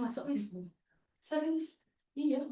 masuk Miss. Serius? Iya.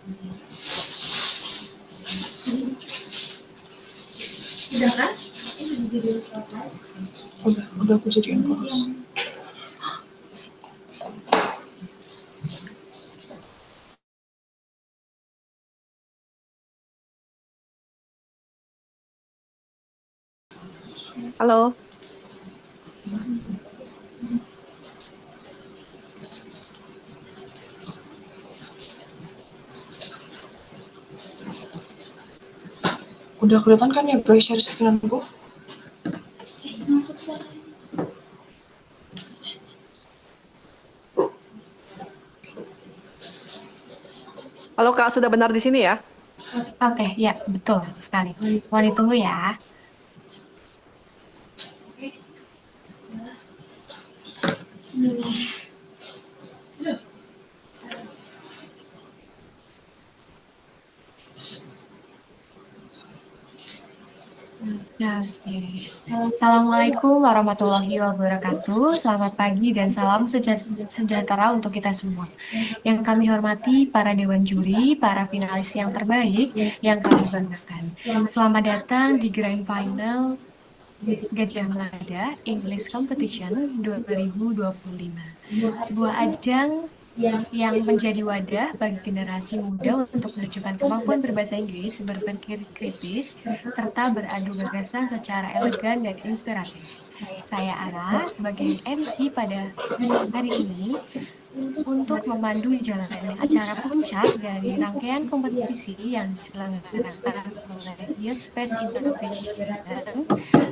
Udah kan? Udah aku jadiin chorus. Halo. Udah kelihatan kan ya guys share screen-ku? Masuk sana. Halo Kak, sudah benar di sini ya? Oke, ya betul sekali. Mohon ditunggu ya. Ya, oke. Assalamualaikum warahmatullahi wabarakatuh. Selamat pagi dan salam sejahtera untuk kita semua. Yang kami hormati para dewan juri, para finalis yang terbaik yang kami banggakan. Selamat datang di Grand Final Gajah Mada English Competition 2025. Sebuah ajang yang menjadi wadah bagi generasi muda untuk menunjukkan kemampuan berbahasa Inggris, berpikir kritis, serta beradu gagasan secara elegan dan inspiratif. Saya Ara sebagai MC pada hari ini untuk memandu jalannya acara puncak dari rangkaian kompetisi yang diselenggarakan oleh Youth Space Innovation.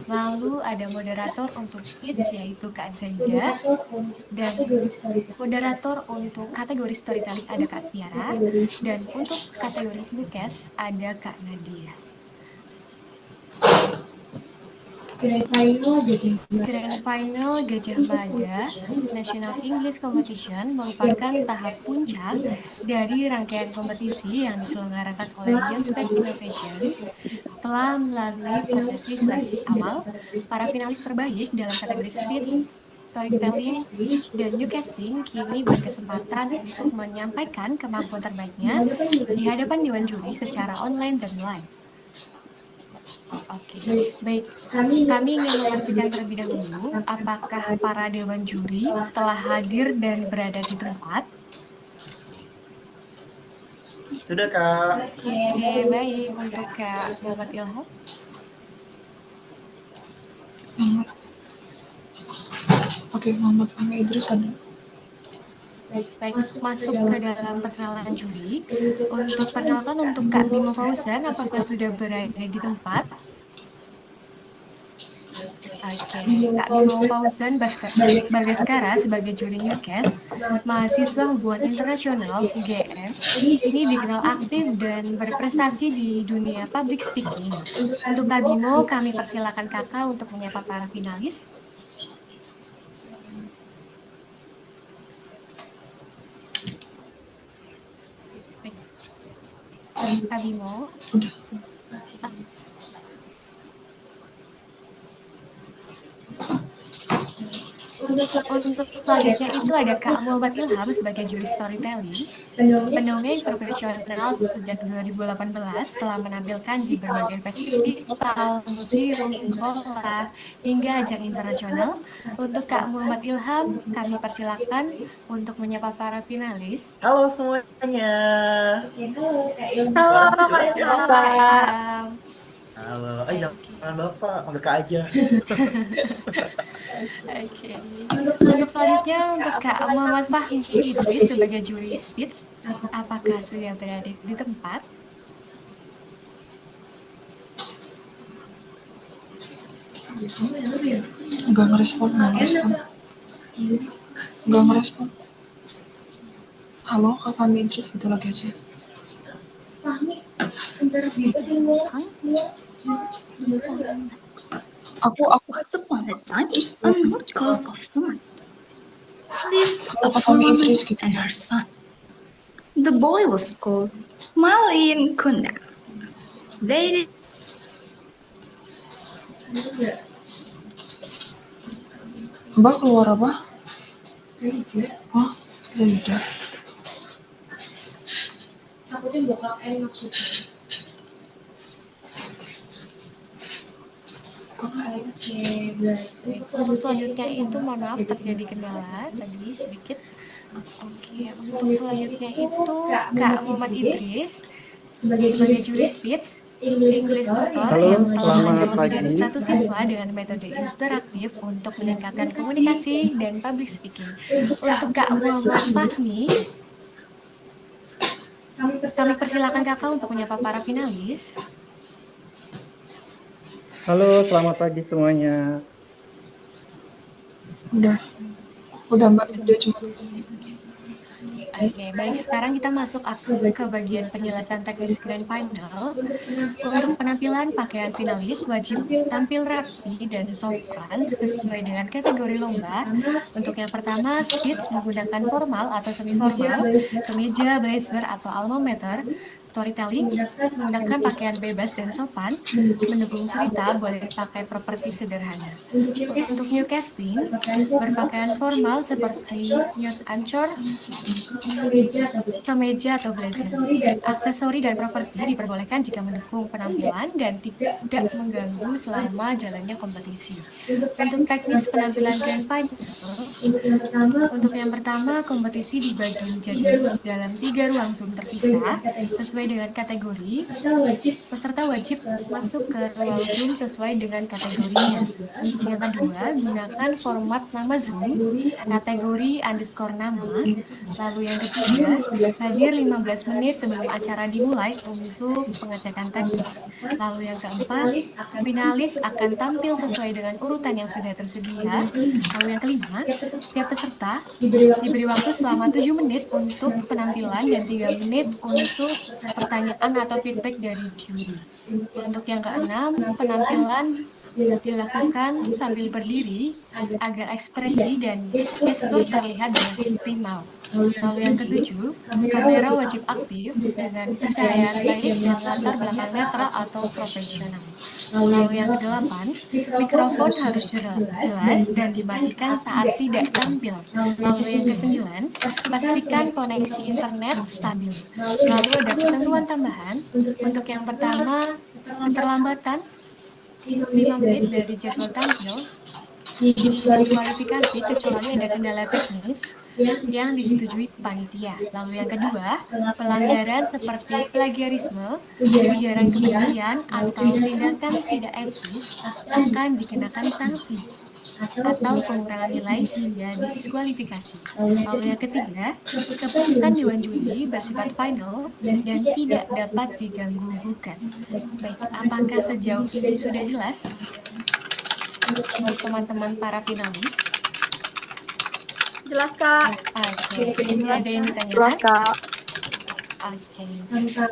Lalu ada moderator untuk speech yaitu Kak Zaida, dan moderator untuk kategori storytelling ada Kak Tiara, dan untuk kategori newscast ada Kak Nadia. Grand Final Gajah Mada National English Competition merupakan tahap puncak dari rangkaian kompetisi yang diselenggarakan oleh Youth Space Innovation. Setelah melalui prosesi seleksi awal, para finalis terbaik dalam kategori speech, storytelling, dan newscasting kini berkesempatan untuk menyampaikan kemampuan terbaiknya di hadapan dewan juri secara online dan live. Oke, baik. Kami ingin memastikan terlebih dahulu apakah para dewan juri telah hadir dan berada di tempat. Sudah, Kak. Oke, baik. Untuk Kak Muhammad Ilham. Oke, Muhammad Fahmi Idris ada. Baik, masuk ke dalam perkenalan juri. Untuk perkenalkan untuk Kak Bimo Fauzan, apakah sudah berada di tempat? Oke, Kak Bimo Fauzan Bagaskara sebagai juri newscast, mahasiswa hubungan internasional UGM, ini dikenal aktif dan berprestasi di dunia public speaking. Untuk Kak Bimo, kami persilakan kakak untuk menyapa para finalis. Baik. Kak Bimo. Untuk selanjutnya itu ada Kak Muhammad Ilham sebagai juri storytelling, pendongeng profesional sejak 2018 telah menampilkan di berbagai festival, museum, sekolah, hingga ajang internasional. Untuk Kak Muhammad Ilham, kami persilakan untuk menyapa para finalis. Halo semuanya. Halo, Suaraku Kak jelas ya? Halo Kak Ilham. Halo. Jangan Bapak, panggil Kak aja. Oke. Untuk selanjutnya untuk Kak Muhammad Fahmi Idris sebagai juri speech, apakah sudah berada di tempat? Nggak ngerespon. Halo, Kak Fahmi Idris gitu lagi aja. Aku Once upon a time, a not called of son lived a Kak Fahmi woman Idris gitu. and her son. The boy was called Malin Kunda. They Mbak keluar apa? Oh, ya udah. Sebutin bokap maksudnya. Oke, berarti Untuk selanjutnya itu, mohon maaf terjadi kendala tadi sedikit. Oke, untuk selanjutnya itu Kak Muhammad Idris sebagai juri speech, English tutor Halo, yang telah selamat menghasilkan lebih dari pagi. 100 siswa dengan metode interaktif untuk meningkatkan komunikasi dan public speaking. Untuk Kak Muhammad Fahmi, kami persilakan Kakak untuk menyapa para finalis. Halo, selamat pagi semuanya. Udah Mbak, dia cuma Oke, baik. Sekarang kita masuk ke bagian penjelasan teknis grand final. Untuk penampilan, pakaian finalis wajib tampil rapi dan sopan sesuai dengan kategori lomba. Untuk yang pertama, speech menggunakan formal atau semi-formal, kemeja, blazer, atau alma mater. Storytelling menggunakan pakaian bebas dan sopan. Mendukung cerita boleh pakai properti sederhana. Untuk newscasting, berpakaian formal seperti news anchor, kemeja atau blazer. Aksesori dan properti diperbolehkan jika mendukung penampilan dan tidak mengganggu selama jalannya kompetisi. Untuk teknis penampilan grand final, untuk yang pertama, kompetisi dibagi menjadi dalam 3 ruang Zoom terpisah sesuai dengan kategori. Peserta wajib masuk ke ruang Zoom sesuai dengan kategorinya. Yang kedua, gunakan format nama Zoom, kategori underscore nama. Lalu yang ketiga, hadir 15 menit sebelum acara dimulai untuk pengecekan teknis. Lalu yang keempat, finalis akan tampil sesuai dengan urutan yang sudah tersedia. Lalu yang kelima, setiap peserta diberi waktu selama 7 menit untuk penampilan dan 3 menit untuk pertanyaan atau feedback dari juri. Untuk yang keenam, penampilan dilakukan sambil berdiri agar ekspresi dan gestur terlihat dengan optimal. Lalu yang ketujuh, kamera wajib aktif dengan pencahayaan baik dan latar belakang netral atau profesional. Lalu yang kedelapan, mikrofon harus jelas dan dimatikan saat tidak tampil. Lalu yang kesembilan, pastikan koneksi internet stabil. Lalu ada ketentuan tambahan. Untuk yang pertama, keterlambatan 5 menit dari jadwal tampil didiskualifikasi kecuali ada kendala teknis yang disetujui panitia. Lalu yang kedua, pelanggaran seperti plagiarisme, ujaran kebencian, atau tindakan tidak etis akan dikenakan sanksi atau pengurangan nilai hingga diskualifikasi. Lalu yang ketiga, keputusan Dewan Juri bersifat final dan tidak dapat diganggu gugat. Baik, apakah sejauh ini sudah jelas untuk teman-teman para finalis? Jelas, Kak. Oke, ada yang ditanyakan? Jelas, Kak. Oke,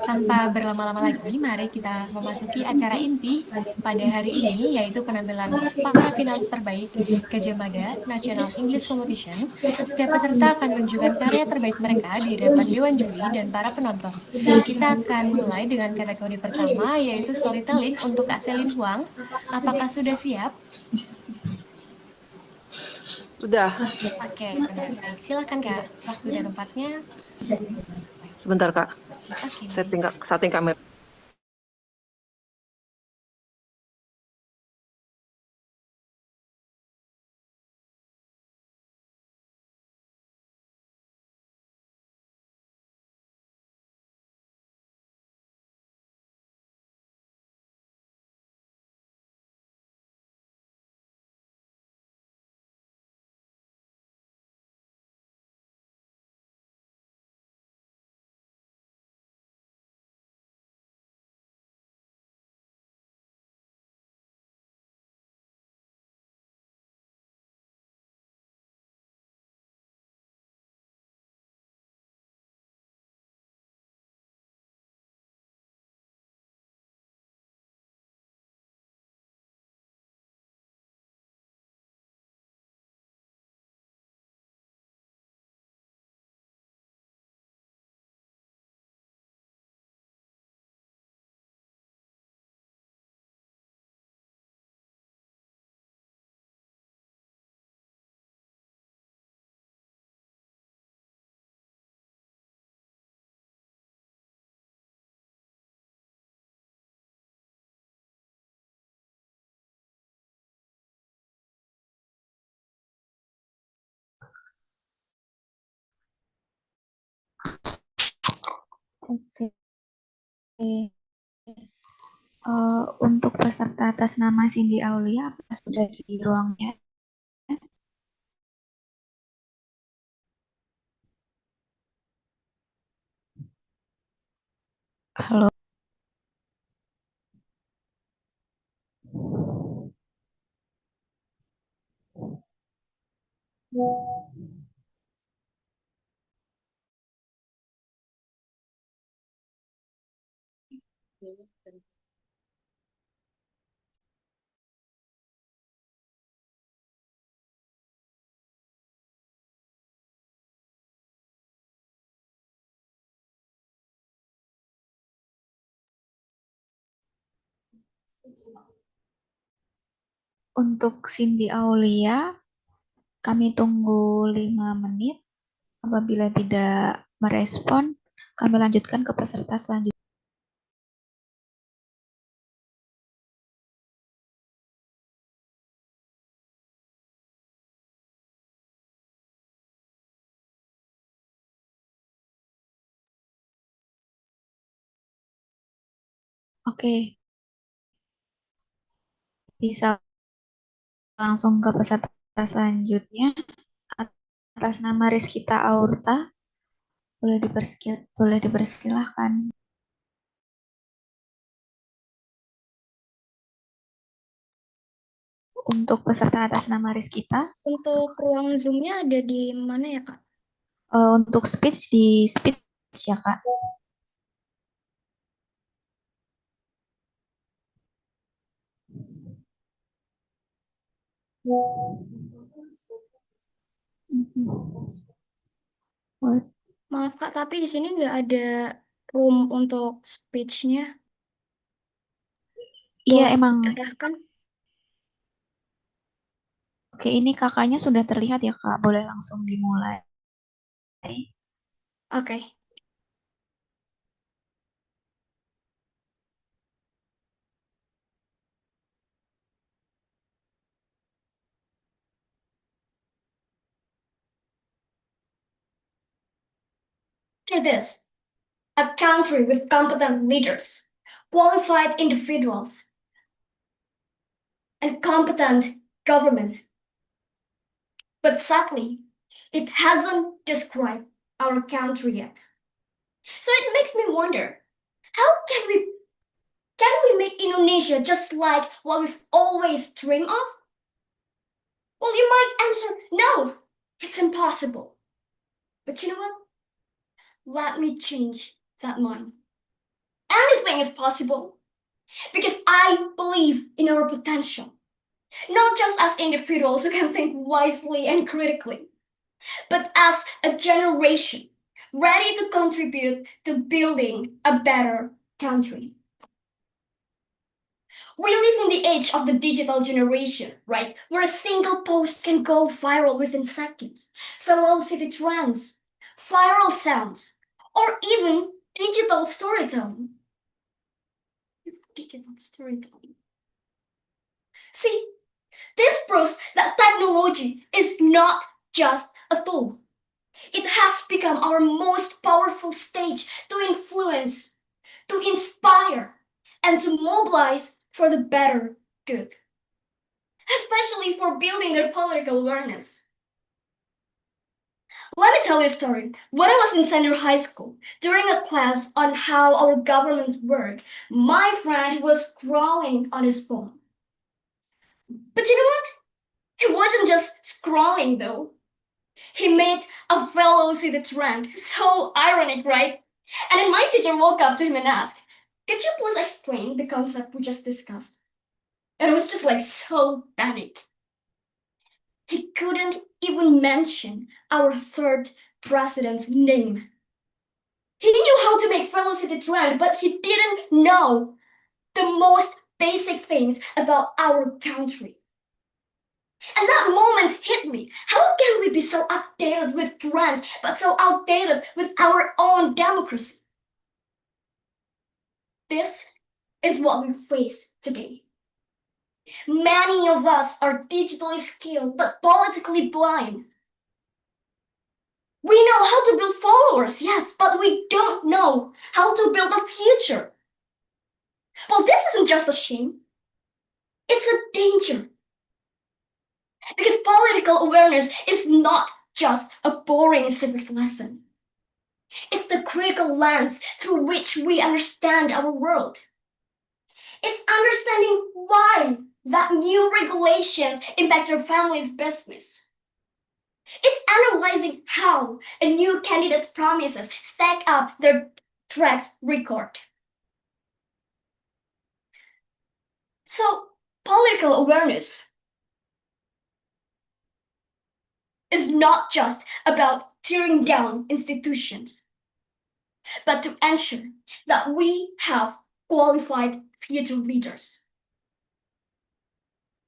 tanpa berlama-lama lagi, mari kita memasuki acara inti pada hari ini, yaitu penampilan para finalis terbaik Gajah National English Competition. Setiap peserta akan menunjukkan karya terbaik mereka di hadapan Dewan Juri dan para penonton. Kita akan mulai dengan kategori pertama, yaitu storytelling untuk Kak Selin Huang. Apakah sudah siap? Sudah. Oke, baik. Silakan Kak, waktu dan tempatnya. Sebentar, Kak. Oke, Setting kamera. Oke. Untuk peserta atas nama Cindy Aulia, apa sudah di ruangnya? Halo. Untuk Cindy Aulia, kami tunggu 5 menit. Apabila tidak merespon, kami lanjutkan ke peserta selanjutnya. Oke, bisa langsung ke peserta selanjutnya. Atas nama Rizkita Aurta, boleh dipersilahkan. Untuk peserta atas nama Rizkita. Untuk ruang Zoom-nya ada di mana ya, Kak? Untuk speech di speech ya, Kak. Maaf, Kak, tapi di sini nggak ada room untuk speech-nya. Iya, Boleh emang. diarahkan? Oke, ini kakaknya sudah terlihat ya, Kak. Boleh langsung dimulai. Oke. It is a country with competent leaders, qualified individuals, and competent government. But sadly, it hasn't described our country yet. So it makes me wonder, how can we make Indonesia just like what we've always dreamed of? Well, you might answer, no, it's impossible. But you know what? Let me change that mind. Anything is possible because I believe in our potential. Not just as individuals who can think wisely and critically, but as a generation ready to contribute to building a better country. We live in the age of the digital generation, right? Where a single post can go viral within seconds. Velocity trends, viral sounds, or even digital storytelling. Digital storytelling. See, this proves that technology is not just a tool. It has become our most powerful stage to influence, to inspire, and to mobilize for the better good, especially for building their political awareness. Let me tell you a story. When I was in senior high school, during a class on how our governments work, my friend was scrolling on his phone. But you know what? He wasn't just scrolling though. He made a velocity trend. So ironic, right? And then my teacher woke up to him and asked, could you please explain the concept we just discussed? And it was just like so panic. He couldn't even mention our third president's name. He knew how to make velocity trend, but he didn't know the most basic things about our country. And that moment hit me. How can we be so outdated with trends, but so outdated with our own democracy? This is what we face today. Many of us are digitally skilled, but politically blind. We know how to build following course, yes, but we don't know how to build a future. Well, this isn't just a shame. It's a danger. Because political awareness is not just a boring civics lesson. It's the critical lens through which we understand our world. It's understanding why that new regulations impact your family's business. It's analyzing how a new candidate's promises stack up their track record. So, political awareness is not just about tearing down institutions, but to ensure that we have qualified future leaders.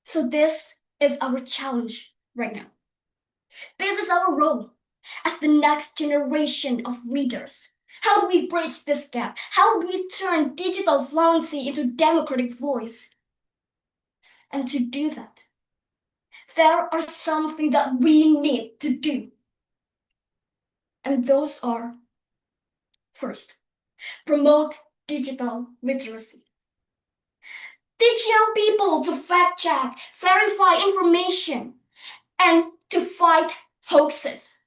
So this is our challenge right now. This is our role as the next generation of leaders. How do we bridge this gap? How do we turn digital fluency into democratic voice? And to do that, there are something that we need to do. And those are, first, promote digital literacy. Teach young people to fact check, verify information, and to fight hoaxes.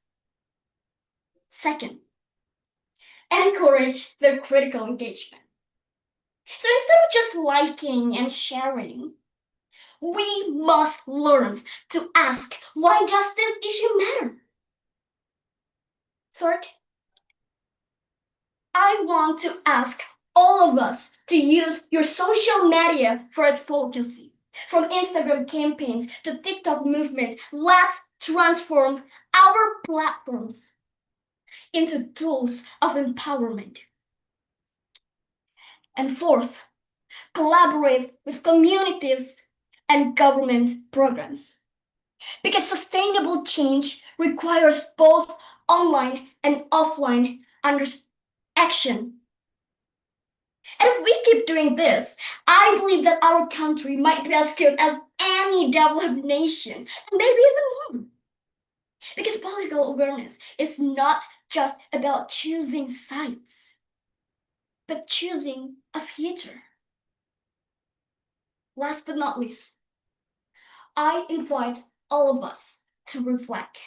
Second, encourage their critical engagement. So instead of just liking and sharing, we must learn to ask, why does this issue matter? Third, I want to ask all of us to use your social media for advocacy. From Instagram campaigns to TikTok movement, let's transform our platforms into tools of empowerment. And fourth, collaborate with communities and government programs. Because sustainable change requires both online and offline action. And if we keep doing this, I believe that our country might be as good as any developed nation, and maybe even more. Because political awareness is not just about choosing sides, but choosing a future. Last but not least, I invite all of us to reflect.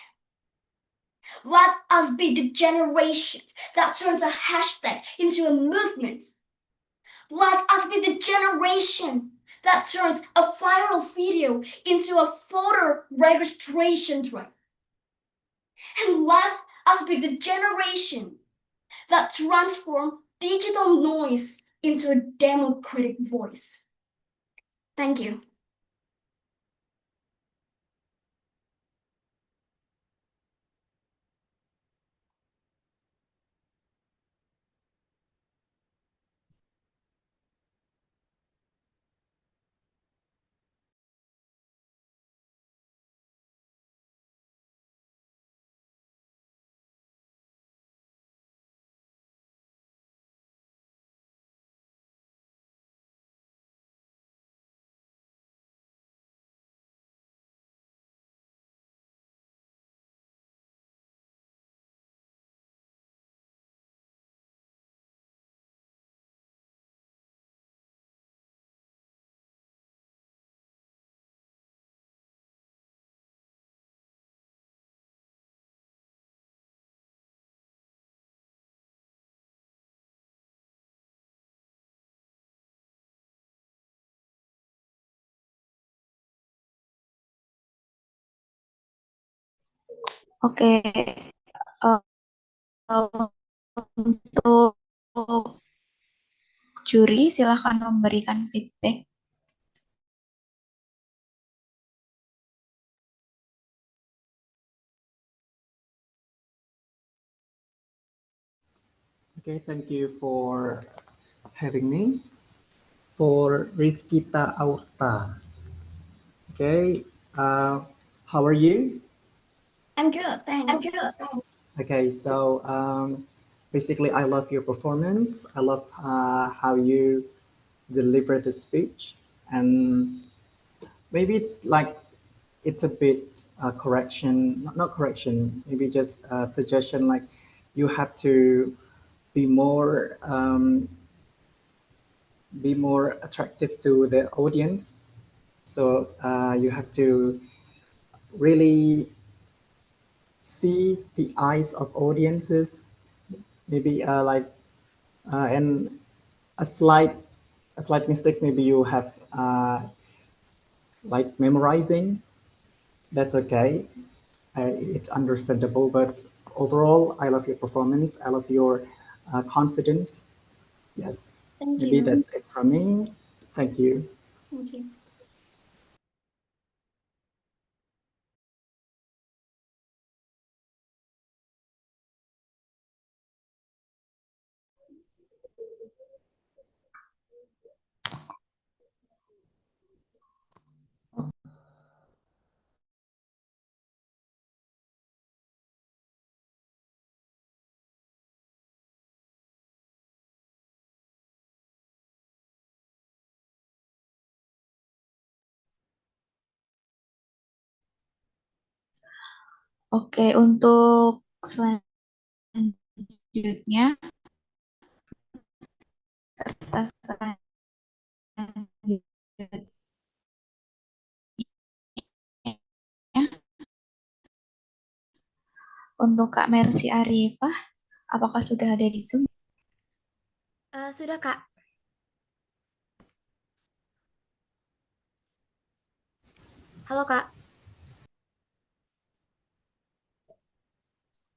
Let us be the generation that turns a hashtag into a movement. Let us be the generation that turns a viral video into a voter registration drive. And let us be the generation that transforms digital noise into a democratic voice. Thank you. Oke, eh, untuk juri silahkan memberikan feedback. Okay, thank you for having me. For Rizkita Aurta. Okay, how are you? I'm good, thanks. Okay, so basically, I love your performance. I love how you deliver the speech, and maybe it's like it's a bit correction, not correction, maybe just a suggestion. Like you have to be more attractive to the audience. So you have to really see the eyes of audiences, maybe and a slight mistakes. Maybe you have like memorizing. That's okay. It's understandable, but overall, I love your performance. I love your confidence. Yes, Thank maybe you. that's it from me. Thank you. Thank you. Oke, untuk selanjutnya, peserta selanjutnya untuk Kak Mercy Arifah, apakah sudah ada di Zoom? Sudah, Kak. Halo, Kak.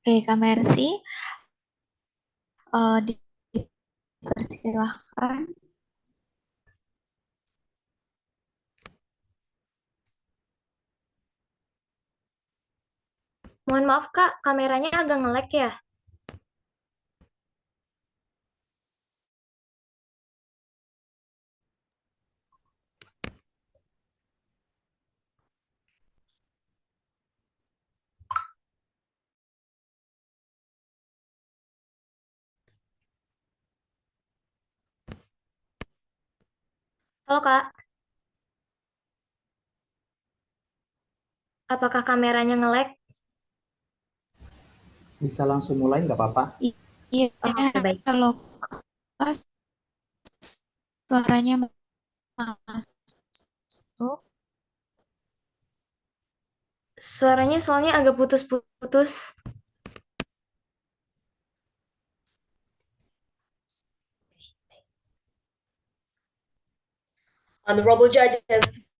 Oke, Kak Mercy, dipersilahkan. Mohon maaf, Kak, kameranya agak nge-lag ya. Halo, Kak. Apakah kameranya nge-lag? Bisa langsung mulai nggak apa-apa? Iya, Oke, baik. kalau Kak suaranya masuk. Suaranya soalnya agak putus-putus. Honorable judges,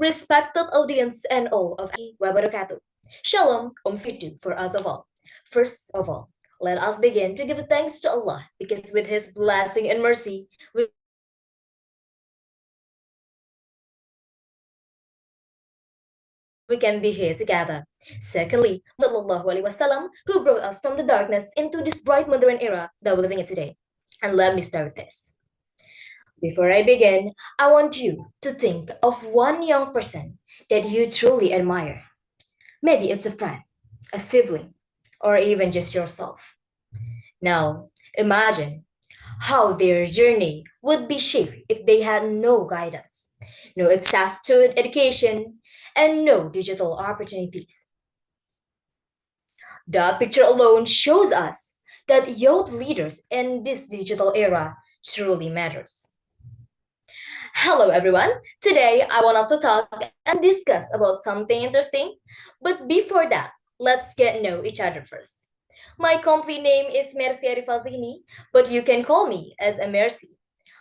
respected audience and all of wabarakatuh. Shalom, Om Switu for us of all. First of all, let us begin to give thanks to Allah because with His blessing and mercy, we can be here together. Secondly, Sallallahu Alaihi Wasallam, who brought us from the darkness into this bright modern era that we're living in today. And let me start with this. Before I begin, I want you to think of one young person that you truly admire. Maybe it's a friend, a sibling, or even just yourself. Now, imagine how their journey would be shaped if they had no guidance, no access to education, and no digital opportunities. The picture alone shows us that youth leaders in this digital era truly matters. Hello everyone. Today I want us to talk and discuss about something interesting. But before that, let's get know each other first. My complete name is Mercy Arifazini, but you can call me as a Mercy.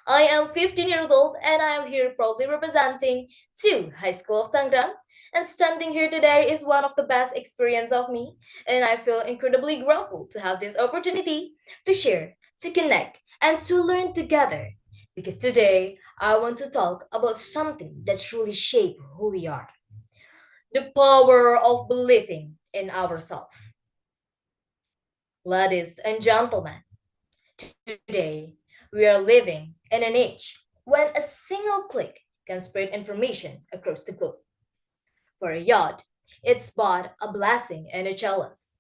I am 15 years old and I am here proudly representing 2 High School of Tangram. And standing here today is one of the best experience of me, and I feel incredibly grateful to have this opportunity to share, to connect, and to learn together. Because today I want to talk about something that truly shapes who we are. The power of believing in ourselves. Ladies and gentlemen, today we are living in an age when a single click can spread information across the globe. For a yacht, it's both a blessing and a challenge.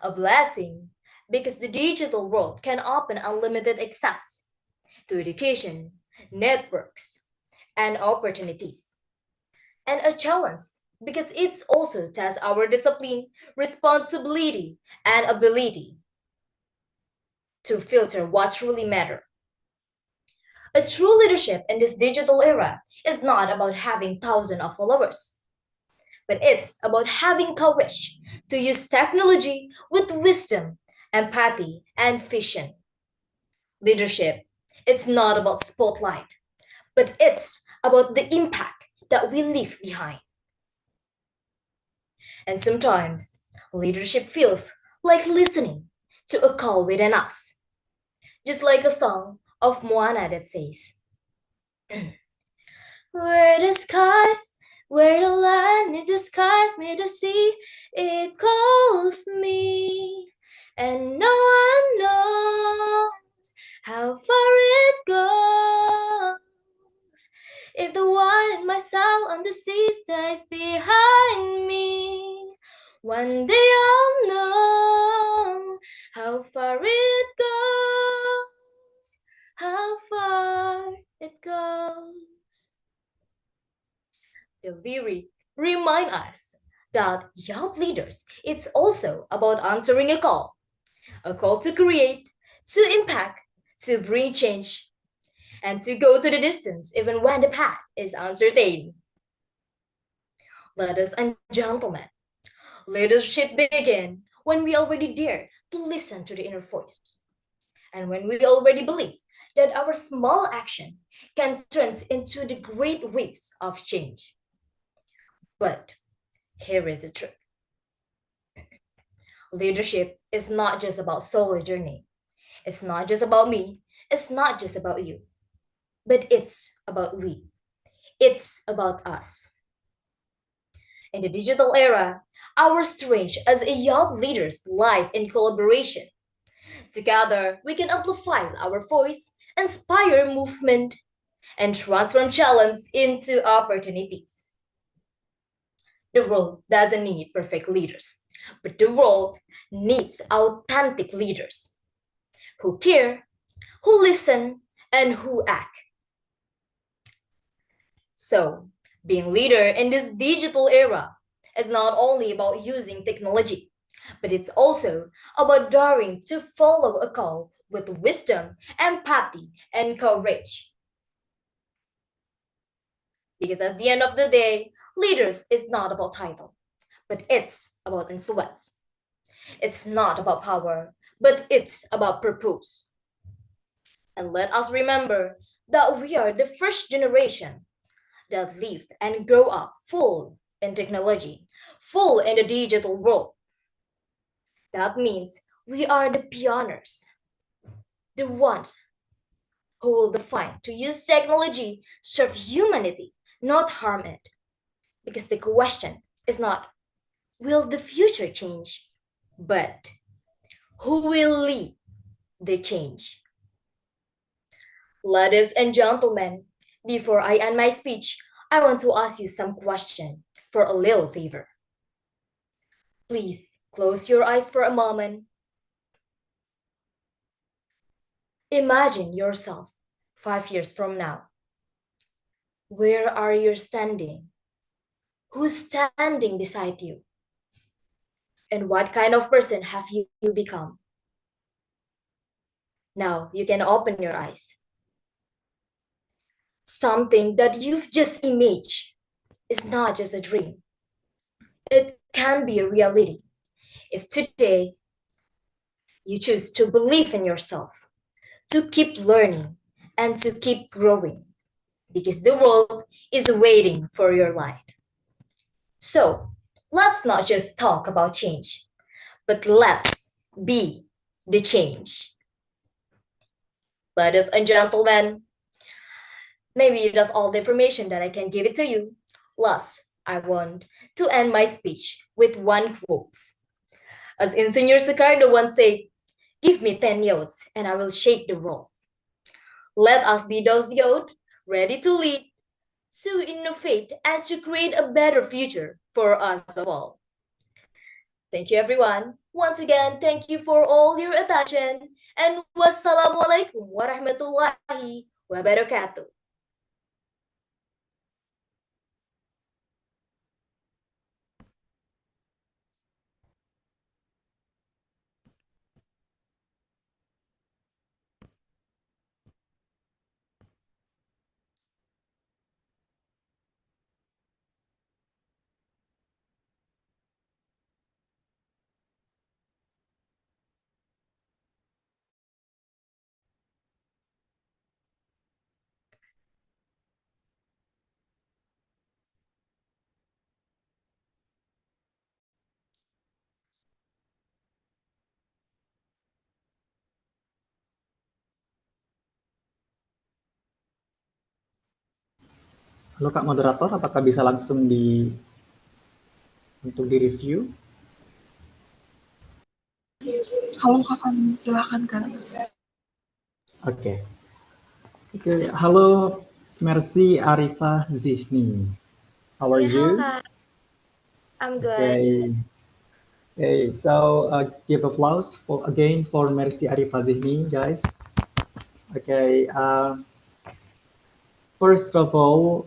A blessing because the digital world can open unlimited access to education, networks, and opportunities. And a challenge because it's also tests our discipline, responsibility, and ability to filter what truly matters. A true leadership in this digital era is not about having thousands of followers, but it's about having courage to use technology with wisdom, empathy, and vision. Leadership, it's not about spotlight, but it's about the impact that we leave behind. And sometimes leadership feels like listening to a call within us, just like a song of Moana that says, where the skies, where the land meet the skies, meet the sea, it calls me, and no one knows how far it goes. If the one in my sail on the sea stays behind me, one day I'll know how far it goes, how far it goes. The lyric remind us that young leaders, it's also about answering a call to create, to impact, to bring change, and to go to the distance even when the path is uncertain. Ladies and gentlemen, leadership begins when we already dare to listen to the inner voice, and when we already believe that our small action can turn into the great waves of change. But here is the truth. Leadership is not just about solo journey. It's not just about me. It's not just about you. But it's about we. It's about us. In the digital era, our strength as a young leaders lies in collaboration. Together, we can amplify our voice, inspire movement, and transform challenge into opportunities. The world doesn't need perfect leaders, but the world needs authentic leaders who care, who listen, and who act. So, being leader in this digital era is not only about using technology, but it's also about daring to follow a call with wisdom, empathy, and courage. Because at the end of the day, leaders is not about title, but it's about influence. It's not about power, but it's about purpose. And let us remember that we are the first generation that live and grow up full in technology, full in the digital world. That means we are the pioneers, the ones who will define to use technology, serve humanity, not harm it. Because the question is not, will the future change? But who will lead the change? Ladies and gentlemen, before I end my speech, I want to ask you some question for a little favor. Please close your eyes for a moment. Imagine yourself 5 years from now. Where are you standing? Who's standing beside you? And what kind of person have you become? Now you can open your eyes. Something that you've just imagined is not just a dream. It can be a reality if today you choose to believe in yourself, to keep learning, and to keep growing, because the world is waiting for your light. So let's not just talk about change, but let's be the change. Ladies and gentlemen, maybe that's all the information that I can give it to you. Last, I want to end my speech with one quote. As Engineer Sicardo once said, give me 10 youths and I will shake the world. Let us be those youth ready to lead, to innovate, and to create a better future for us all. Thank you, everyone. Once again, thank you for all your attention. And wassalamualaikum warahmatullahi wabarakatuh. Halo Kak Moderator, apakah bisa langsung untuk di-review? Halo Kak Fani, silakan Kak. Oke. Halo Mercy Arifah Zihni. How are Yeah, hello, you? Kak. I'm good. Okay, so give applause for Mercy Arifah Zihni, guys. Okay, first of all,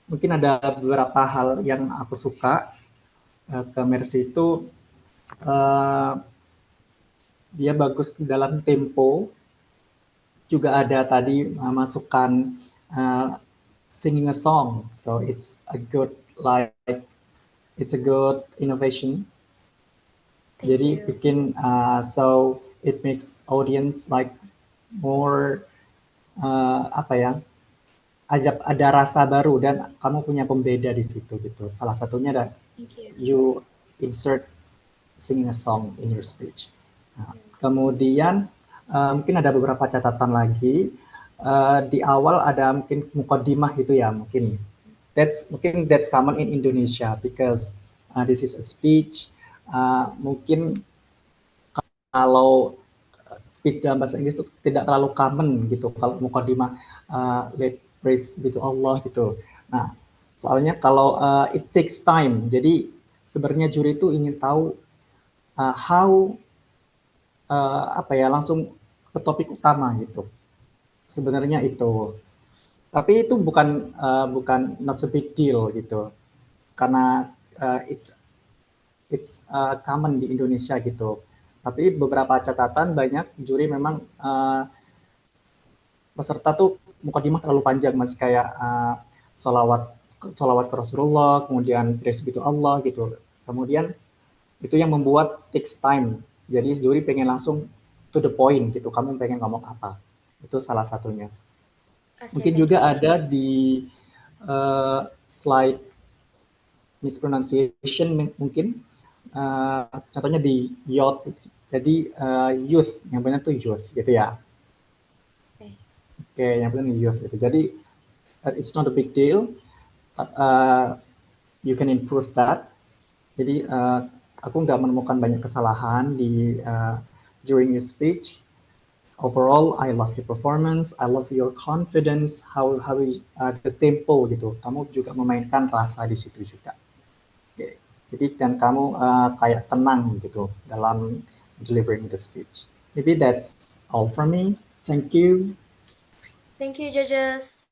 mungkin ada beberapa hal yang aku suka ke Mercy itu. Dia bagus dalam tempo, juga ada tadi masukan singing a song, so it's a good innovation. Thank Jadi you. bikin so it makes audience like more apa ya, ada rasa baru dan kamu punya pembeda di situ gitu. Salah satunya ada Thank you. you insert singing a song in your speech. Nah, kemudian mungkin ada beberapa catatan lagi. Di awal ada mungkin mukaddimah gitu ya, mungkin that's common in Indonesia because this is a speech. Mungkin kalau speech dalam bahasa Inggris itu tidak terlalu common gitu kalau mukaddimah let praise be to Allah gitu. Nah, soalnya kalau it takes time. Jadi sebenarnya juri itu ingin tahu how apa ya, langsung ke topik utama gitu. Sebenarnya itu. Tapi itu bukan not a big deal gitu. Karena it's common di Indonesia gitu. Tapi beberapa catatan banyak juri memang peserta tuh mukadimah terlalu panjang, masih kayak solawat ke Rasulullah, kemudian praise be to Allah gitu. Kemudian itu yang membuat takes time. Jadi juri pengen langsung to the point gitu. Kamu pengen ngomong apa? Itu salah satunya. Okay, Mungkin thank juga you. ada di slide mispronunciation mungkin. Contohnya di youth. Jadi youth, yang benar tuh youth gitu ya. Oke, yang benar youth gitu. Jadi it's not a big deal. You can improve that. Jadi aku nggak menemukan banyak kesalahan during your speech. Overall, I love your performance, I love your confidence, how the tempo gitu. Kamu juga memainkan rasa di situ juga. Okay. Jadi dan kamu kayak tenang gitu dalam delivering the speech. Maybe that's all from me. Thank you. Thank you, judges.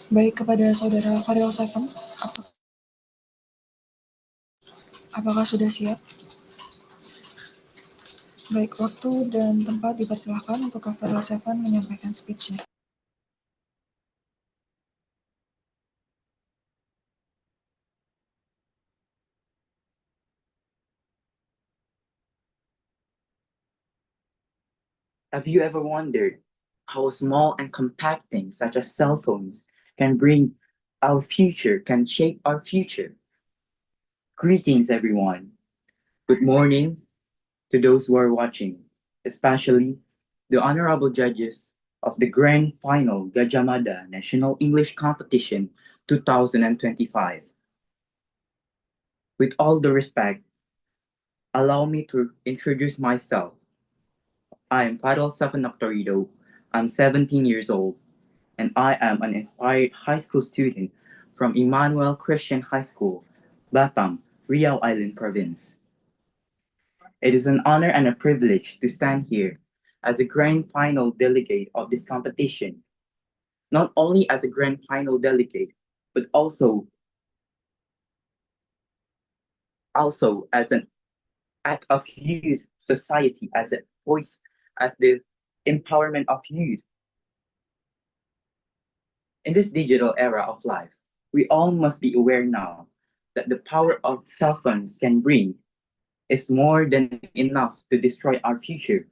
Baik, kepada Saudara Farel Seven, apakah sudah siap? Baik, waktu dan tempat dipersilakan untuk Kak Farel Seven menyampaikan speech-nya. Have you ever wondered how small and compact things such as cell phones can shape our future? Greetings, everyone. Good morning to those who are watching, especially the honorable judges of the grand final Gajah Mada National English Competition 2025. With all the respect, allow me to introduce myself. I am Fadel Seven Octorido. I'm 17 years old, and I am an inspired high school student from Emmanuel Christian High School, Batam, Riau Island Province. It is an honor and a privilege to stand here as a grand final delegate of this competition, not only as a grand final delegate, but also as an act of youth society, as a voice, as the empowerment of youth. In this digital era of life, we all must be aware now that the power of cell phones can bring is more than enough to destroy our future.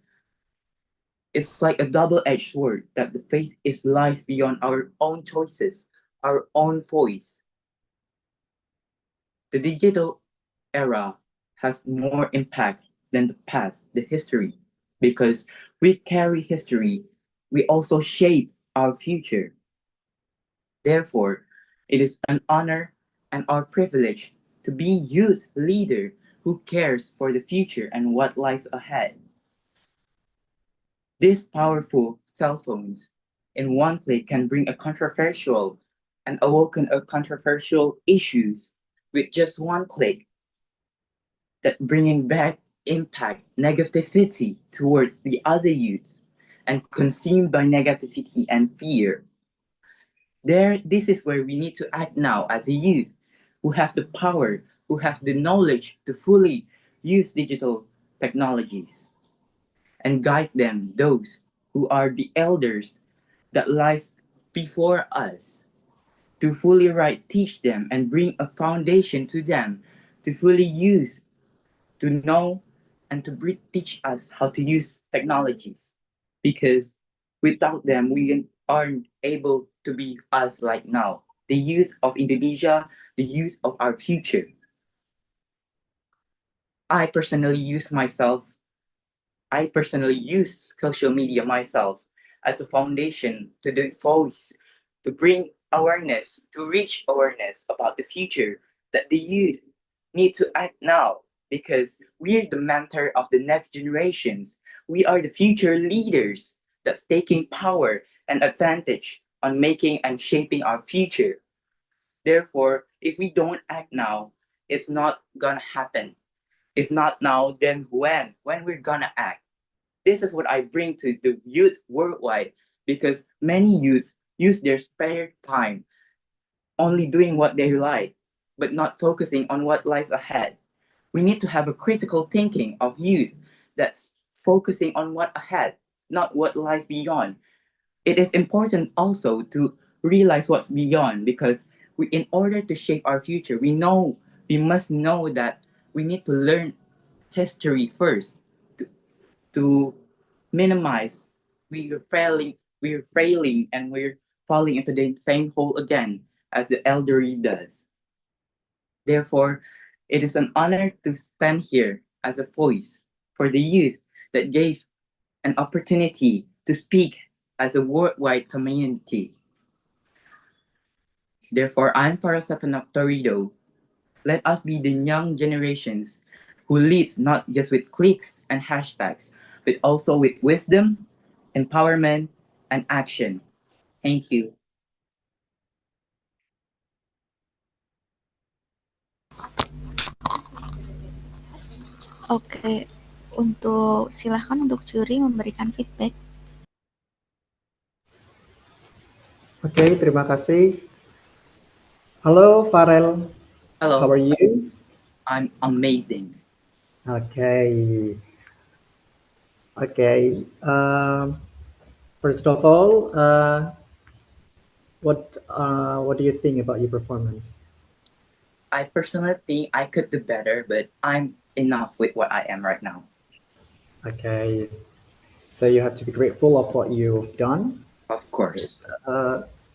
It's like a double-edged sword that the fate is lies beyond our own choices, our own voice. The digital era has more impact than the past, the history, because we carry history, we also shape our future. Therefore, it is an honor and our privilege to be youth leader who cares for the future and what lies ahead. These powerful cell phones in one click can bring a controversial and awaken a controversial issues with just one click that bringing back impact negativity towards the other youths and consumed by negativity and fear. This is where we need to act now as a youth who have the power, who have the knowledge to fully use digital technologies and guide them, those who are the elders that lies before us, to fully right teach them and bring a foundation to them to fully use, to know, and to teach us how to use technologies. Because without them, we aren't able to be us like now, the youth of Indonesia, the youth of our future. I personally use myself I personally use social media myself as a foundation to the voice, to bring awareness, to reach awareness about the future that the youth need to act now because we're the mentor of the next generations. We are the future leaders that's taking power and advantage on making and shaping our future. Therefore, if we don't act now, it's not gonna happen. If not now, then when? When we're gonna act? This is what I bring to the youth worldwide because many youths use their spare time only doing what they like, but not focusing on what lies ahead. We need to have a critical thinking of youth that's focusing on what ahead, not what lies beyond. It is important also to realize what's beyond because in order to shape our future, we must know that we need to learn history first to minimize we're failing and we're falling into the same hole again as the elderly does. Therefore, it is an honor to stand here as a voice for the youth that gave an opportunity to speak as a worldwide community. Therefore, I'm Farah Torrido. Let us be the young generations who leads not just with clicks and hashtags, but also with wisdom, empowerment, and action. Thank you. Oke, silahkan untuk juri memberikan feedback. Oke, terima kasih. Halo Farel. Hello. How are you? I'm amazing. Okay. Okay. First of all, what do you think about your performance? I personally think I could do better, but I'm enough with what I am right now. Okay. So you have to be grateful of what you've done. Of course.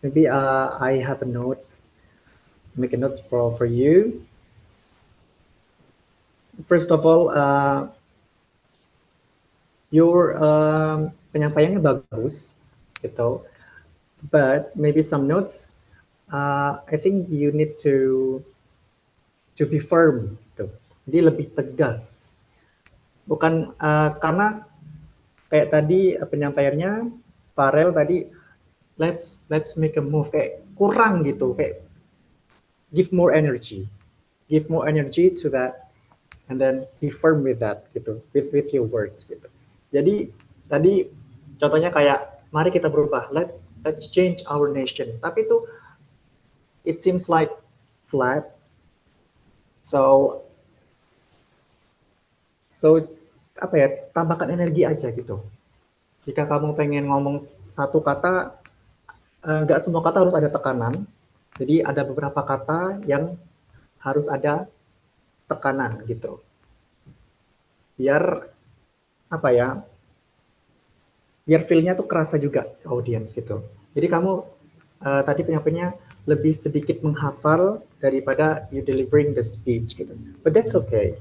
Maybe I have a notes. Make a notes for you. First of all, your penyampaiannya bagus, gitu. But maybe some notes. I think you need to be firm, gitu. Jadi lebih tegas Bukan karena kayak tadi penyampaiannya Farel tadi let's make a move kayak kurang gitu, kayak give more energy to that, and then be firm with that gitu, with your words gitu. Jadi tadi contohnya kayak mari kita berubah, let's change our nation, tapi itu it seems like flat. So apa ya, tambahkan energi aja gitu. Jika kamu pengen ngomong satu kata, nggak semua kata harus ada tekanan. Jadi ada beberapa kata yang harus ada tekanan gitu. Biar apa ya? Biar feel-nya tuh kerasa juga audience gitu. Jadi kamu tadi penyampainya lebih sedikit menghafal daripada you delivering the speech gitu. But that's okay.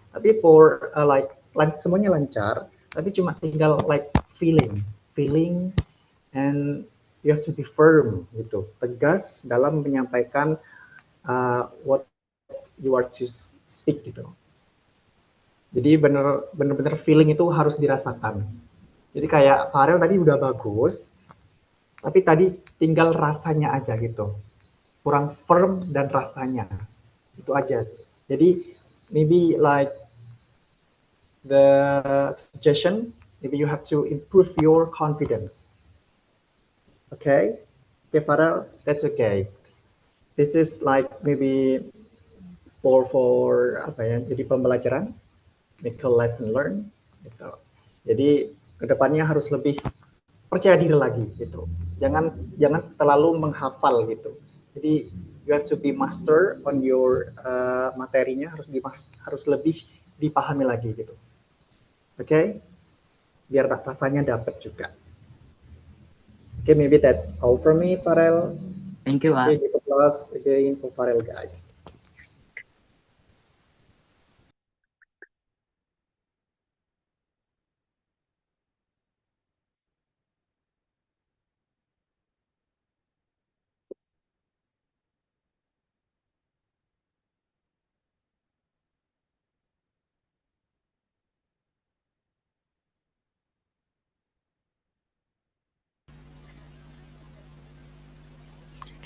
Tapi for like semuanya lancar, tapi cuma tinggal like feeling and you have to be firm gitu, tegas dalam menyampaikan what you are to speak gitu. Jadi bener-bener feeling itu harus dirasakan. Jadi kayak Farel tadi udah bagus, tapi tadi tinggal rasanya aja gitu. Kurang firm dan rasanya. Itu aja. Jadi maybe like the suggestion, maybe you have to improve your confidence. Okay? Okay, Farel, that's okay. This is like maybe for apa ya? Jadi pembelajaran, make a lesson learn gitu. Jadi kedepannya harus lebih percaya diri lagi gitu. Jangan terlalu menghafal gitu. Jadi you have to be master on your materinya, harus lebih dipahami lagi gitu. Oke? Okay? Biar rasanya dapat juga. Okay, maybe that's all from me, Farel. Thank you, Okay, give applause again for Farel, guys.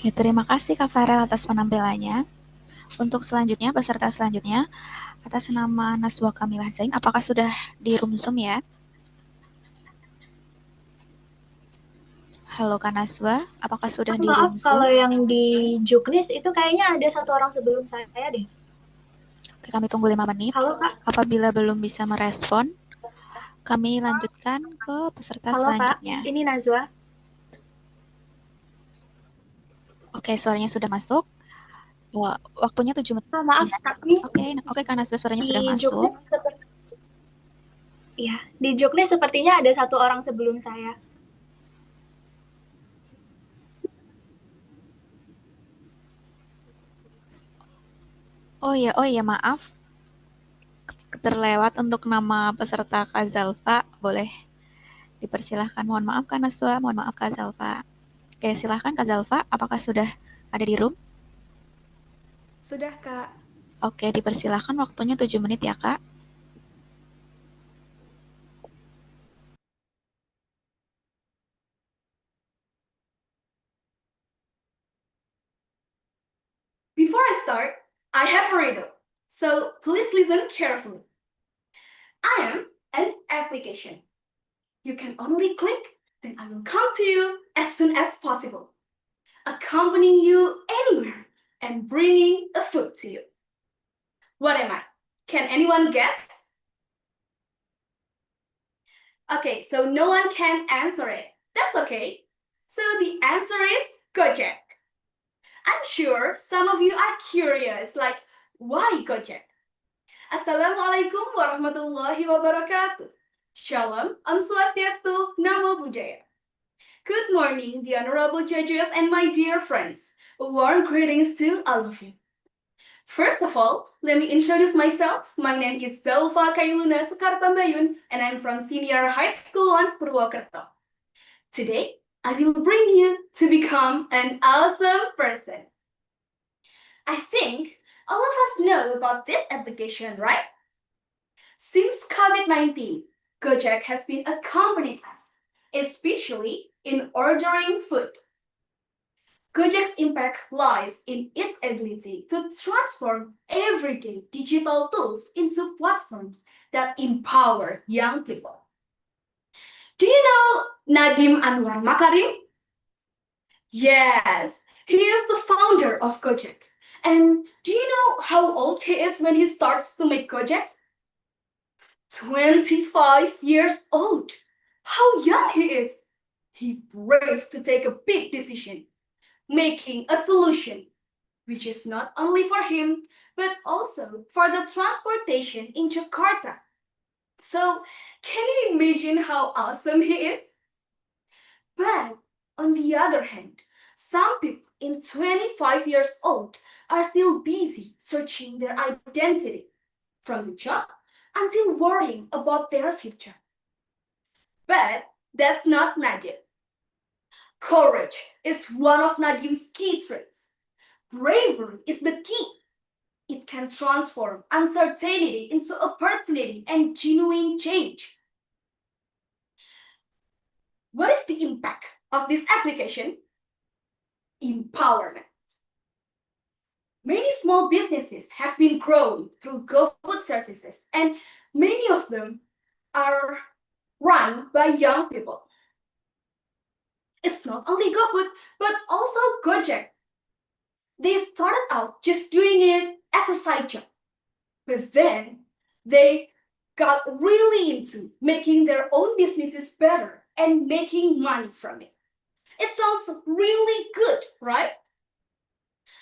Oke, terima kasih Kak Farel atas penampilannya. Untuk selanjutnya, peserta selanjutnya, atas nama Naswa Kamilah Zain, apakah sudah di room Zoom ya? Halo Kak Naswa, apakah sudah di room Maaf, Zoom? kalau yang di Juknis itu kayaknya ada satu orang sebelum saya deh. Oke, kami tunggu 5 menit. Halo Kak. Apabila belum bisa merespon, kami lanjutkan ke peserta Halo selanjutnya. Kak, ini Najwa. Oke, suaranya sudah masuk. Waktunya 7 menit. Maaf, tapi Oke, Kak Naswa, suaranya sudah di masuk. Juknis di Juknis sepertinya ada satu orang sebelum saya. Oh iya, maaf. Terlewat untuk nama peserta Kak Zalfa, boleh dipersilahkan. Mohon maaf Kak Naswa, mohon maaf Kak Zalfa. Oke, silahkan Kak Zalfa, apakah sudah ada di room? Sudah Kak. Oke, dipersilahkan, waktunya 7 menit ya Kak. Before I start, I have a riddle, so please listen carefully. I am an application. You can only click, then I will come to you as soon as possible, accompanying you anywhere and bringing a food to you. What am I? Can anyone guess? Okay, so no one can answer it. That's okay. So the answer is Gojek. I'm sure some of you are curious, like, why Gojek? Assalamualaikum warahmatullahi wabarakatuh. Shalom, Om Swastiastu, Namo Buddhaya. Good morning, the honorable judges and my dear friends. A warm greetings to all of you. First of all, let me introduce myself. My name is Zelva Kailuna Sukarpambayun, and I'm from Senior High School 1, Purwokerto. Today, I will bring you to become an awesome person. I think all of us know about this application, right? Since COVID-19, Gojek has been accompanying us, especially in ordering food. Gojek's impact lies in its ability to transform everyday digital tools into platforms that empower young people. Do you know Nadiem Anwar Makarim? Yes, he is the founder of Gojek. And do you know how old he is when he starts to make Gojek? 25 years old. How young he is! He braves to take a big decision, making a solution, which is not only for him, but also for the transportation in Jakarta. So, can you imagine how awesome he is? But on the other hand, some people in 25 years old are still busy searching their identity, from the job until worrying about their future. But that's not Nadiem. Courage is one of Nadiem's key traits. Bravery is the key. It can transform uncertainty into opportunity and genuine change. What is the impact of this application? Empowerment. Many small businesses have been grown through GoFood services, and many of them are run by young people. It's not only GoFood, but also Gojek. They started out just doing it as a side job, but then they got really into making their own businesses better and making money from it. It sounds really good, right?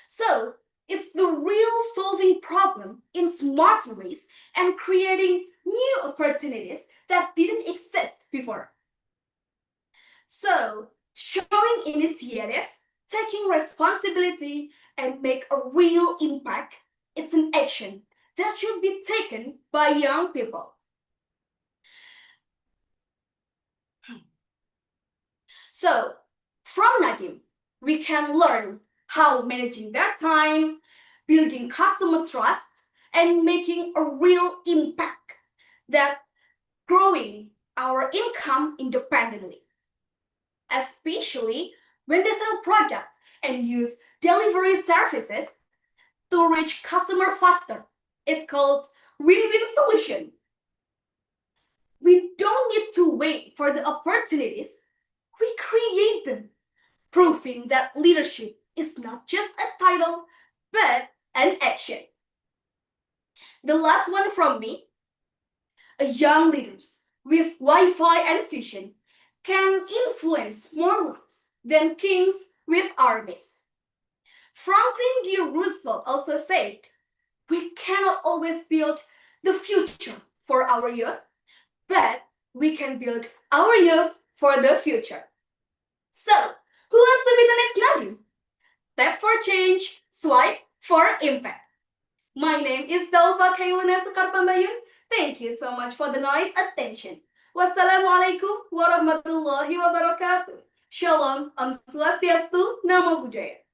So, it's the real solving problem in smart ways and creating new opportunities that didn't exist before. So, showing initiative, taking responsibility, and make a real impact, it's an action that should be taken by young people. So, from Nadiem, we can learn how managing their time, building customer trust, and making a real impact that growing our income independently, especially when they sell products and use delivery services to reach customer faster. It's called win-win solution. We don't need to wait for the opportunities. We create them, proving that leadership is not just a title, but an action. The last one from me, a young leaders with Wi-Fi and vision can influence more lives than kings with armies. Franklin D. Roosevelt also said, we cannot always build the future for our youth, but we can build our youth for the future. So, who wants to be the next Nadiem? Tap for change, swipe for impact. My name is Dalva Kailuna Sukarpambayun. Thank you so much for the nice attention. Wassalamualaikum warahmatullahi wabarakatuh. Shalom, Om Swastiastu, Namo Buddhaya.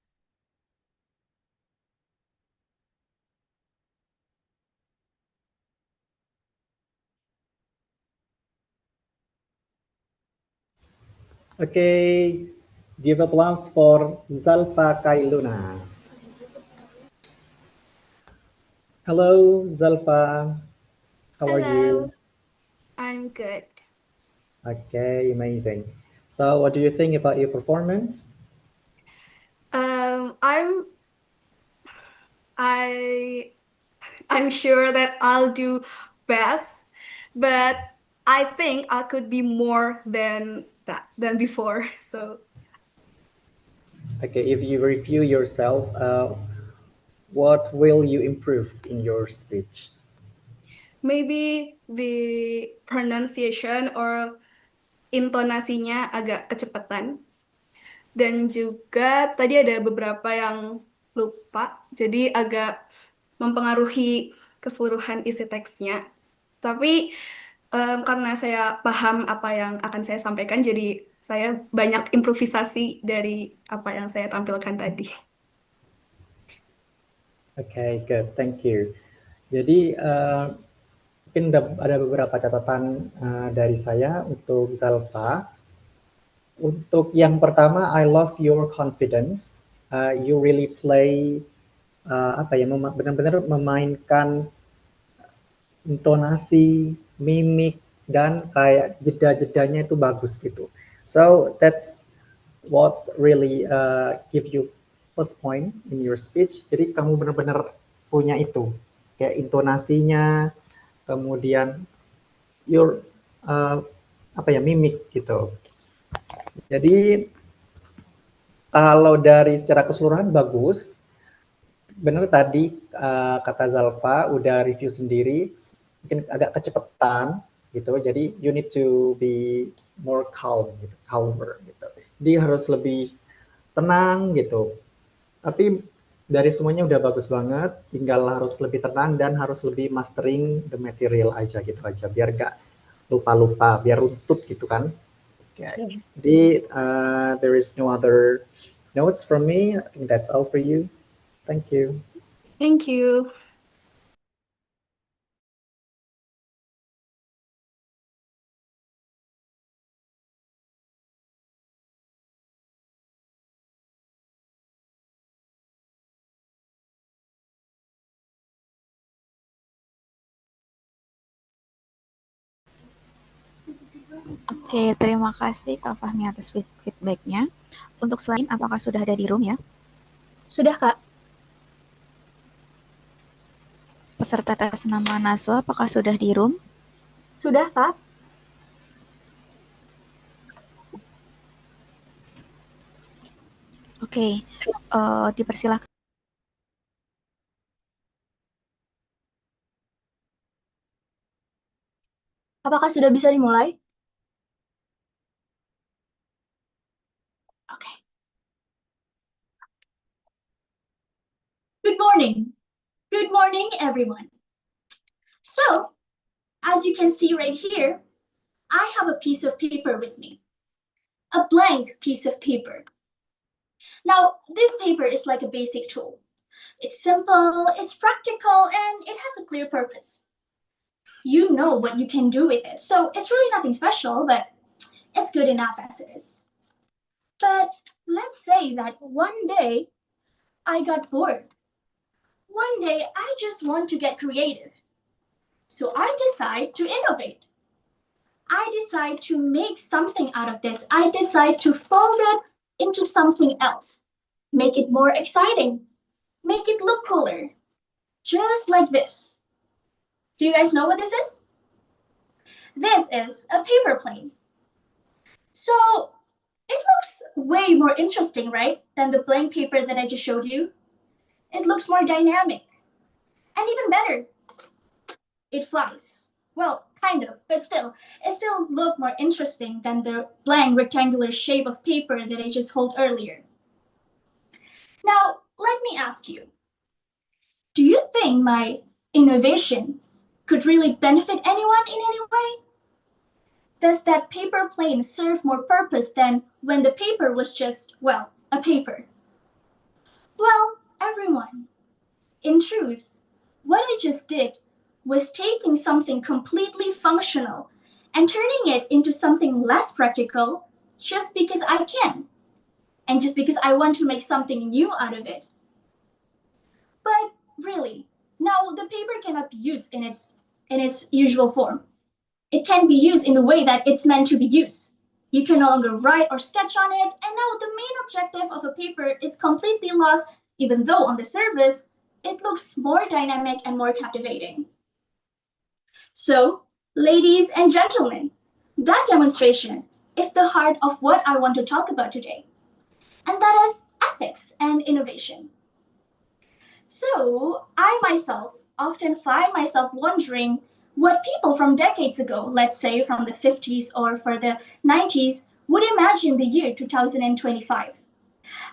Okay, give applause for Zalfa Kailuna. Hello, Zalfa. How are you? I'm good. Okay, amazing. So, what do you think about your performance? I'm sure that I'll do best, but I think I could be more than before. So Okay, if you review yourself, what will you improve in your speech? maybe the pronunciation or intonasinya agak kecepatan. Dan juga tadi ada beberapa yang lupa, jadi agak mempengaruhi keseluruhan isi teksnya. Tapi karena saya paham apa yang akan saya sampaikan, jadi saya banyak improvisasi dari apa yang saya tampilkan tadi. Okay, good. Thank you. Jadi mungkin ada beberapa catatan dari saya untuk Zalfa. Untuk yang pertama, I love your confidence. You really play benar-benar memainkan intonasi, mimik, dan kayak jeda-jedanya itu bagus gitu. So that's what really give you plus point in your speech. Jadi kamu benar-benar punya itu, kayak intonasinya, kemudian your mimik gitu. Jadi kalau dari secara keseluruhan bagus. Benar tadi kata Zalfa udah review sendiri, mungkin agak kecepatan gitu. Jadi you need to be more calm gitu, calmer gitu. Jadi harus lebih tenang gitu. Tapi dari semuanya udah bagus banget, tinggal harus lebih tenang dan harus lebih mastering the material aja gitu aja, biar gak lupa-lupa, biar runtut gitu kan. Okay. Jadi there is no other notes from me. I think that's all for you. Thank you. Thank you. Oke, terima kasih Kak Fahmi atas feedback-nya. Untuk selain, apakah sudah ada di room ya? Sudah, Kak. Peserta atas nama Naswa, apakah sudah di room? Sudah, Kak. Oke, dipersilakan. Apakah sudah bisa dimulai? Okay. Good morning. Good morning, everyone. So, as you can see right here, I have a piece of paper with me. A blank piece of paper. Now, this paper is like a basic tool. It's simple, it's practical, and it has a clear purpose. You know what you can do with it, so it's really nothing special, but it's good enough as it is. But let's say that one day I got bored. One day I just want to get creative. So I decide to innovate. I decide to make something out of this. I decide to fold it into something else. Make it more exciting. Make it look cooler. Just like this. Do you guys know what this is? This is a paper plane. So it looks way more interesting, right, than the blank paper that I just showed you? It looks more dynamic. And even better, it flies. Well, kind of, but still, it still looked more interesting than the blank rectangular shape of paper that I just held earlier. Now, let me ask you, do you think my innovation could really benefit anyone in any way? Does that paper plane serve more purpose than when the paper was just, well, a paper? Well, everyone. In truth, what I just did was taking something completely functional and turning it into something less practical just because I can, and just because I want to make something new out of it. But really, now the paper cannot be used in its usual form. It can be used in the way that it's meant to be used. You can no longer write or sketch on it, and now the main objective of a paper is completely lost, even though on the surface, it looks more dynamic and more captivating. So, ladies and gentlemen, that demonstration is the heart of what I want to talk about today, and that is ethics and innovation. So, I myself often find myself wondering what people from decades ago, let's say from the 50s or for the 90s, would imagine the year 2025.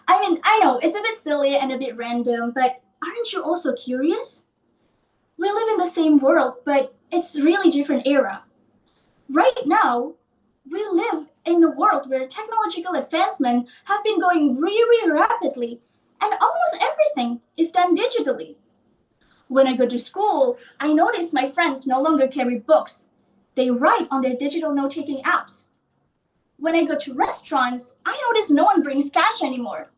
I mean, I know it's a bit silly and a bit random, but aren't you also curious? We live in the same world, but it's really different era. Right now, we live in a world where technological advancement have been going really rapidly, and almost everything is done digitally. When I go to school, I notice my friends no longer carry books. They write on their digital note-taking apps. When I go to restaurants, I notice no one brings cash anymore.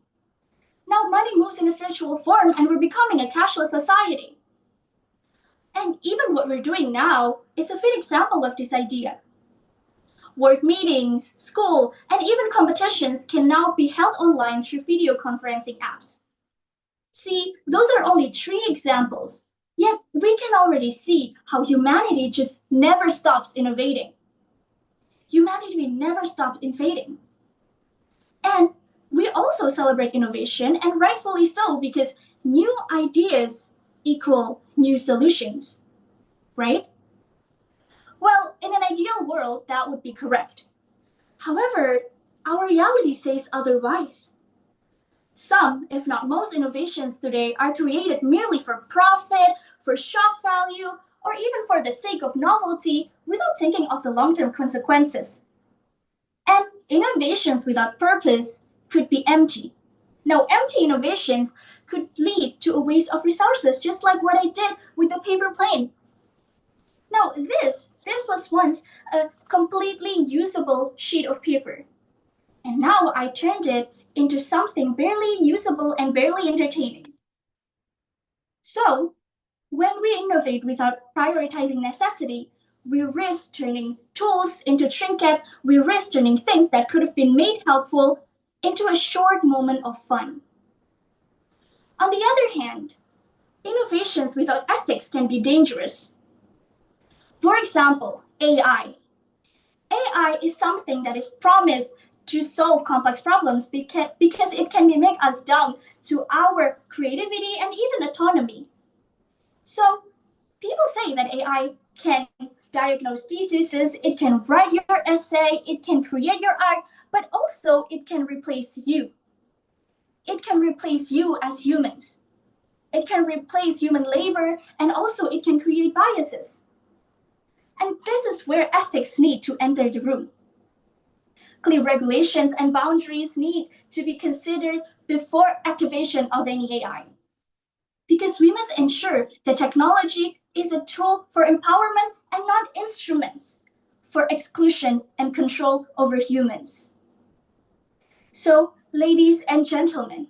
Now money moves in a virtual form and we're becoming a cashless society. And even what we're doing now is a fit example of this idea. Work meetings, school, and even competitions can now be held online through video conferencing apps. See, those are only 3 examples, yet we can already see how humanity just never stops innovating. Humanity never stops innovating. And we also celebrate innovation, and rightfully so, because new ideas equal new solutions, right? Well, in an ideal world, that would be correct. However, our reality says otherwise. Some, if not most, innovations today are created merely for profit, for shock value, or even for the sake of novelty without thinking of the long-term consequences. And innovations without purpose could be empty. Now, empty innovations could lead to a waste of resources, just like what I did with the paper plane. Now, this was once a completely usable sheet of paper. And now I turned it into something barely usable and barely entertaining. So, when we innovate without prioritizing necessity, we risk turning tools into trinkets, we risk turning things that could have been made helpful into a short moment of fun. On the other hand, innovations without ethics can be dangerous. For example, AI. AI is something that is promised to solve complex problems because it can make us down to our creativity and even autonomy. So people say that AI can diagnose diseases, it can write your essay, it can create your art, but also it can replace you. It can replace you as humans. It can replace human labor, and also it can create biases. And this is where ethics need to enter the room. Clear regulations and boundaries need to be considered before activation of any AI. Because we must ensure that technology is a tool for empowerment and not instruments for exclusion and control over humans. So, ladies and gentlemen,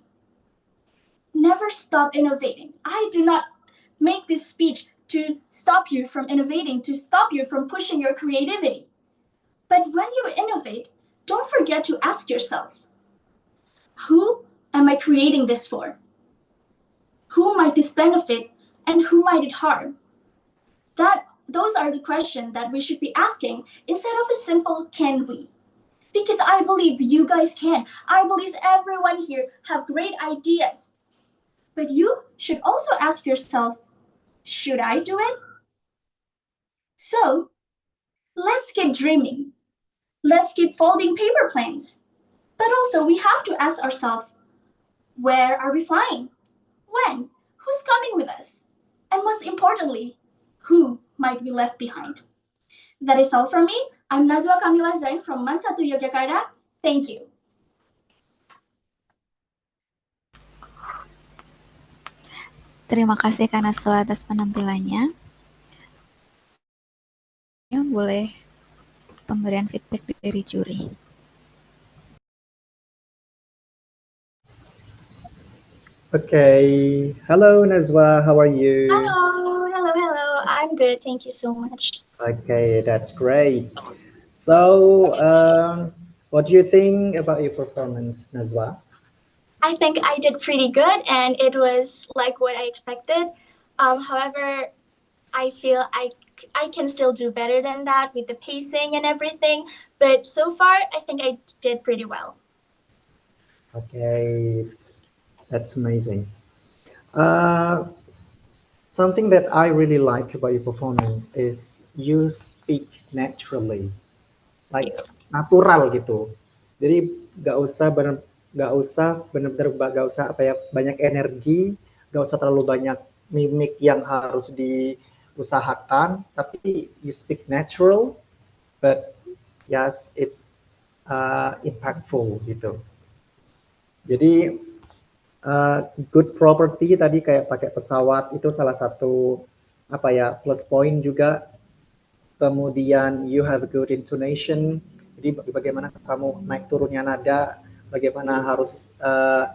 never stop innovating. I do not make this speech to stop you from innovating, to stop you from pushing your creativity. But when you innovate, don't forget to ask yourself, who am I creating this for? Who might this benefit and who might it harm? Those are the questions that we should be asking instead of a simple can we? Because I believe you guys can. I believe everyone here have great ideas. But you should also ask yourself, should I do it? So, let's keep dreaming. Let's keep folding paper planes. But also, we have to ask ourselves, where are we flying? When? Who's coming with us? And most importantly, who might be left behind? That is all from me. I'm Nazwa Kamila Zain from Man 1 Yogyakarta. Thank you. Terima kasih Kak Naswa atas penampilannya. Boleh pemberian feedback dari juri. Okay, hello Nazwa, how are you? Hello. I'm good. Thank you so much. Okay, that's great. So, what do you think about your performance, Nazwa? I think I did pretty good, and it was like what I expected. However, I feel I can still do better than that with the pacing and everything. But so far, I think I did pretty well. Okay, that's amazing. Something that I really like about your performance is you speak naturally, like natural gitu. Jadi nggak usah benar-benar nggak usah apa ya banyak energi, nggak usah terlalu banyak mimik yang harus diusahakan, tapi you speak natural, but yes it's impactful gitu. Jadi good property tadi kayak pakai pesawat itu salah satu apa ya plus point juga. Kemudian you have a good intonation. Jadi bagaimana kamu naik turunnya nada, bagaimana harus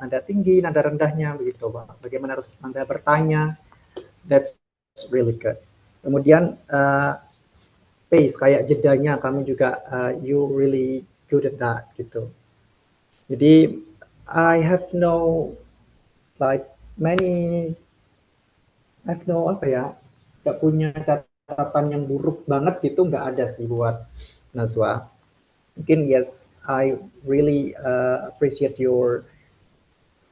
nada tinggi, nada rendahnya begitu, Pak. Bagaimana harus Anda bertanya. That's really good. Kemudian space kayak jedanya kamu juga you really good at that gitu. Jadi I have no like many I've no apa ya, nggak punya catatan yang buruk banget gitu, nggak ada sih buat Nazwa. Mungkin yes, I really appreciate your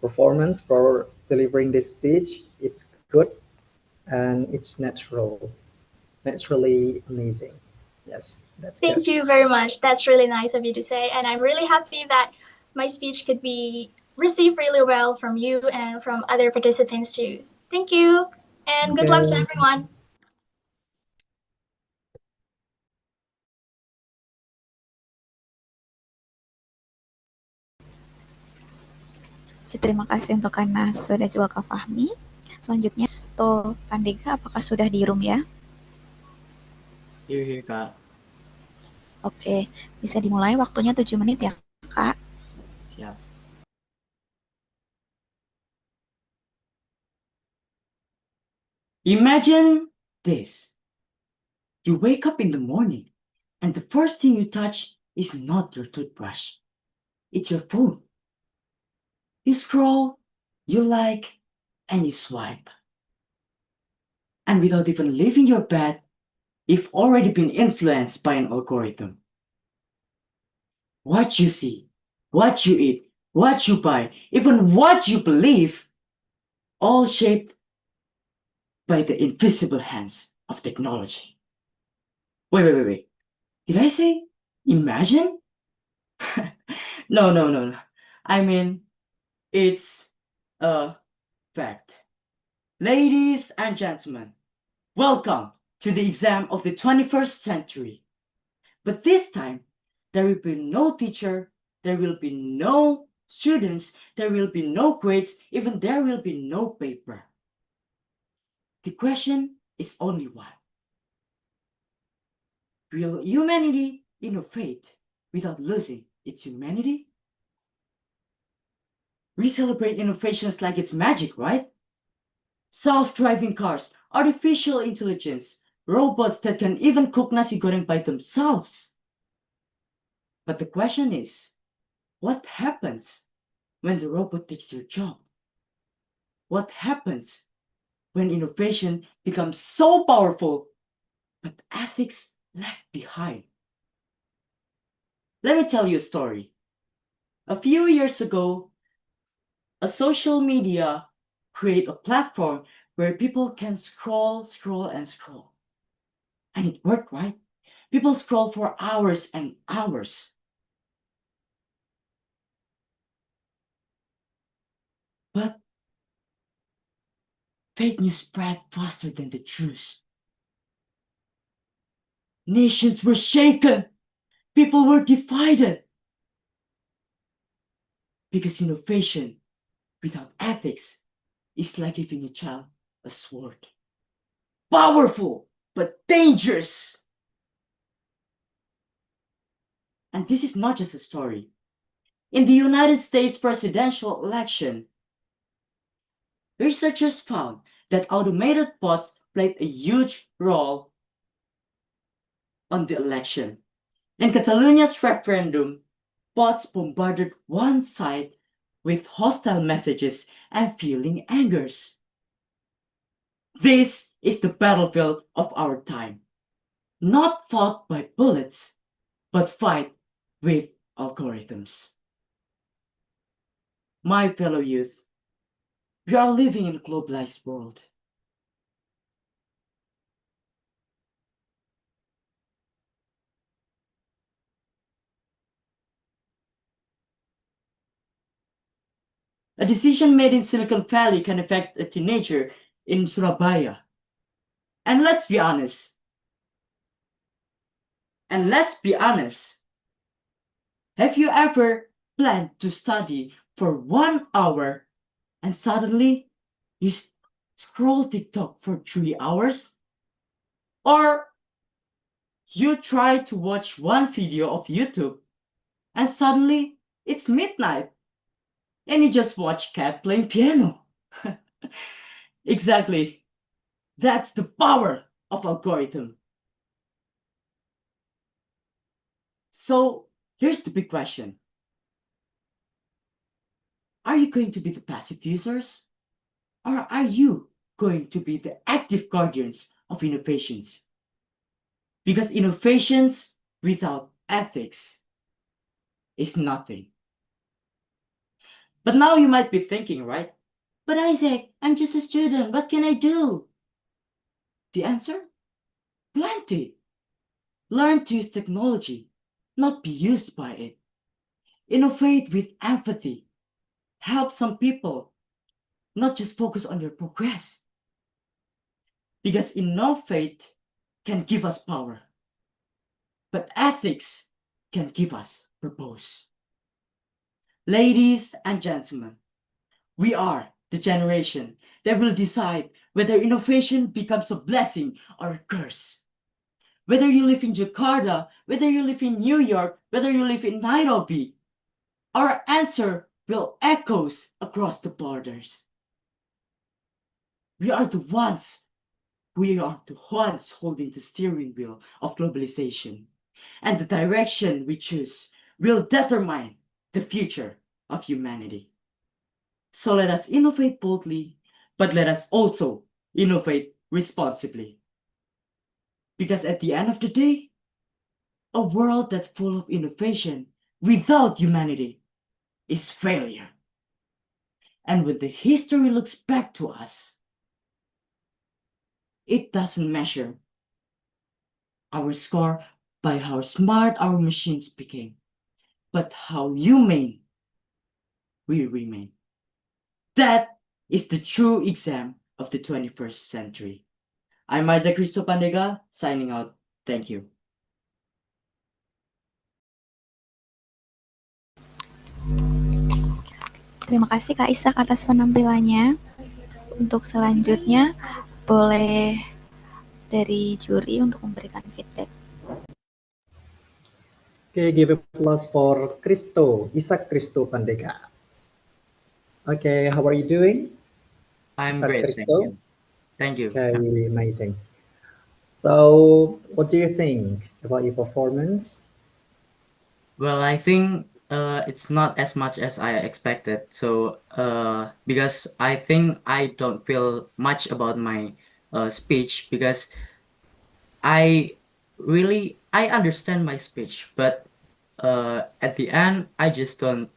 performance for delivering this speech. It's good and it's naturally amazing. Yes, that's good. Thank you very much. That's really nice of you to say. And I'm really happy that my speech could be received really well from you and from other participants too. Thank you. And good luck to Okay. everyone. Oke, terima kasih untuk Kak Naswa dan juga Kak Fahmi. Selanjutnya, Sto Pandega, apakah sudah di room ya? Here, Kak. Oke, bisa dimulai waktunya 7 menit ya, Kak? Siap. Imagine this. You wake up in the morning and the first thing you touch is not your toothbrush. It's your phone. You scroll, you like, and you swipe. And without even leaving your bed, you've already been influenced by an algorithm. What you see, what you eat, what you buy, even what you believe, all shaped by the invisible hands of technology. Wait. Did I say imagine? No. I mean, it's a fact. Ladies and gentlemen, welcome to the exam of the 21st century. But this time, there will be no teacher, there will be no students, there will be no grades, even there will be no paper. The question is only one. Will humanity innovate without losing its humanity? We celebrate innovations like it's magic, right? Self-driving cars, artificial intelligence, robots that can even cook nasi goreng by themselves. But the question is, what happens when the robot takes your job? What happens when innovation becomes so powerful, but ethics left behind? Let me tell you a story. A few years ago, a social media create a platform where people can scroll. And it worked, right? People scroll for hours and hours. But fake news spread faster than the truth. Nations were shaken. People were divided. Because innovation without ethics is like giving a child a sword. Powerful, but dangerous. And this is not just a story. In the United States presidential election, researchers found that automated bots played a huge role on the election. In Catalonia's referendum, bots bombarded one side with hostile messages and fueling angers. This is the battlefield of our time, not fought by bullets, but fight with algorithms. My fellow youth, we are living in a globalized world. A decision made in Silicon Valley can affect a teenager in Surabaya. And let's be honest. Have you ever planned to study for 1 hour and suddenly you scroll TikTok for 3 hours? Or you try to watch one video of YouTube and suddenly it's midnight and you just watch cat playing piano? Exactly. That's the power of algorithm. So here's the big question. Are you going to be the passive users? Or are you going to be the active guardians of innovations? Because innovations without ethics is nothing. But now you might be thinking, right? But Isaac, I'm just a student. What can I do? The answer? Plenty. Learn to use technology, not be used by it. Innovate with empathy. Help some people, not just focus on your progress. Because innovate can give us power, but ethics can give us purpose. Ladies and gentlemen, we are the generation that will decide whether innovation becomes a blessing or a curse. Whether you live in Jakarta, whether you live in New York, whether you live in Nairobi, our answer will echoes across the borders. We are the ones holding the steering wheel of globalization, and the direction we choose will determine the future of humanity. So let us innovate boldly, but let us also innovate responsibly. Because at the end of the day, a world that's full of innovation without humanity is failure. And when the history looks back to us, it doesn't measure our score by how smart our machines became, but how humane we remain. That is the true exam of the 21st century. I'm Isaac Cristo Pandega, signing out. Thank you. Terima kasih Kak Isak atas penampilannya. Untuk selanjutnya, boleh dari juri untuk memberikan feedback. Okay, give applause for Isak Cristo Pandega. Okay, how are you doing? I'm Isak great, Cristo? thank you. Thank you. Okay, amazing. So, what do you think about your performance? Well, I think it's not as much as I expected. So because I think I don't feel much about my speech, because I understand my speech, but at the end I just don't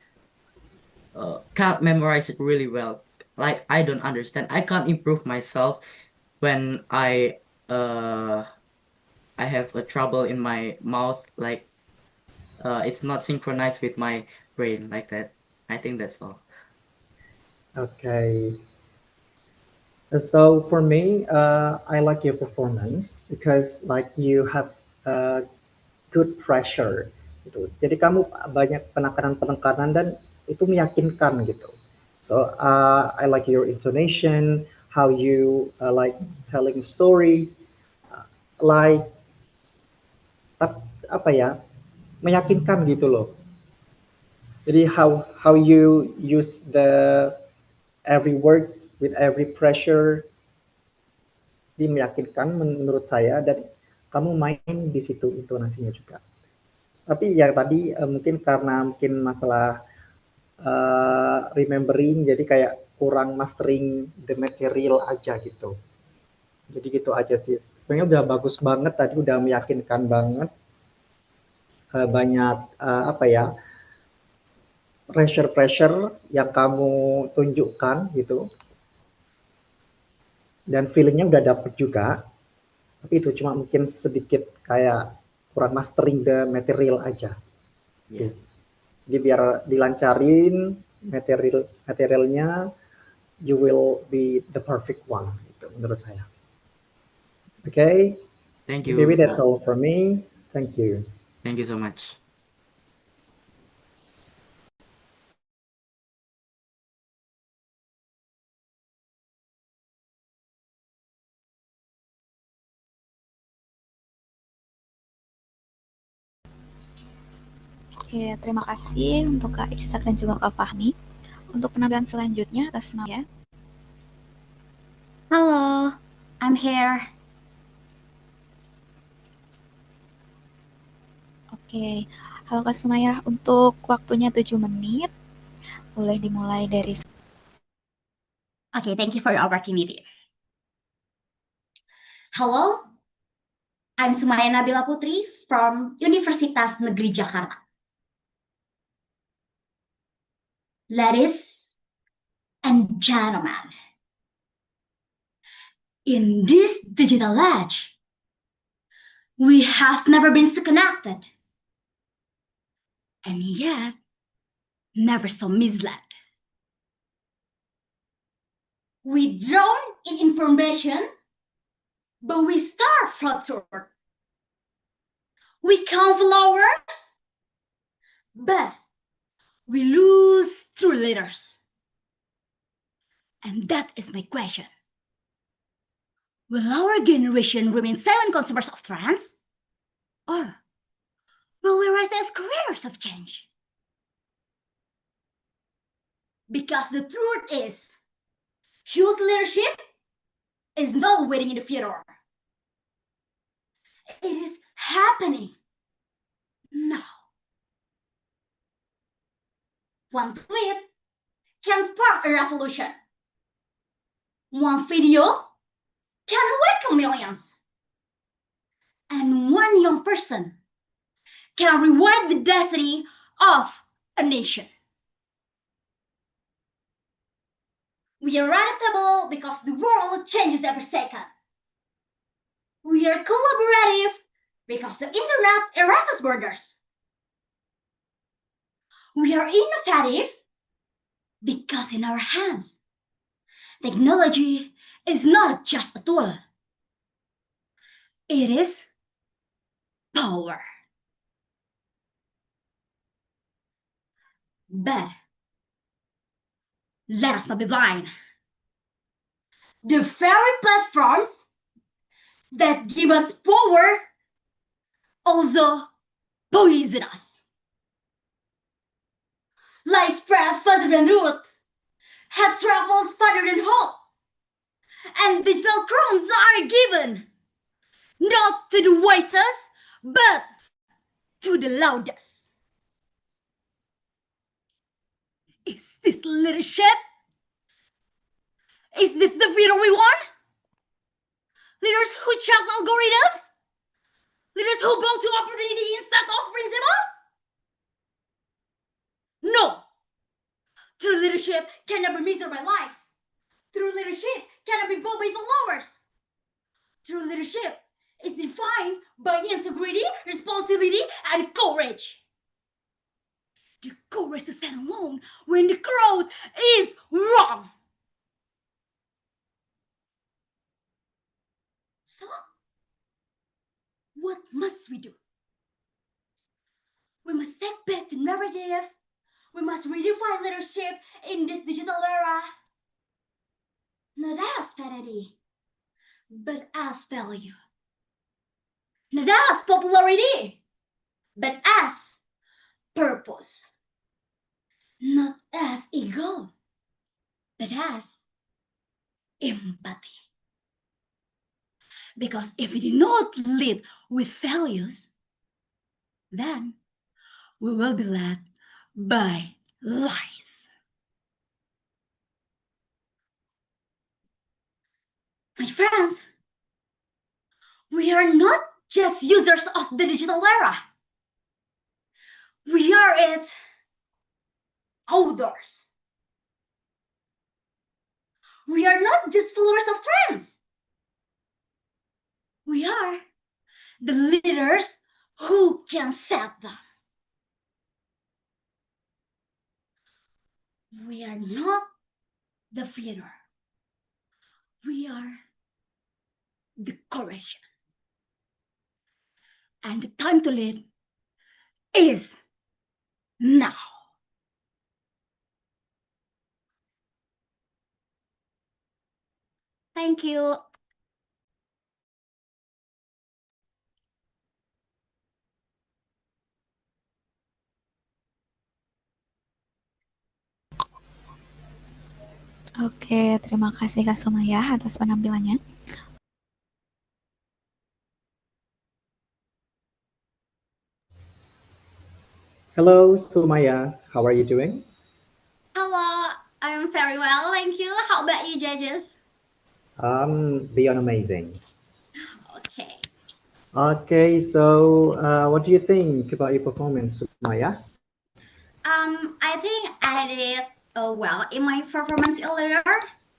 can't memorize it really well. Like, I don't understand. I can't improve myself when I have a trouble in my mouth, like it's not synchronized with my brain like that. I think that's all. Okay. So for me, I like your performance because like you have good pressure gitu. Jadi kamu banyak penekanan-penekanan dan itu meyakinkan gitu. So I like your intonation, how you like telling story, like apa ya, meyakinkan gitu loh. Jadi how you use the every words with every pressure, dia meyakinkan menurut saya, dan kamu main di situ intonasinya juga. Tapi ya tadi mungkin karena mungkin masalah remembering, jadi kayak kurang mastering the material aja gitu. Jadi gitu aja sih. Sebenarnya udah bagus banget tadi, udah meyakinkan banget. Banyak apa ya, pressure yang kamu tunjukkan gitu. Dan feelingnya udah dapet juga. Tapi itu cuma mungkin sedikit kayak kurang mastering the material aja. Yeah. Jadi biar dilancarin materialnya, you will be the perfect one gitu, menurut saya. Okay. Thank you. Maybe that's all for me. Thank you. Thank you so much. Oke, terima kasih untuk Kak Ishak dan juga Kak Fahmi. Untuk penampilan selanjutnya atas nama ya. Hello, I'm here. Oke, halo Kak Sumayah, untuk waktunya 7 menit, boleh dimulai dari... Okay, thank you for the opportunity. Hello, I'm Sumaya Nabila Putri from Universitas Negeri Jakarta. Ladies and gentlemen, in this digital age, we have never been so connected, and yet never so misled. We drown in information, but we start fluttering. We count followers, but we lose true leaders. And that is my question. Will our generation remain silent consumers of trends? Or will we rise as creators of change? Because the truth is, youth leadership is not waiting in the future. It is happening now. One tweet can spark a revolution. One video can awaken millions. And one young person can rewrite the destiny of a nation. We are adaptable because the world changes every second. We are collaborative because the internet erases borders. We are innovative because in our hands, technology is not just a tool. It is power. But let us not be blind. The very platforms that give us power also poison us. Lies spread further than root, head travels farther than hope, and digital crumbs are given not to the voices, but to the loudest. Is this leadership? Is this the future we want? Leaders who trust algorithms? Leaders who bow to opportunity instead of principles? No! True leadership can never measure by likes. True leadership cannot be bought by followers. True leadership is defined by integrity, responsibility, and courage. The courage to stand alone when the crowd is wrong. So, what must we do? We must take back the narrative. We must redefine leadership in this digital era. Not as vanity, but as value. Not as popularity, but as purpose. Not as ego, but as empathy. Because if we do not lead with values, then we will be led by lies. My friends, we are not just users of the digital era. We are its authors. We are not just followers of trends. We are the leaders who can set them. We are not the feeder. We are the correction. And the time to lead is now. Thank you. Oke, terima kasih Kak Sumaya atas penampilannya. Hello, Sumaya. How are you doing? Hello, I'm very well, thank you. How about you, judges? Beyond amazing. Okay. Okay, so what do you think about your performance, Sumaya? I think I did well in my performance earlier,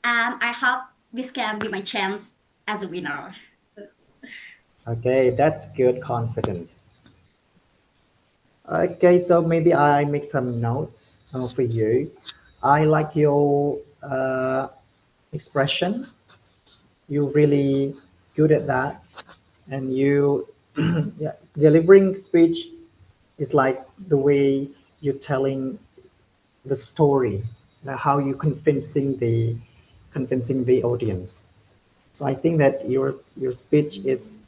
and I hope this can be my chance as a winner. Okay, that's good confidence. Okay, so maybe I make some notes for you. I like your expression. You're really good at that, and you yeah, delivering speech is like the way you're telling the story, how you convincing the audience. So I think that your speech is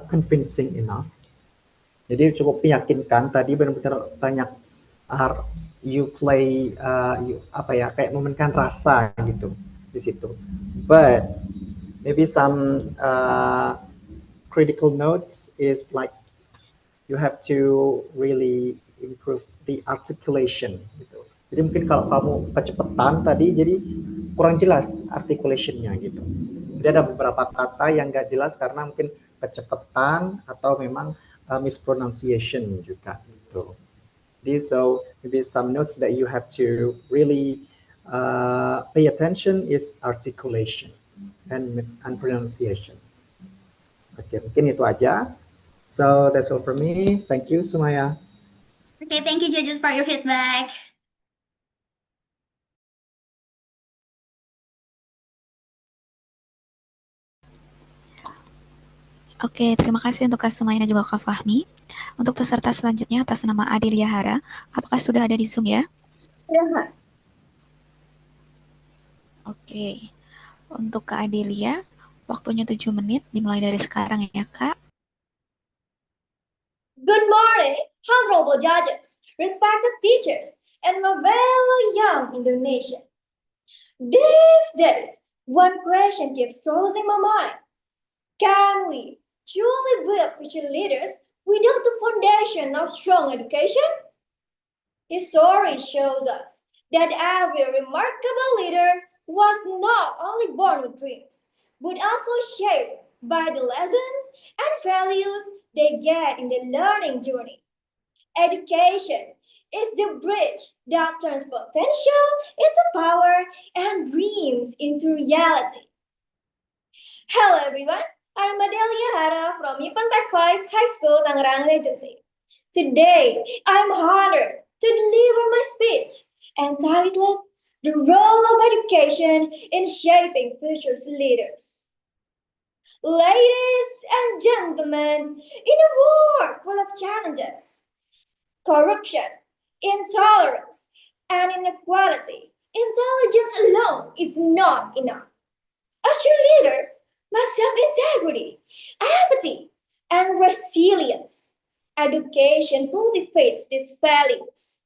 convincing enough. Jadi cukup meyakinkan. Tadi benar-benar banyak you play apa ya kayak memainkan rasa gitu di situ. But maybe some critical notes is like you have to really improve the articulation gitu. Jadi mungkin kalau kamu kecepatan tadi jadi kurang jelas articulationnya gitu. Jadi ada beberapa kata yang nggak jelas karena mungkin kecepatan atau memang mispronunciation juga gitu. Jadi so maybe some notes that you have to really pay attention is articulation and pronunciation. Oke, mungkin itu aja. So that's all for me. Thank you, Sumaya. Okay, thank you, judges, for your feedback. Oke, terima kasih untuk Kak Sumaya dan juga Kak Fahmi. Untuk peserta selanjutnya atas nama Adelia Hara, apakah sudah ada di Zoom ya? Ya. Oke, untuk Kak Adelia, waktunya 7 menit, dimulai dari sekarang ya Kak. Good morning, honorable judges, respected teachers, and my very young Indonesia. These days, one question keeps crossing my mind. Can we truly build future leaders without the foundation of strong education? History shows us that every remarkable leader was not only born with dreams, but also shaped by the lessons and values they get in the learning journey. Education is the bridge that turns potential into power and dreams into reality. Hello everyone, I'm Adelia Hara from Ipantek 5 High School, Tangerang Regency. Today, I'm honored to deliver my speech entitled The Role of Education in Shaping Future Leaders. Ladies and gentlemen, in a world full of challenges, corruption, intolerance, and inequality, intelligence alone is not enough. A true leader must have integrity, empathy, and resilience. Education cultivates these values.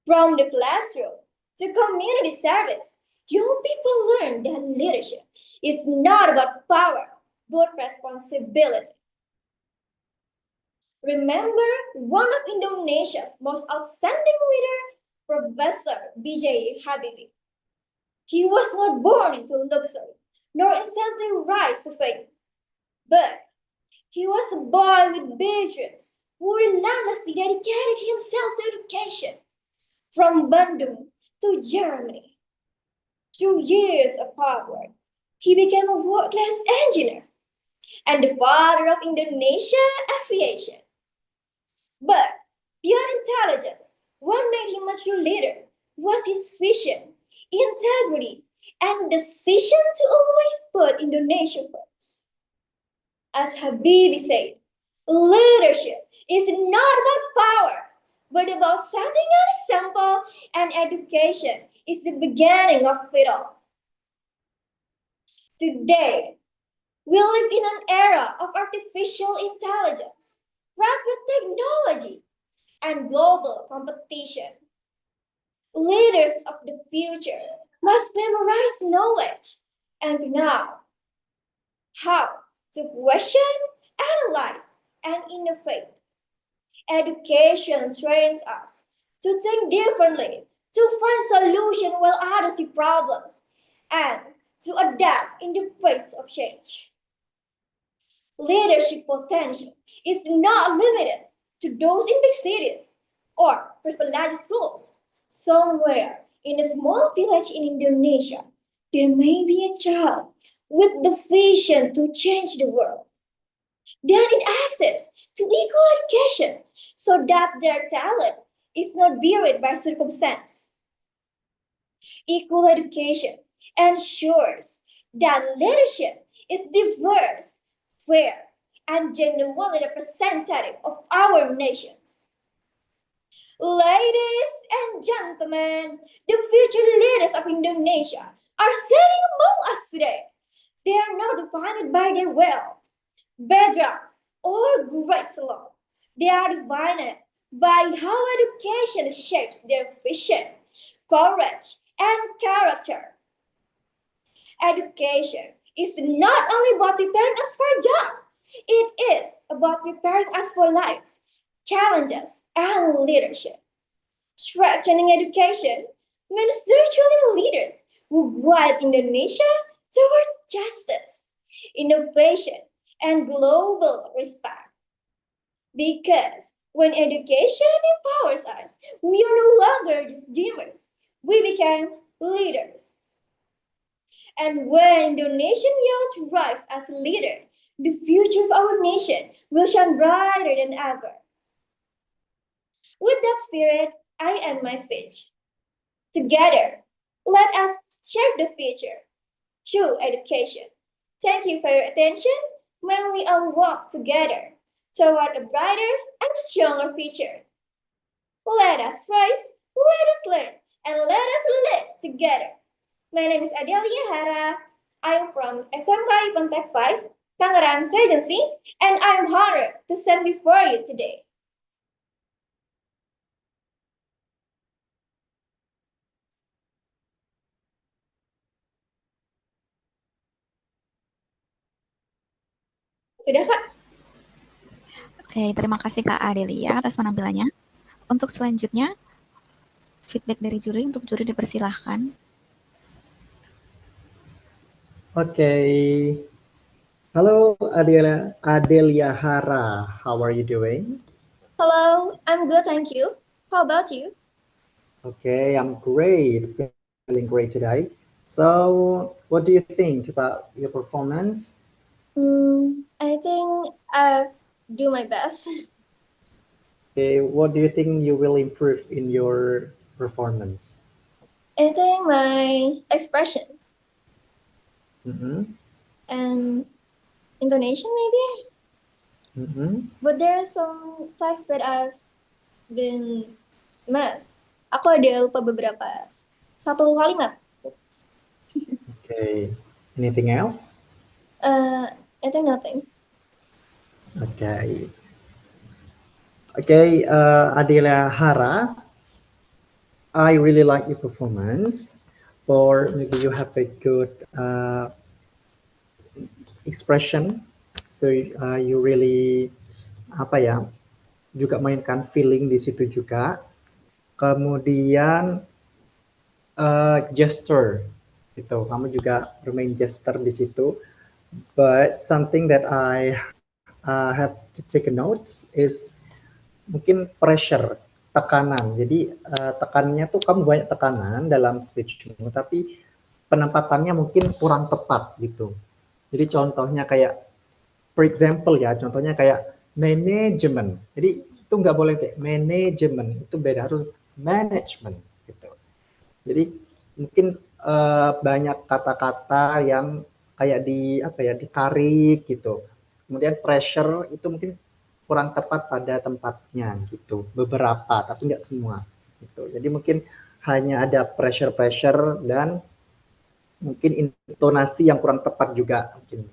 From the classroom to community service, young people learn that leadership is not about power, but responsibility. Remember one of Indonesia's most outstanding leaders, Professor B.J. Habibie. He was not born into luxury, nor instantly rise to fame. But he was a boy with big dreams who relentlessly dedicated himself to education. From Bandung to Germany. Through years of hard work, he became a world-class engineer and the father of Indonesia aviation. But beyond intelligence, what made him a true leader was his vision, integrity, and decision to always put Indonesia first. As Habibie said, leadership is not about power, but about setting an example, and education is the beginning of it all. Today, we live in an era of artificial intelligence, rapid technology, and global competition. Leaders of the future must memorize knowledge and know how to question, analyze, and innovate. Education trains us to think differently, to find solutions while others see problems, and to adapt in the face of change. Leadership potential is not limited to those in big cities or privileged schools. Somewhere in a small village in Indonesia, there may be a child with the vision to change the world. They need access to equal education so that their talent is not buried by circumstance. Equal education ensures that leadership is diverse, fair, and genuinely representative of our nations. Ladies and gentlemen, the future leaders of Indonesia are sitting among us today. They are not defined by their wealth, backgrounds, or grades alone. They are defined by how education shapes their vision, courage, and character. Education is not only about preparing us for a job, it is about preparing us for lives, challenges, and leadership. Strengthening education means nurturing leaders who guide Indonesia toward justice, innovation, and global respect. Because when education empowers us, we are no longer just dreamers, we become leaders. And when Indonesian youth rise as leaders, the future of our nation will shine brighter than ever. With that spirit, I end my speech. Together, let us shape the future through education. Thank you for your attention. May we all walk together toward a brighter and stronger future. Let us rise, let us learn, and let us live together. My name is Adelia Hara. I am from SMK Ipentek 5, Tangerang Regency, and I am honored to stand before you today. Sudah, Kak? Oke, terima kasih Kak Adelia atas penampilannya. Untuk selanjutnya, feedback dari juri, untuk juri dipersilahkan. Okay. Hello, Adelia Hara. How are you doing? Hello, I'm good, thank you. How about you? Okay, I'm great. Feeling great today. So, what do you think about your performance? I think I do my best. Okay, what do you think you will improve in your performance? I think my expression Mm-hmm. and intonation maybe. Mm-hmm. But there are some texts that I've been mess. Aku ada lupa beberapa. Satu kalimat. Okay. Anything else? I think nothing. Okay. Okay, Adelia Hara, I really like your performance, or maybe you have a good expression, so you really apa ya, juga mainkan feeling di situ juga. Kemudian gesture, gitu. Kamu juga bermain gesture di situ. But something that I have to take a note is mungkin pressure, tekanan. Jadi tekanannya tuh kamu banyak tekanan dalam speechmu, tapi penempatannya mungkin kurang tepat gitu. Jadi contohnya kayak, for example ya, contohnya kayak manajemen. Jadi itu nggak boleh kayak manajemen, itu beda, harus management gitu. Jadi mungkin banyak kata-kata yang kayak di apa ya, ditarik gitu. Kemudian pressure itu mungkin kurang tepat pada tempatnya gitu, beberapa tapi nggak semua gitu. Jadi mungkin hanya ada pressure dan mungkin intonasi yang kurang tepat juga, mungkin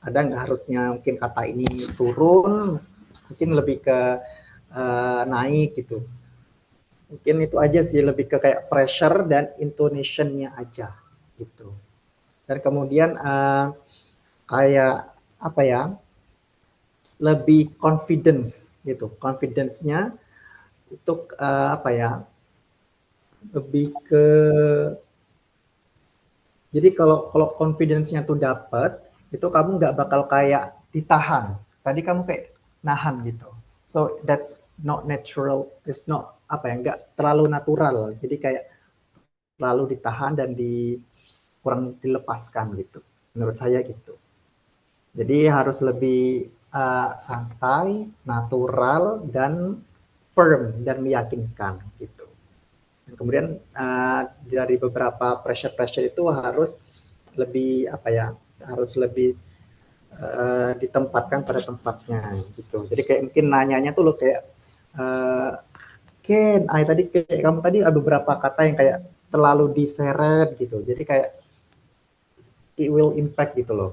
ada nggak harusnya mungkin kata ini turun, mungkin lebih ke naik gitu. Mungkin itu aja sih, lebih ke kayak pressure dan intonation-nya aja gitu. Dan kemudian kayak apa ya, lebih confidence gitu, confidence-nya itu apa ya, lebih ke, jadi kalau confidence-nya tuh dapet, itu kamu nggak bakal kayak ditahan. Tadi kamu kayak nahan gitu. So that's not natural, it's not apa ya, nggak terlalu natural. Jadi kayak terlalu ditahan dan kurang dilepaskan gitu. Menurut saya gitu. Jadi harus lebih santai, natural, dan firm dan meyakinkan gitu. Dan kemudian dari beberapa pressure itu harus lebih apa ya, harus lebih ditempatkan pada tempatnya gitu. Jadi kayak mungkin nanyanya tuh lo kayak Ken, tadi kayak kamu tadi ada beberapa kata yang kayak terlalu diseret gitu. Jadi kayak it will impact gitu loh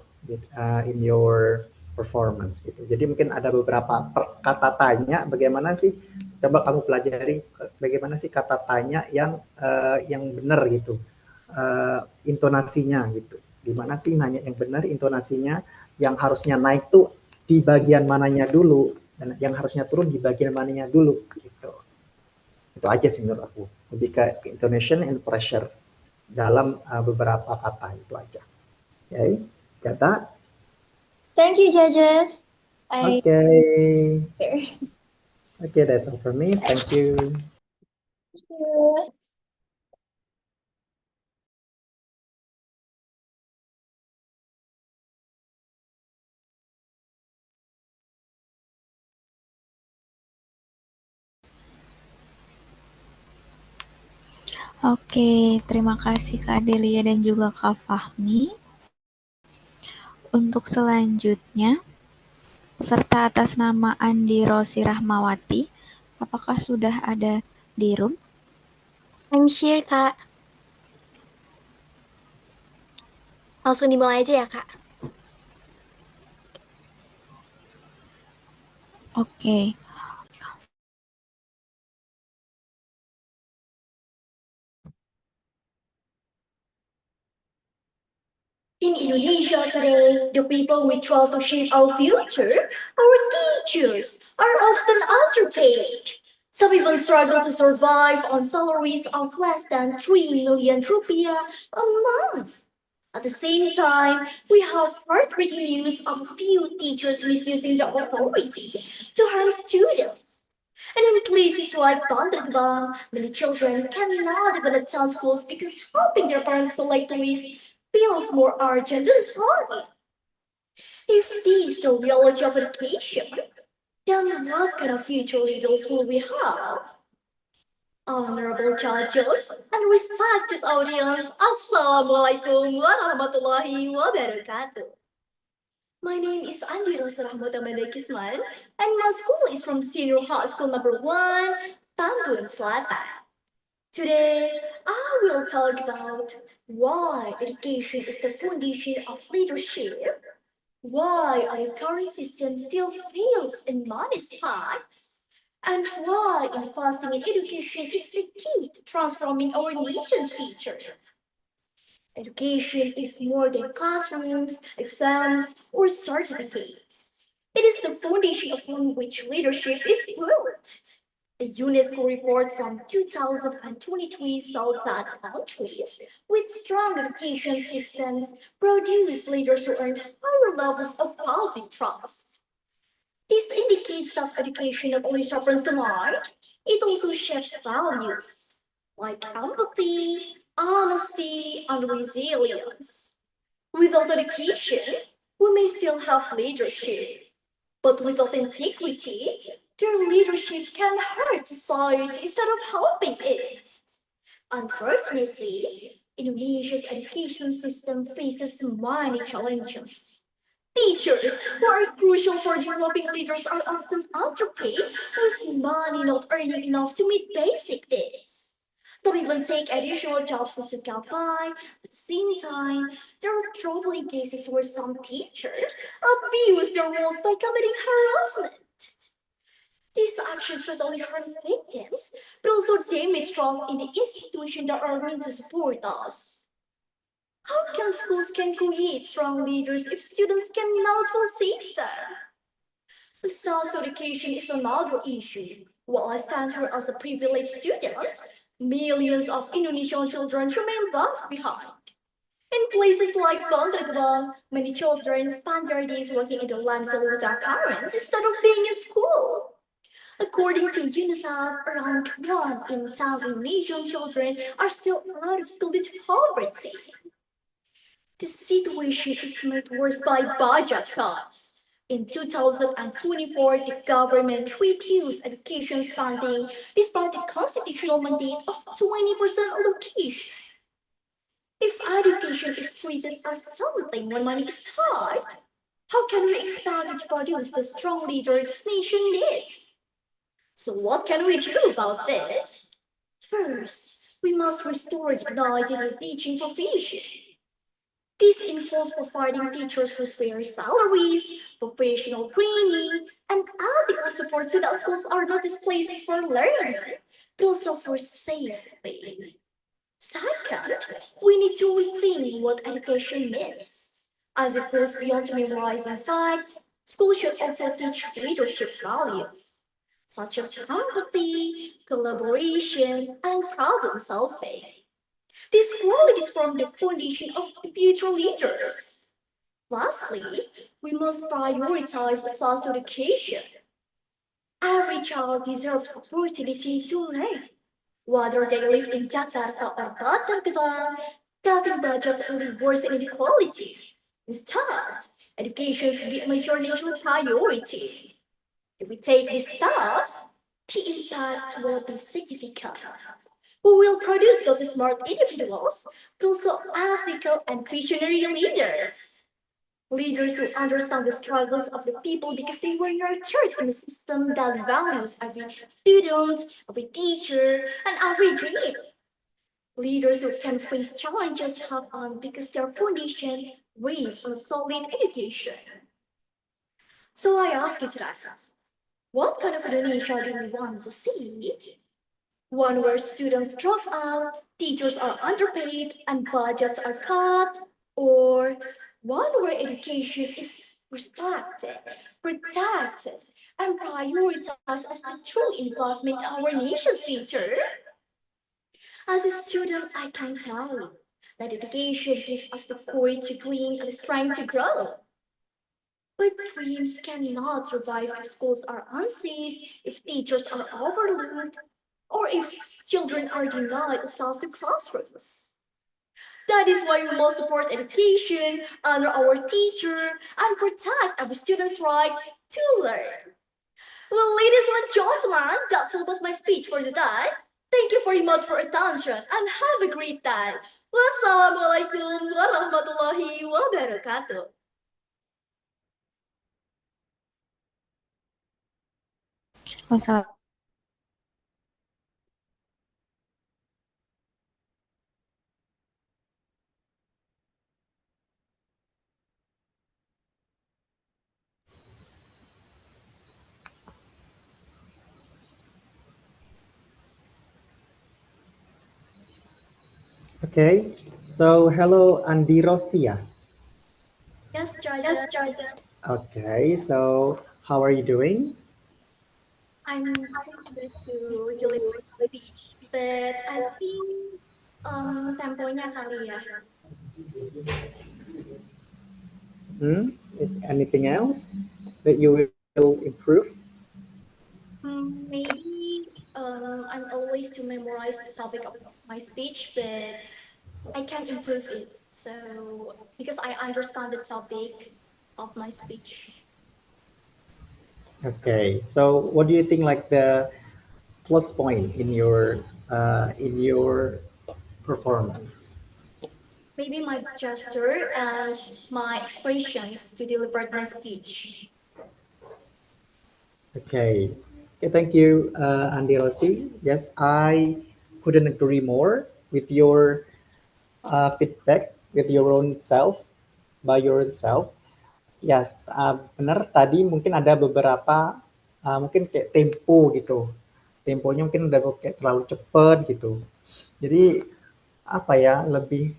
in your performance gitu. Jadi mungkin ada beberapa kata tanya, bagaimana sih, coba kamu pelajari bagaimana sih kata tanya yang benar gitu, intonasinya gitu. Gimana sih nanya yang benar, intonasinya yang harusnya naik tuh di bagian mananya dulu dan yang harusnya turun di bagian mananya dulu gitu. Itu aja sih menurut aku, lebih ke intonation and pressure dalam beberapa kata itu aja. Okay, got that? Thank you, judges. Okay. There. Okay, that's all for me. Thank you. Thank you. Oke, terima kasih Kak Delia dan juga Kak Fahmi. Untuk selanjutnya, peserta atas nama Andi Rosi Rahmawati, apakah sudah ada di room? I'm here, Kak. Langsung dimulai aja ya, Kak. Oke. In Indonesia today, the people we trust to shape our future, our teachers, are often underpaid. Some even struggle to survive on salaries of less than 3 million rupiah a month. At the same time, we have heartbreaking news of a few teachers misusing their authority to harm students. And in places like Bandargebang, many children cannot even attend schools because helping their parents collect waste feels more urgent than studying. If this is the reality of education, then what kind of future leaders will we have? Honorable judges and respected audience, Assalamualaikum warahmatullahi wabarakatuh. My name is Andi Rosa Rahmatamandakisman, and my school is from Senior High School number 1, Tambun Selatan. Today, I will talk about why education is the foundation of leadership, why our current system still fails in many aspects, and why investing in education is the key to transforming our nation's future. Education is more than classrooms, exams, or certificates. It is the foundation upon which leadership is built. A UNESCO report from 2023 showed that countries with strong education systems produce leaders who earn higher levels of public trust. This indicates that education not only sharpens the mind, it also shapes values like empathy, honesty, and resilience. Without education, we may still have leadership, but without integrity, their leadership can hurt society instead of helping it. Unfortunately, Indonesia's education system faces many challenges. Teachers, who are crucial for developing leaders, are often underpaid, with money not earning enough to meet basic needs. Some even take additional jobs just to get by. At the same time, there are troubling cases where some teachers abuse their roles by committing harassment. These actions not only harm victims, but also damage trust in the institutions that are meant to support us. How can schools can create strong leaders if students cannot feel safe there? The self-education is another issue. While I stand here as a privileged student, millions of Indonesian children remain left behind. In places like Bandargebang, many children spend their days working in the landfill with their parents instead of being in school. According to UNICEF, around 1 in 10 Indonesian children are still out of school due to poverty. The situation is made worse by budget cuts. In 2024, the government reduced education spending despite the constitutional mandate of 20% allocation. If education is treated as something when money is tight, how can we expect to produce the strong leader this nation needs? So what can we do about this? First, we must restore dignity to the teaching profession. This involves providing teachers with fair salaries, professional training, and ethical support so that schools are not just places for learning, but also for safety. Second, we need to rethink what education means. As it goes beyond memorizing facts, schools should also teach leadership values, such as empathy, collaboration, and problem solving. These qualities form the foundation of future leaders. Lastly, we must prioritize access to education. Every child deserves opportunity to learn. Whether they live in Jakarta or Batam, cutting budgets only worsen inequality. Instead, education should be a major national priority. If we take these steps, the impact will be significant. We will produce not just smart individuals, but also ethical and visionary leaders. Leaders who understand the struggles of the people because they were nurtured in a system that values every student, every teacher, and every dream. Leaders who can face challenges head on because their foundation rests on solid education. So I ask you today, what kind of Indonesia do we want to see? One where students drop out, teachers are underpaid, and budgets are cut, or one where education is respected, protected, and prioritized as a true investment in our nation's future? As a student, I can tell you that education gives us the courage to dream and the strength to grow. But dreams cannot survive if schools are unsafe, if teachers are overlooked, or if children are denied access to classrooms. That is why we must support education, honor our teacher, and protect every student's right to learn. Well, ladies and gentlemen, that's all about my speech for today. Thank you very much for attention and have a great day. Wassalamualaikum warahmatullahi wabarakatuh. Wassalam. Okay, so hello Andi Rosia. Yes, Georgia. Okay, so how are you doing? I'm eager to deliver the speech, but I think temponya kali ya. Anything else that you will improve? Maybe I'm always to memorize the topic of my speech, but I can improve it. So because I understand the topic of my speech. Okay, so what do you think like the plus point in your performance? Maybe my gesture and my expressions to deliver my speech. Okay. Okay, thank you, Andi Rossi. Yes, I couldn't agree more with your feedback with your own self, by your own self. Yes, benar. Tadi mungkin ada beberapa mungkin kayak tempo gitu. Temponya mungkin udah kayak terlalu cepet gitu. Jadi apa ya, lebih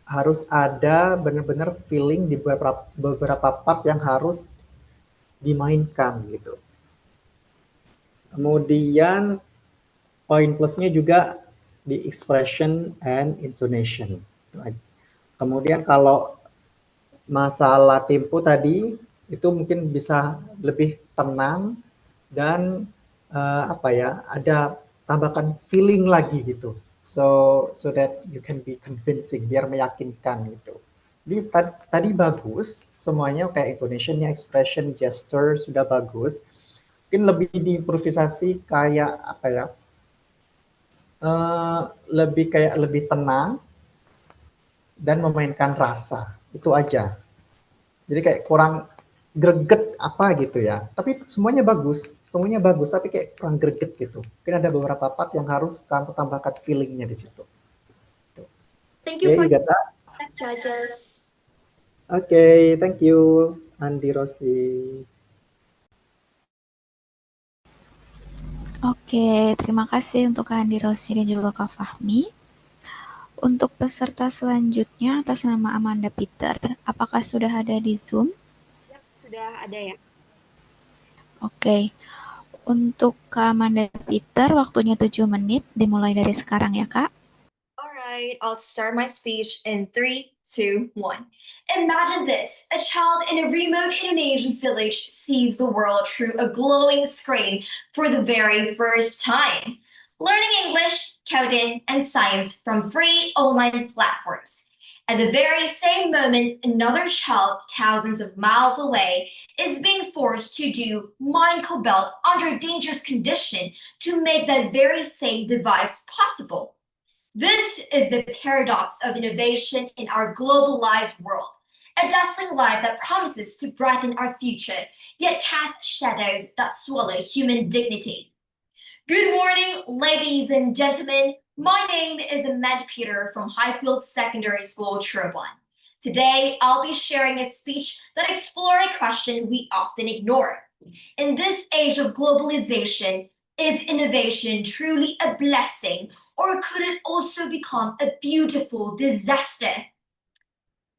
harus ada benar-benar feeling di beberapa part yang harus dimainkan gitu. Kemudian poin plusnya juga di expression and intonation. Kemudian kalau masalah tempo tadi itu mungkin bisa lebih tenang dan apa ya, ada tambahkan feeling lagi gitu. So that you can be convincing, biar meyakinkan gitu. Jadi tadi bagus semuanya, kayak intonationnya, expression, gesture sudah bagus. Mungkin lebih diimprovisasi kayak apa ya? Lebih kayak lebih tenang dan memainkan rasa, itu aja. Jadi kayak kurang greget apa gitu ya. Tapi semuanya bagus, tapi kayak kurang greget gitu. Mungkin ada beberapa part yang harus kamu tambahkan feelingnya di situ. Thank you Oke, for you got that? judges. Oke, thank you, Andi Rosi. Oke, terima kasih untuk Kak Andi Rosi dan juga Kak Fahmi. Untuk peserta selanjutnya atas nama Amanda Peter, apakah sudah ada di Zoom? Siap, sudah ada ya. Oke. Untuk Kak Amanda Peter, waktunya 7 menit, dimulai dari sekarang ya, Kak. Alright, I'll start my speech in 3, 2, 1. Imagine this. A child in a remote Indonesian village sees the world through a glowing screen for the very first time. Learning English, coding, and science from free online platforms. At the very same moment, another child thousands of miles away is being forced to do Minecraft belt under dangerous condition to make that very same device possible. This is the paradox of innovation in our globalized world. A dazzling light that promises to brighten our future, yet casts shadows that swallow human dignity. Good morning, ladies and gentlemen. My name is Amanda Peter from Highfield Secondary School, Cirebon. Today, I'll be sharing a speech that explores a question we often ignore. In this age of globalization, is innovation truly a blessing, or could it also become a beautiful disaster?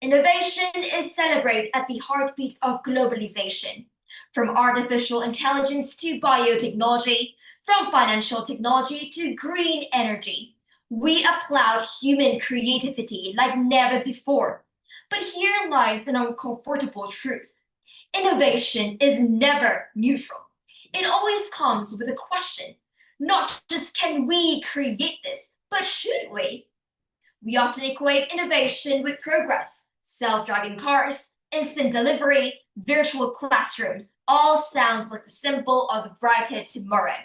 Innovation is celebrated at the heartbeat of globalization. From artificial intelligence to biotechnology, from financial technology to green energy, we applaud human creativity like never before. But here lies an uncomfortable truth. Innovation is never neutral. It always comes with a question. Not just can we create this, but should we? We often equate innovation with progress. Self-driving cars, instant delivery, virtual classrooms, all sounds like the symbol of a brighter tomorrow.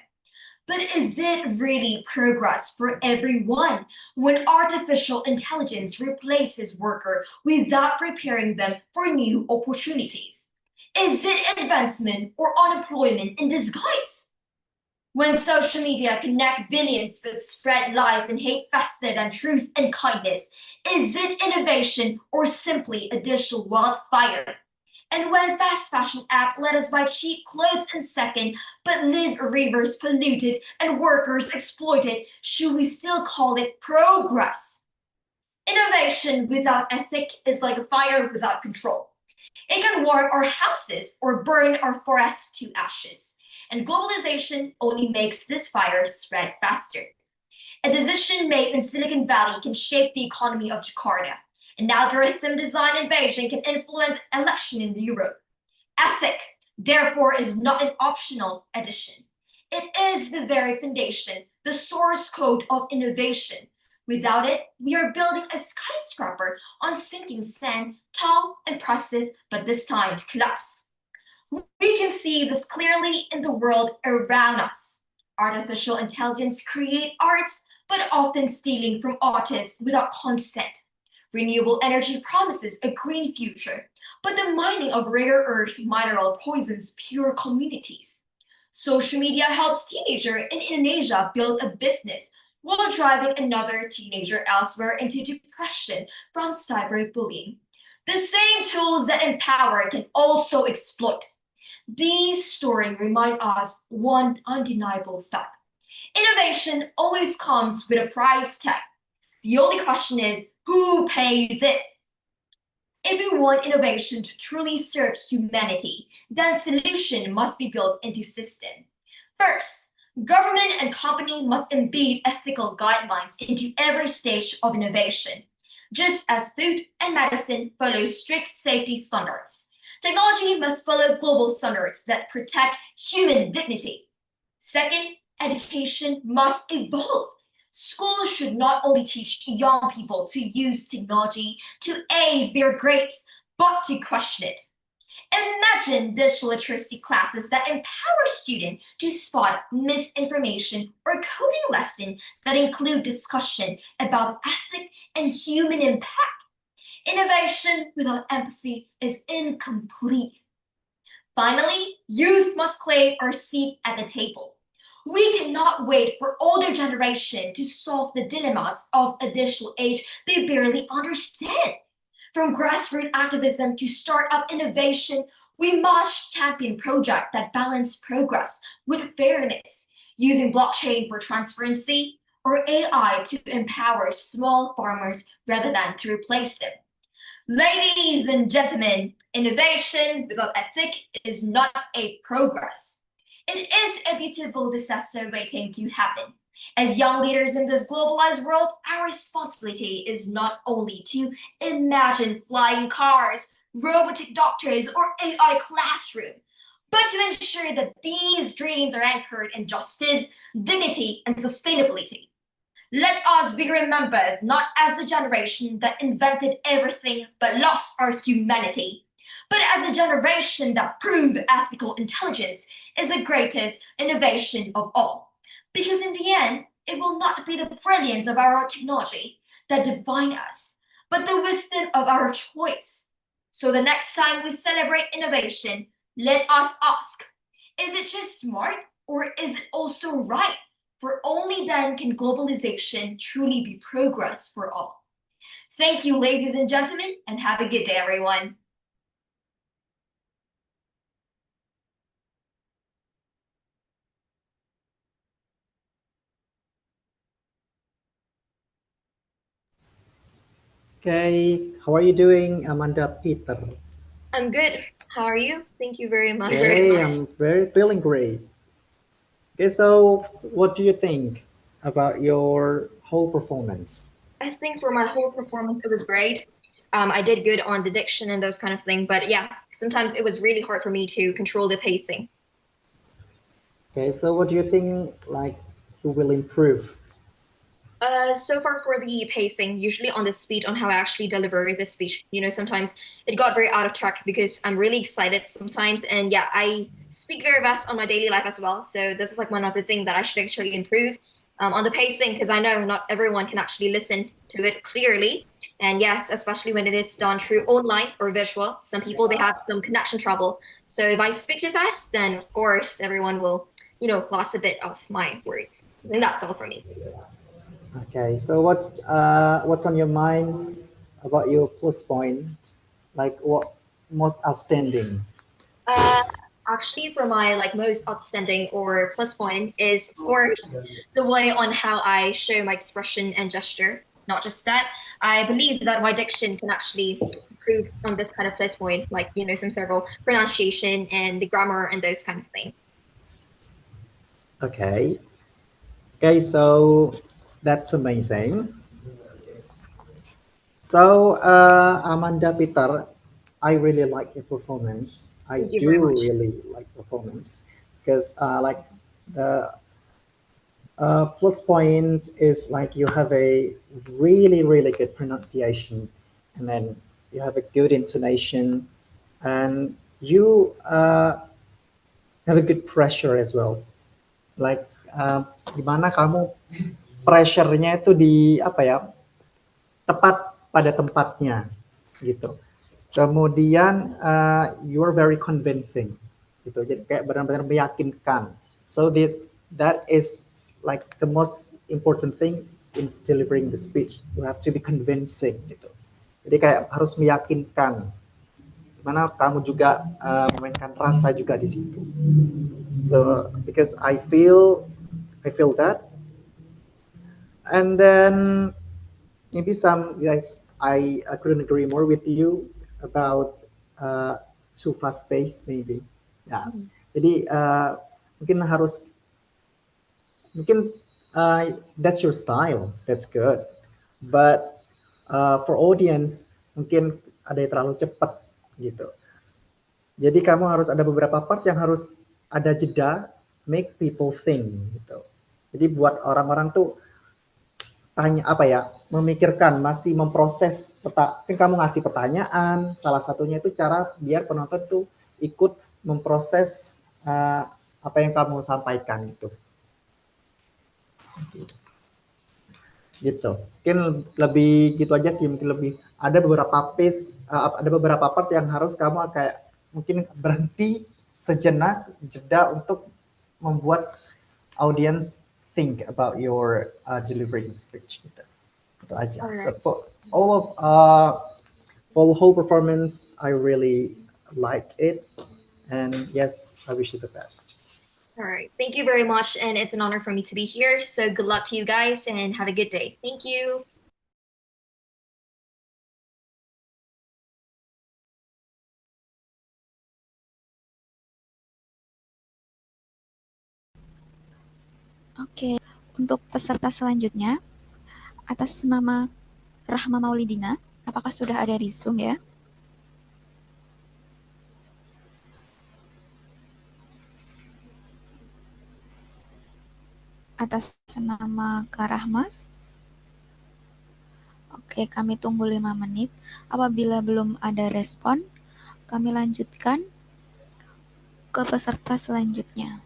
But is it really progress for everyone when artificial intelligence replaces workers without preparing them for new opportunities? Is it advancement or unemployment in disguise? When social media connect billions but spread lies and hate faster than truth and kindness, is it innovation or simply a digital wildfire? And when fast fashion app let us buy cheap clothes in second, but leave rivers polluted and workers exploited, should we still call it progress? Innovation without ethic is like a fire without control. It can warm our houses or burn our forests to ashes. And globalization only makes this fire spread faster. A decision made in Silicon Valley can shape the economy of Jakarta. An algorithm designed in Beijing can influence election in Europe. Ethic, therefore, is not an optional addition. It is the very foundation, the source code of innovation. Without it, we are building a skyscraper on sinking sand, tall, impressive, but this time to collapse. We can see this clearly in the world around us. Artificial intelligence create arts, but often stealing from artists without consent. Renewable energy promises a green future, but the mining of rare earth mineral poisons pure communities. Social media helps teenagers in Indonesia build a business while driving another teenager elsewhere into depression from cyberbullying. The same tools that empower can also exploit. These stories remind us one undeniable fact. Innovation always comes with a price tag. The only question is, who pays it? If we want innovation to truly serve humanity, then solution must be built into system. First, government and company must embed ethical guidelines into every stage of innovation. Just as food and medicine follow strict safety standards, technology must follow global standards that protect human dignity. Second, education must evolve. Schools should not only teach young people to use technology to ace their grades, but to question it. Imagine digital literacy classes that empower students to spot misinformation or coding lessons that include discussion about ethics and human impact. Innovation without empathy is incomplete. Finally, youth must claim our seat at the table. We cannot wait for older generation to solve the dilemmas of a digital age they barely understand. From grassroots activism to startup innovation, we must champion projects that balance progress with fairness, using blockchain for transparency or AI to empower small farmers rather than to replace them. Ladies and gentlemen, innovation without ethic is not a progress. It is a beautiful disaster waiting to happen. As young leaders in this globalized world, our responsibility is not only to imagine flying cars, robotic doctors, or AI classroom, but to ensure that these dreams are anchored in justice, dignity, and sustainability. Let us be remembered not as the generation that invented everything but lost our humanity, but as a generation that proved ethical intelligence is the greatest innovation of all. Because in the end, it will not be the brilliance of our technology that define us, but the wisdom of our choice. So the next time we celebrate innovation, let us ask, is it just smart or is it also right? For only then can globalization truly be progress for all. Thank you, ladies and gentlemen, and have a good day, everyone. Okay, how are you doing, Amanda Peter? I'm good. How are you? Thank you very much. Okay, I'm very feeling great. Okay, so what do you think about your whole performance? I think for my whole performance, it was great. I did good on the diction and those kind of things, but yeah, sometimes it was really hard for me to control the pacing. Okay, so what do you think like you will improve? So far for the pacing, usually on the speech, on how I actually deliver the speech, sometimes it got very out of track because I'm really excited sometimes. And yeah, I speak very fast on my daily life as well. So this is like one of the things that I should actually improve on the pacing, because I know not everyone can actually listen to it clearly. And yes, especially when it is done through online or visual, some people, they have some connection trouble. So if I speak too fast, then of course everyone will, lose a bit of my words. And that's all for me. Okay, so what's on your mind about your plus point? Like what most outstanding? Actually, for my most outstanding or plus point is, of course, the way on how I show my expression and gesture. Not just that, I believe that my diction can actually improve on this kind of plus point, some several pronunciation and the grammar and those kind of things. Okay. Okay, so that's amazing. So Amanda Peter, I really like your performance. I Thank you very do much. really like performance because like the plus point is like you have a really good pronunciation, and then you have a good intonation, and you have a good pressure as well. Like gimana kamu pressure-nya itu di apa ya, tepat pada tempatnya gitu. Kemudian you are very convincing gitu. Jadi kayak benar-benar meyakinkan. So that is like the most important thing in delivering the speech. You have to be convincing gitu. Jadi kayak harus meyakinkan dimana kamu juga memainkan rasa juga di situ. So because I feel that, and then maybe some guys I couldn't agree more with you about too fast pace maybe. Yes. Jadi mungkin that's your style, that's good. But for audience mungkin ada yang terlalu cepat gitu. Jadi kamu harus ada beberapa part yang harus ada jeda, make people think gitu. Jadi buat orang-orang tuh tanya apa ya, memikirkan, masih memproses kan kamu ngasih pertanyaan, salah satunya itu cara biar penonton tuh ikut memproses apa yang kamu sampaikan gitu. Gitu. Mungkin lebih gitu aja sih, mungkin lebih ada beberapa piece, ada beberapa part yang harus kamu kayak mungkin berhenti sejenak, jeda untuk membuat audience think about your delivering speech gitu. Itu aja. Alright. So for whole performance, I really like it, and yes, I wish you the best. All right. Thank you very much. And it's an honor for me to be here. So good luck to you guys and have a good day. Thank you. Oke, untuk peserta selanjutnya, atas nama Rahma Maulidina, apakah sudah ada di Zoom ya? Atas nama Kak Rahma. Oke, kami tunggu 5 menit. Apabila belum ada respon, kami lanjutkan ke peserta selanjutnya.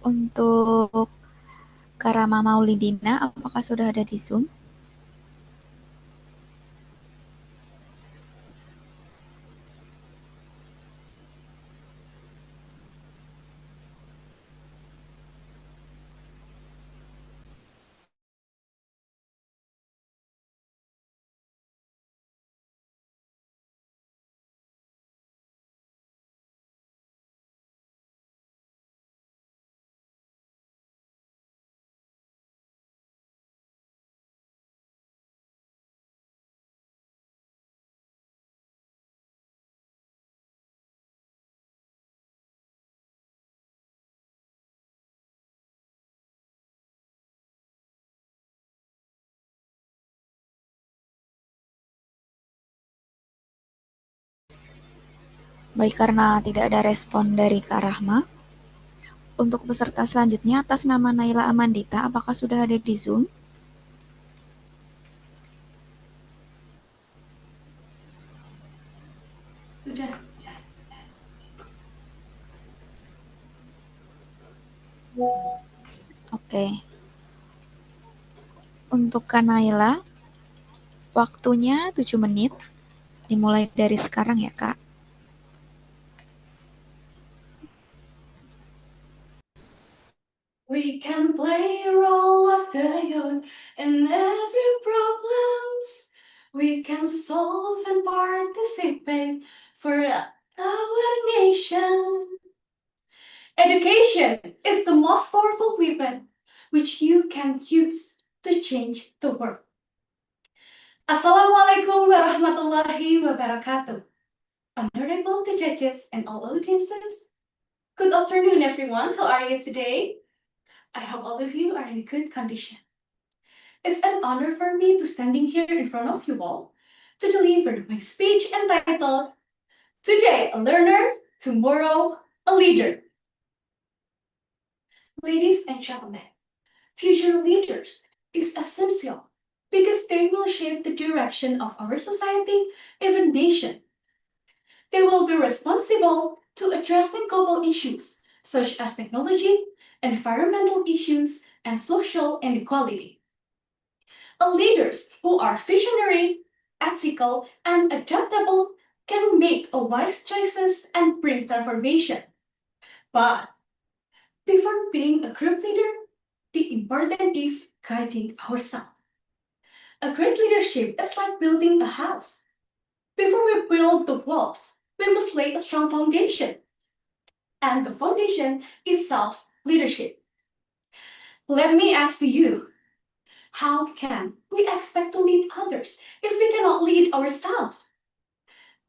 Untuk Karama Maulidina, apakah sudah ada di Zoom? Baik, karena tidak ada respon dari Kak Rahma, untuk peserta selanjutnya atas nama Naila Amandita, apakah sudah ada di Zoom? Sudah. Oke. Untuk Kak Naila, waktunya 7 menit, dimulai dari sekarang ya Kak. We can play a role of the youth in every problems. We can solve and participate for our nation. Education is the most powerful weapon which you can use to change the world. Assalamualaikum warahmatullahi wabarakatuh. Honorable judges and all audiences, good afternoon everyone. How are you today? I hope all of you are in good condition. It's an honor for me to standing here in front of you all to deliver my speech entitled Today a Learner, tomorrow a leader. Ladies and gentlemen, future leaders is essential because they will shape the direction of our society, even nation. They will be responsible to addressing global issues such as technology, environmental issues, and social inequality. Leaders who are visionary, ethical, and adaptable can make wise choices and bring transformation. But before being a group leader, the important is guiding ourselves. A great leadership is like building a house. Before we build the walls, we must lay a strong foundation. And the foundation is self-leadership. Let me ask you, how can we expect to lead others if we cannot lead ourselves?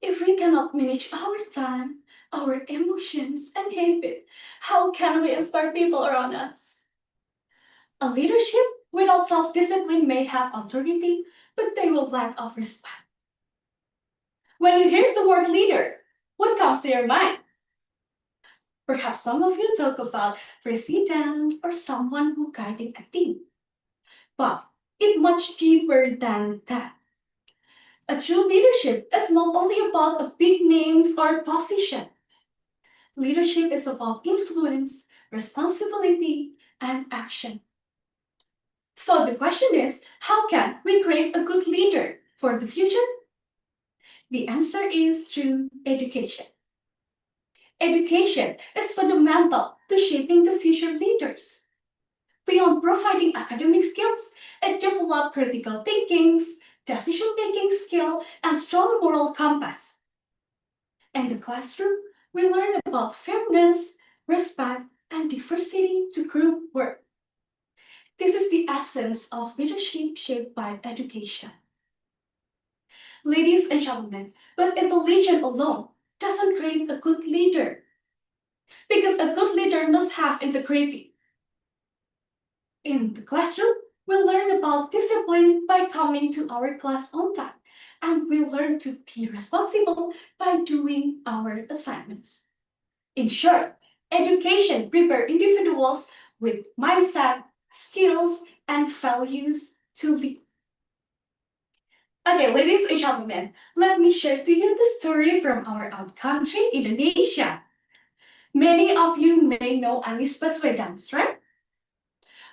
If we cannot manage our time, our emotions, and habit, how can we inspire people around us? A leadership without self-discipline may have authority, but they will lack of respect. When you hear the word leader, what comes to your mind? Perhaps some of you talk about president or someone who guided a team. But it's much deeper than that. A true leadership is not only about big names or position. Leadership is about influence, responsibility, and action. So the question is, how can we create a good leader for the future? The answer is through education. Education is fundamental to shaping the future leaders. Beyond providing academic skills, it develops critical thinking, decision-making skill, and strong moral compass. In the classroom, we learn about fairness, respect, and diversity to group work. This is the essence of leadership shaped by education. Ladies and gentlemen, but intelligence alone doesn't create a good leader. Because a good leader must have integrity. In the classroom, we learn about discipline by coming to our class on time, and we learn to be responsible by doing our assignments. In short, education prepares individuals with mindset, skills, and values to lead. Okay, ladies and gentlemen, let me share to you the story from our own country, Indonesia. Many of you may know Anies Baswedan, right?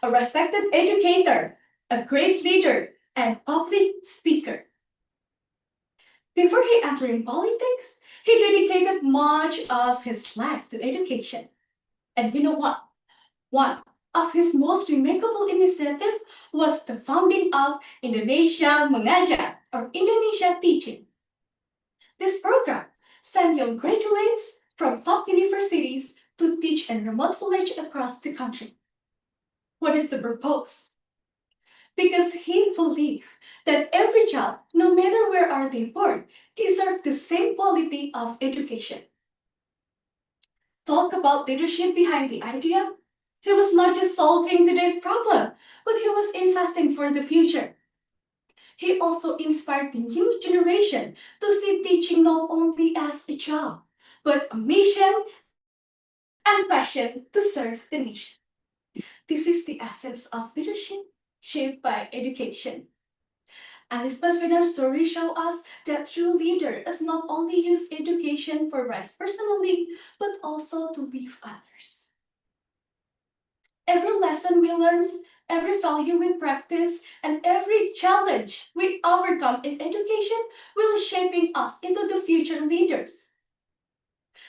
A respected educator, a great leader, and public speaker. Before he entered in politics, he dedicated much of his life to education. And you know what? One of his most remarkable initiatives was the founding of Indonesia Mengajar, or Indonesia Teaching. This program sent young graduates from top universities to teach in remote villages across the country. What is the purpose? Because he believed that every child, no matter where are they born, deserves the same quality of education. Talk about leadership behind the idea. He was not just solving today's problem, but he was investing for the future. He also inspired the new generation to see teaching not only as a job, but a mission and passion to serve the nation. This is the essence of leadership shaped by education. Anies Baswedan's story shows us that true leader is not only use education for rise personally, but also to lead others. Every lesson we learn, every value we practice, and every challenge we overcome in education will shaping us into the future leaders.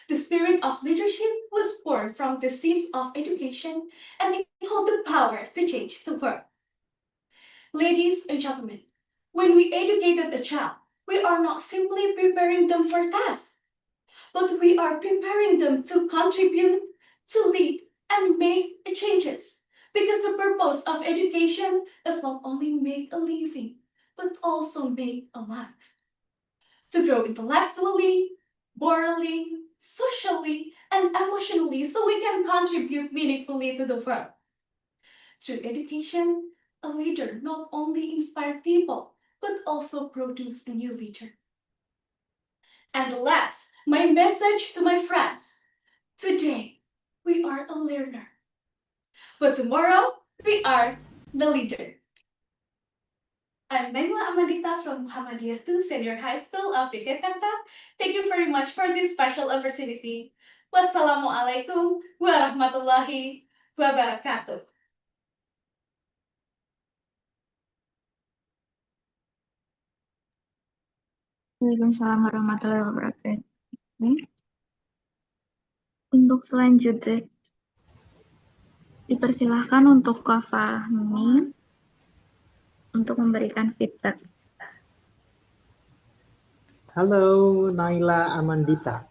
The spirit of leadership was born from the seeds of education, and it holds the power to change the world. Ladies and gentlemen, when we educated a child, we are not simply preparing them for tasks, but we are preparing them to contribute, to lead, and make changes. Because the purpose of education is not only make a living, but also make a life. To grow intellectually, morally, socially, and emotionally so we can contribute meaningfully to the world. Through education, a leader not only inspires people, but also produces a new leader. And last, my message to my friends. Today, we are a learner. But tomorrow, we are the leader. I'm Naila Amadita from Muhammadiyah 2 Senior High School of Yogyakarta. Thank you very much for this special opportunity. Wassalamualaikum warahmatullahi wabarakatuh. Waalaikumsalam warahmatullahi wabarakatuh. Untuk selanjutnya, dipersilahkan untuk Kak Fahmi untuk memberikan feedback. Hello, Naila Amandita.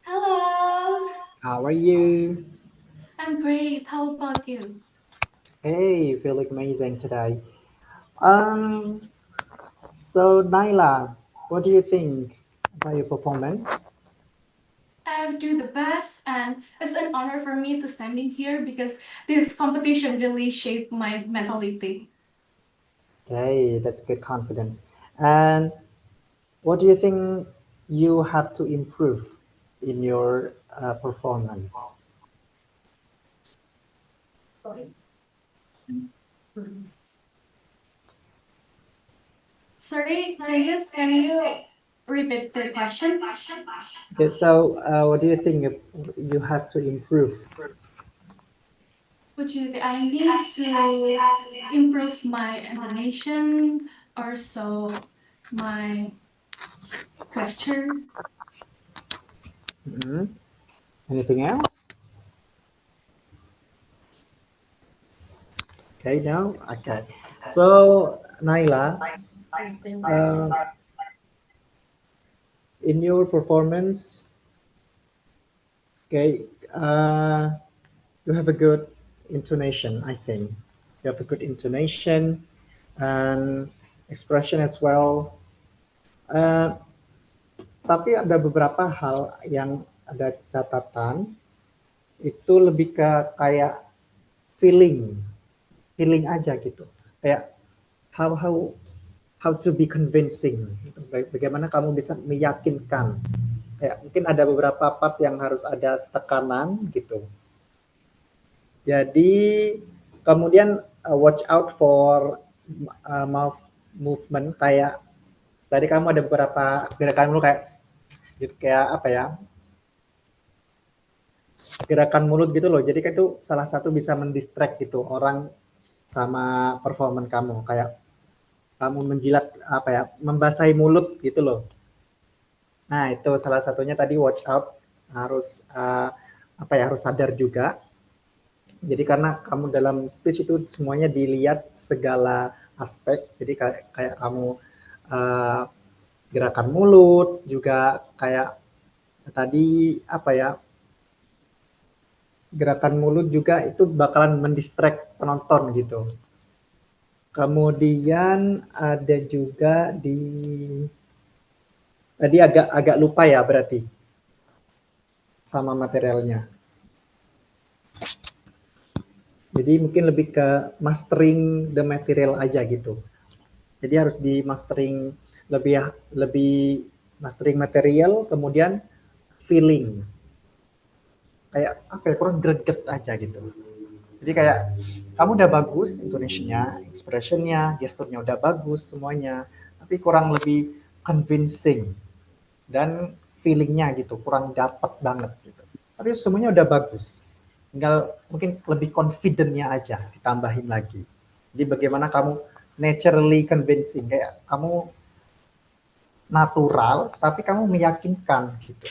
Hello. How are you? I'm great. How about you? Hey, feeling amazing today. So Naila, what do you think about your performance? I've do the best, and it's an honor for me to standing here because this competition really shaped my mentality. Okay, that's good confidence. And what do you think you have to improve in your performance? Sorry, Tejas, can you repeat the question? Okay, so what do you think you have to improve? Would you? I need to improve my intonation, also my gesture. Anything else? Okay, no? Okay. So, Naila, in your performance, okay, you have a good intonation, I think. You have a good intonation and expression as well. Tapi ada beberapa hal yang ada catatan, itu lebih ke kayak feeling aja gitu. Kayak how to be convincing gitu. Bagaimana kamu bisa meyakinkan. Kayak mungkin ada beberapa part yang harus ada tekanan gitu. Jadi kemudian watch out for mouth movement, kayak tadi kamu ada beberapa gerakan mulut kayak gitu, kayak apa ya? Gerakan mulut gitu loh. Jadi kan itu salah satu bisa mendistract gitu orang sama performan kamu, kayak kamu menjilat apa ya, membasahi mulut gitu loh. Nah, itu salah satunya tadi watch out, harus apa ya, harus sadar juga. Jadi karena kamu dalam speech itu semuanya dilihat segala aspek. Jadi kayak kamu gerakan mulut juga, kayak tadi apa ya, gerakan mulut juga itu bakalan mendistract penonton gitu. Kemudian ada juga di tadi agak lupa ya berarti sama materialnya. Jadi mungkin lebih ke mastering the material aja gitu. Jadi harus di mastering lebih mastering material, kemudian feeling. Kayak apa ya, kurang greget aja gitu. Jadi kayak kamu udah bagus intonasinya, expressionnya, gesturnya udah bagus semuanya, tapi kurang lebih convincing dan feelingnya gitu, kurang dapet banget gitu. Tapi semuanya udah bagus, tinggal mungkin lebih confidentnya aja ditambahin lagi. Jadi bagaimana kamu naturally convincing, kayak kamu natural tapi kamu meyakinkan gitu.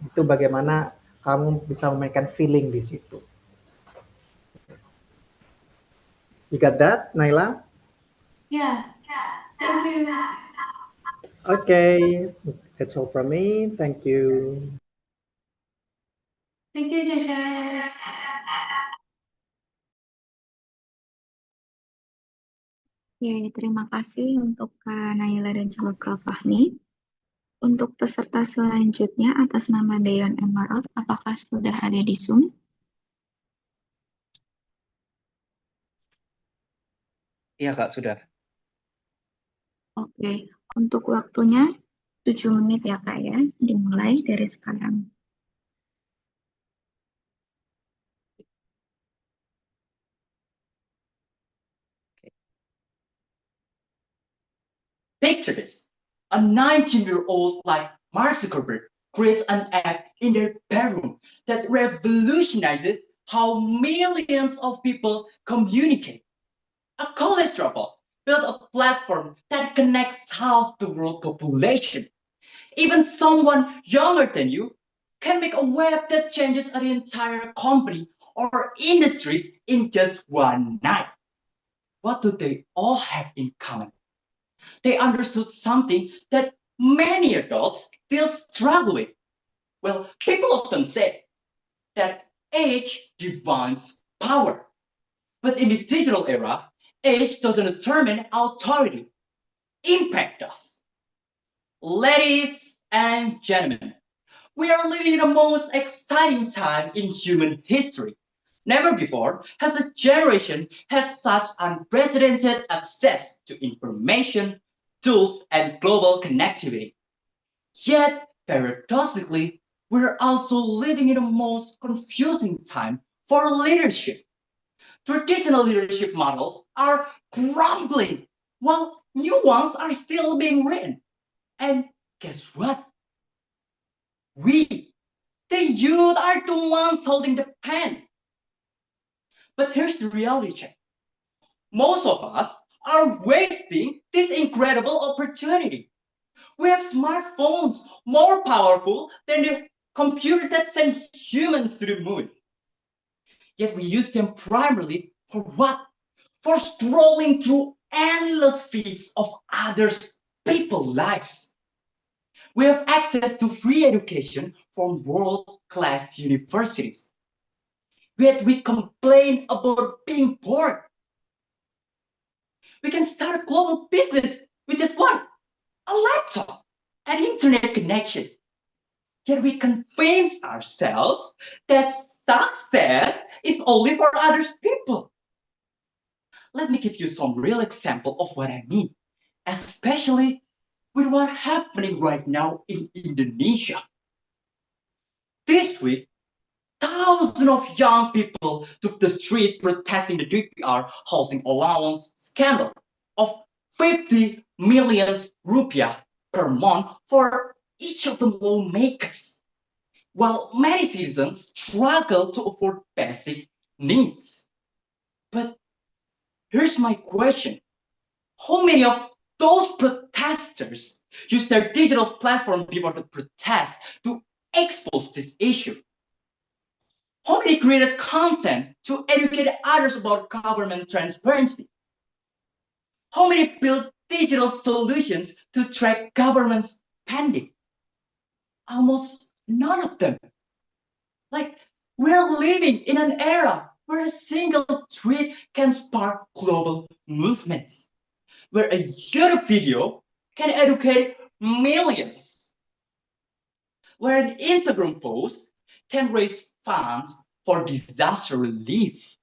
Itu bagaimana kamu bisa memainkan feeling di situ. You got that, Naila? Yeah. Thank you. Okay, that's all from me. Thank you. Thank you, Tejas. Ya, terima kasih untuk Kak Naila dan juga Kak Fahmi. Untuk peserta selanjutnya atas nama Deon Emerald, apakah sudah ada di Zoom? Iya Kak, sudah. Oke, untuk waktunya 7 menit ya Kak ya, dimulai dari sekarang. Picture this. A 19-year-old like Mark Zuckerberg creates an app in their bedroom that revolutionizes how millions of people communicate. A college dropout built a platform that connects half the world population. Even someone younger than you can make a web that changes an entire company or industries in just one night. What do they all have in common? They understood something that many adults still struggle with. Well, people often say that age defines power. But in this digital era, age doesn't determine authority. Impact does. Ladies and gentlemen, we are living in the most exciting time in human history. Never before has a generation had such unprecedented access to information, tools, and global connectivity. Yet, paradoxically, we're also living in the most confusing time for leadership. Traditional leadership models are crumbling, while new ones are still being written. And guess what? We, the youth, are the ones holding the pen. But here's the reality check. Most of us are wasting this incredible opportunity. We have smartphones more powerful than the computer that sent humans to the moon. Yet we use them primarily for what? For scrolling through endless feeds of others' people's lives. We have access to free education from world-class universities. Yet we complain about being bored. We can start a global business with just what? A laptop, an internet connection. Yet we convince ourselves that success is only for other people. Let me give you some real example of what I mean, especially with what's happening right now in Indonesia. This week, thousands of young people took the street protesting the DPR housing allowance scandal of 50 million rupiah per month for each of the lawmakers, while many citizens struggle to afford basic needs. But here's my question. How many of those protesters use their digital platform before the protest to expose this issue? How many created content to educate others about government transparency? How many built digital solutions to track government spending? Almost none of them. Like, we're living in an era where a single tweet can spark global movements, where a YouTube video can educate millions, where an Instagram post can raise funds for disaster relief.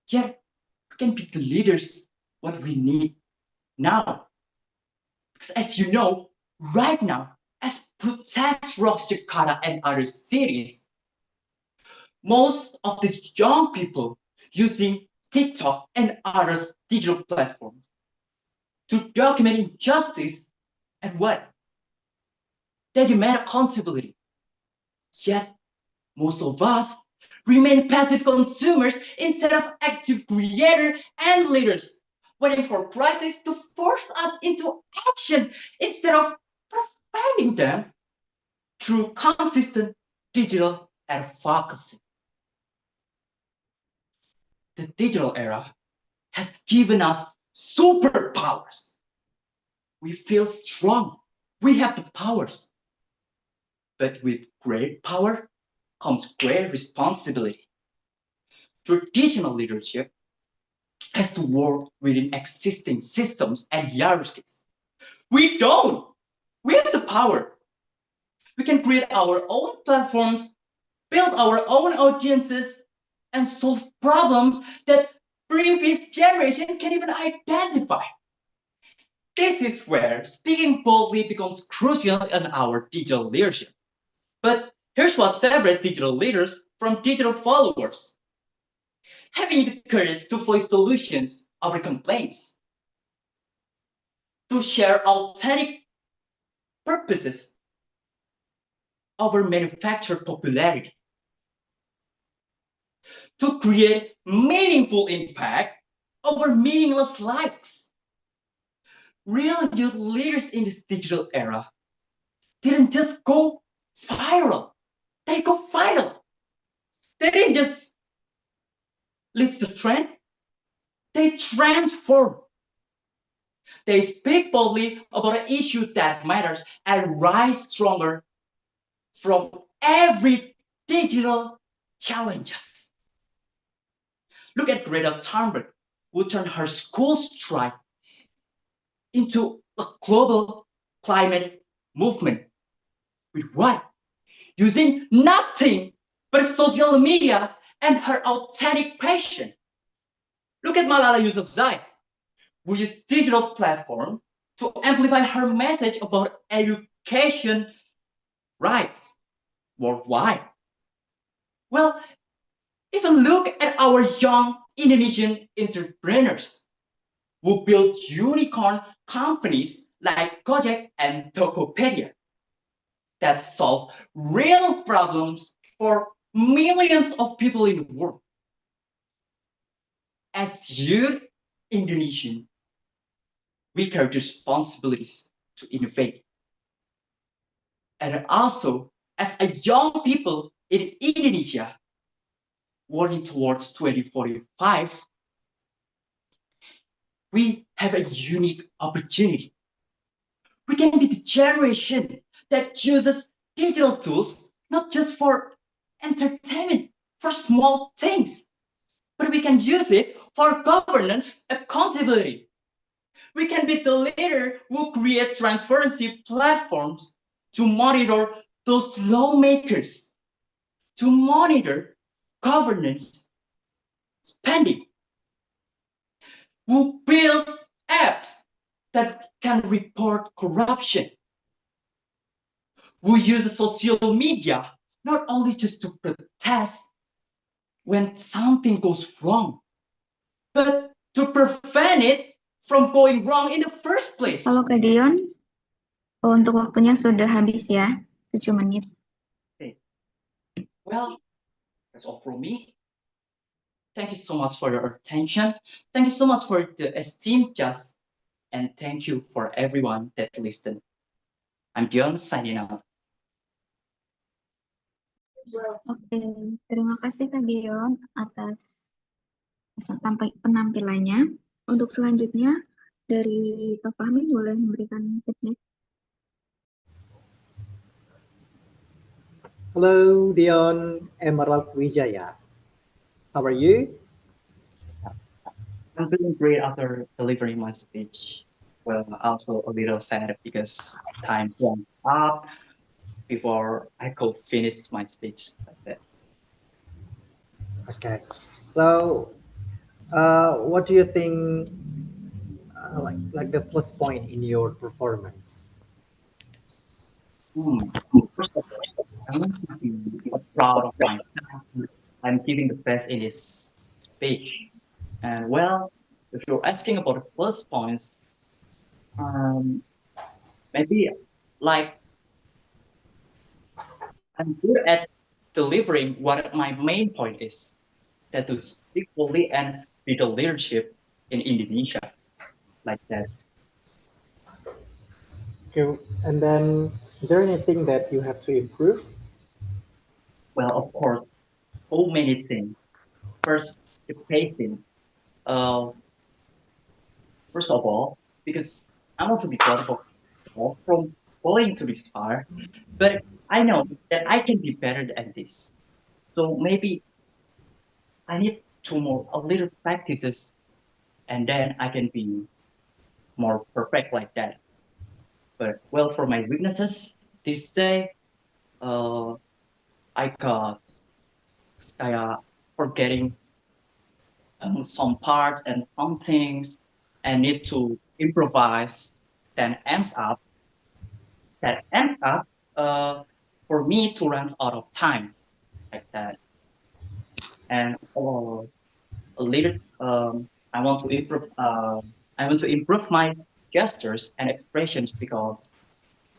Yet, we can be the leaders what we need now. Because as you know, right now, as protests rocks Jakarta and other cities, most of the young people using TikTok and other digital platforms to document injustice and what? They demand accountability. Yet, most of us remain passive consumers instead of active creators and leaders, waiting for crisis to force us into action instead of preventing them through consistent digital advocacy. The digital era has given us superpowers. We feel strong. We have the powers. But with great power comes great responsibility. Traditional leadership has to work within existing systems and hierarchies. We don't. We have the power. We can create our own platforms, build our own audiences, and solve problems that previous generation can even identify. This is where speaking boldly becomes crucial in our digital leadership. But here's what separates digital leaders from digital followers: having the courage to voice solutions over complaints, to share authentic purposes over manufactured popularity, to create meaningful impact over meaningless likes. Real youth leaders in this digital era didn't just go viral, they go vital. They didn't just lead the trend, they transform. They speak boldly about an issue that matters and rise stronger from every digital challenges. Look at Greta Thunberg, who turned her school strike into a global climate movement. With what? Using nothing but social media and her authentic passion. Look at Malala Yousafzai, who used digital platform to amplify her message about education rights worldwide. Well, even look at our young Indonesian entrepreneurs who build unicorn companies like Gojek and Tokopedia that solve real problems for millions of people in the world. As youth Indonesian, we carry responsibilities to innovate. And also, as a young people in Indonesia, working towards 2045, we have a unique opportunity. We can be the generation that uses digital tools not just for entertainment, for small things, but we can use it for governance accountability. We can be the leader who creates transparency platforms to monitor those lawmakers, to monitor governance spending, who builds apps that can report corruption, who uses social media not only just to protest when something goes wrong, but to prevent it from going wrong in the first place. Halo Kak Dion, untuk waktunya sudah habis ya, 7 menit. Okay. Well, that's all from me. Thank you so much for your attention. Thank you so much for the esteemed judge, and thank you for everyone that listened. I'm Dion signing out. Oke, terima kasih Kak Dion atas penampilannya. Untuk selanjutnya, dari Kak Fahmi boleh memberikan feedback. Hello, Dion Emerald Wijaya. How are you? I'm feeling great after delivering my speech. Well, also a little sad because time went up before I could finish my speech like that. Okay, so what do you think, like the plus point in your performance? First of all, I want to be proud of myself. I'm giving the best in this speech. And well, if you're asking about the plus points, maybe like I'm good at delivering what my main point is, that to speak fully and be the leadership in Indonesia, like that. Okay, and then is there anything that you have to improve? Well, of course, so many things. First, the pacing. First of all, because I want to be proud of myself from going to this far, but I know that I can be better at this. So maybe I need a little practices, and then I can be more perfect like that. But well, for my weaknesses this day, I got forgetting some parts and some things, and need to improvise then ends up for me to run out of time like that. And later, I want to improve my gestures and expressions because,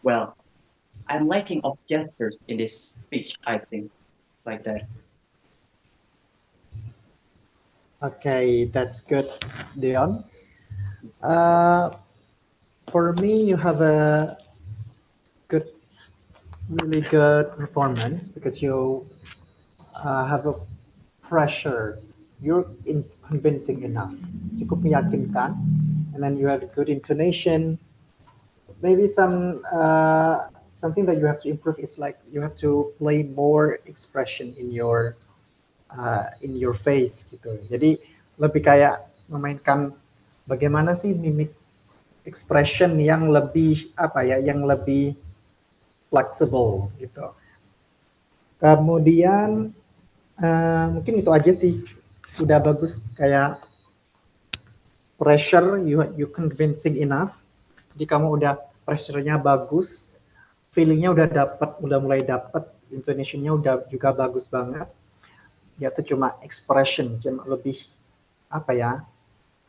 well, I'm lacking of gestures in this speech, I think, like that. Okay, that's good, Dion. Uh, for me, you have a good, really good performance because you have a pressure. You're convincing enough. Cukup meyakinkan, and then you have good intonation. Maybe something that you have to improve is like you have to play more expression in your face gitu. Jadi lebih kayak memainkan bagaimana sih mimik expression yang lebih apa ya, yang lebih flexible gitu. Kemudian mungkin itu aja sih, udah bagus kayak pressure you convincing enough. Jadi kamu udah pressure-nya bagus, feeling-nya udah mulai dapat, intonation-nya udah juga bagus banget. Ya itu cuma expression, cuma lebih apa ya?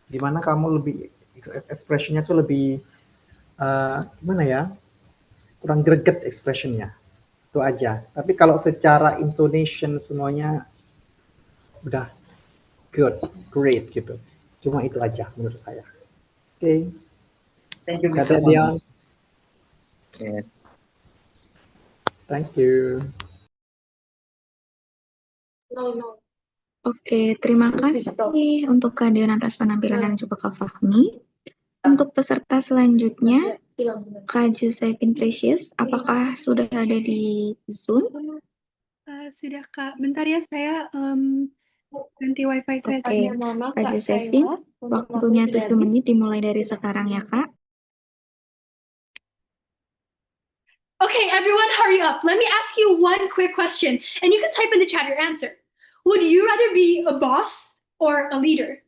Dimana kamu lebih expression-nya tuh lebih gimana ya? Kurang greget expression-nya. Itu aja. Tapi kalau secara intonation semuanya udah good, great gitu. Cuma itu aja menurut saya. Oke. Okay. Thank you, Kata Mr. Dion. Yeah. Thank you. Oke, terima kasih untuk kehadiran atas penampilan dan juga Kak Fahmi. Untuk peserta selanjutnya, Kak Josephine Precious, apakah sudah ada di Zoom? Sudah Kak, bentar ya saya ganti wifi saya. Oke, Kak Josephine, waktunya 7 menit dimulai dari sekarang ya Kak. Okay, everyone hurry up. Let me ask you one quick question, and you can type in the chat your answer. Would you rather be a boss or a leader?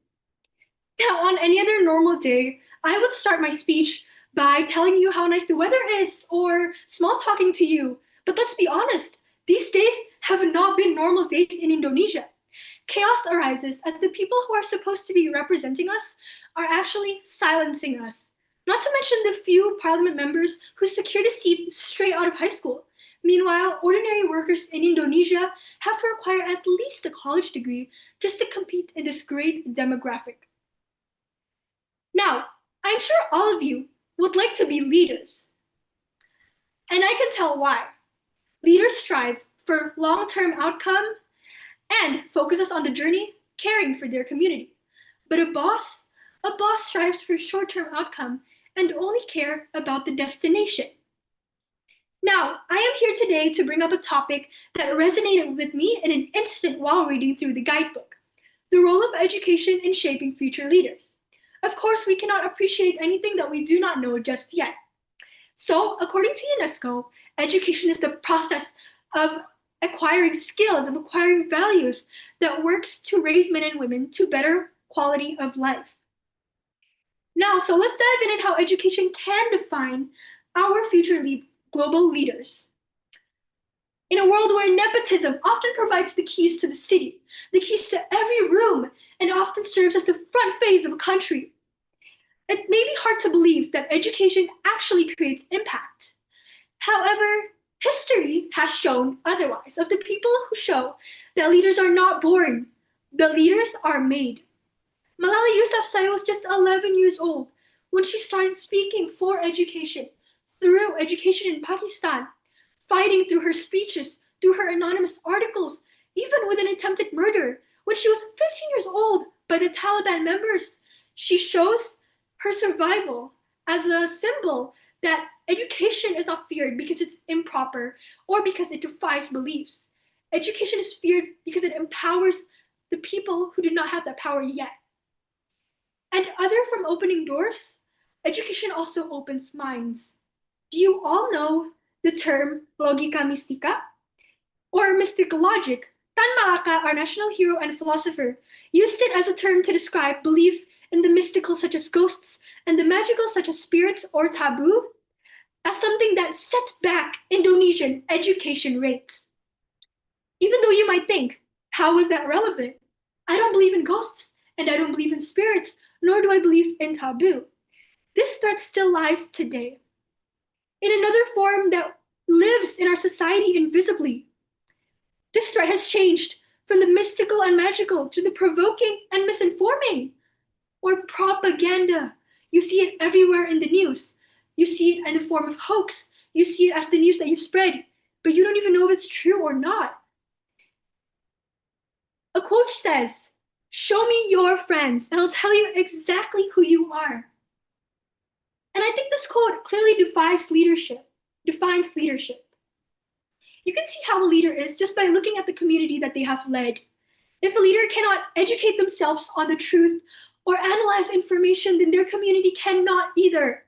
Now, on any other normal day, I would start my speech by telling you how nice the weather is or small talking to you. But let's be honest, these days have not been normal days in Indonesia. Chaos arises as the people who are supposed to be representing us are actually silencing us. Not to mention the few parliament members who secured a seat straight out of high school. Meanwhile, ordinary workers in Indonesia have to acquire at least a college degree just to compete in this great demographic. Now, I'm sure all of you would like to be leaders. And I can tell why. Leaders strive for long-term outcome and focuses on the journey, caring for their community. But a boss strives for short-term outcome and only care about the destination. Now, I am here today to bring up a topic that resonated with me in an instant while reading through the guidebook: the role of education in shaping future leaders. Of course, we cannot appreciate anything that we do not know just yet. So, according to UNESCO, education is the process of acquiring skills, of acquiring values that works to raise men and women to better quality of life. Now, so let's dive in at how education can define our future global leaders. In a world where nepotism often provides the keys to the city, the keys to every room, and often serves as the front face of a country, it may be hard to believe that education actually creates impact. However, history has shown otherwise of the people who show that leaders are not born, but leaders are made. Malala Yousafzai was just 11 years old when she started speaking for education, through education in Pakistan, fighting through her speeches, through her anonymous articles, even with an attempted murder when she was 15 years old by the Taliban members. She shows her survival as a symbol that education is not feared because it's improper or because it defies beliefs. Education is feared because it empowers the people who do not have that power yet. And other from opening doors, education also opens minds. Do you all know the term logika mistika? Or mystical logic? Tan Malaka, our national hero and philosopher, used it as a term to describe belief and the mystical such as ghosts, and the magical such as spirits or taboo as something that sets back Indonesian education rates. Even though you might think, how is that relevant? I don't believe in ghosts, and I don't believe in spirits, nor do I believe in taboo. This threat still lies today. In another form that lives in our society invisibly. This threat has changed from the mystical and magical to the provoking and misinforming, or propaganda. You see it everywhere in the news. You see it in the form of hoax. You see it as the news that you spread, but you don't even know if it's true or not. A quote says, "Show me your friends, and I'll tell you exactly who you are." And I think this quote clearly defines leadership. You can see how a leader is just by looking at the community that they have led. If a leader cannot educate themselves on the truth or analyze information, then their community cannot either.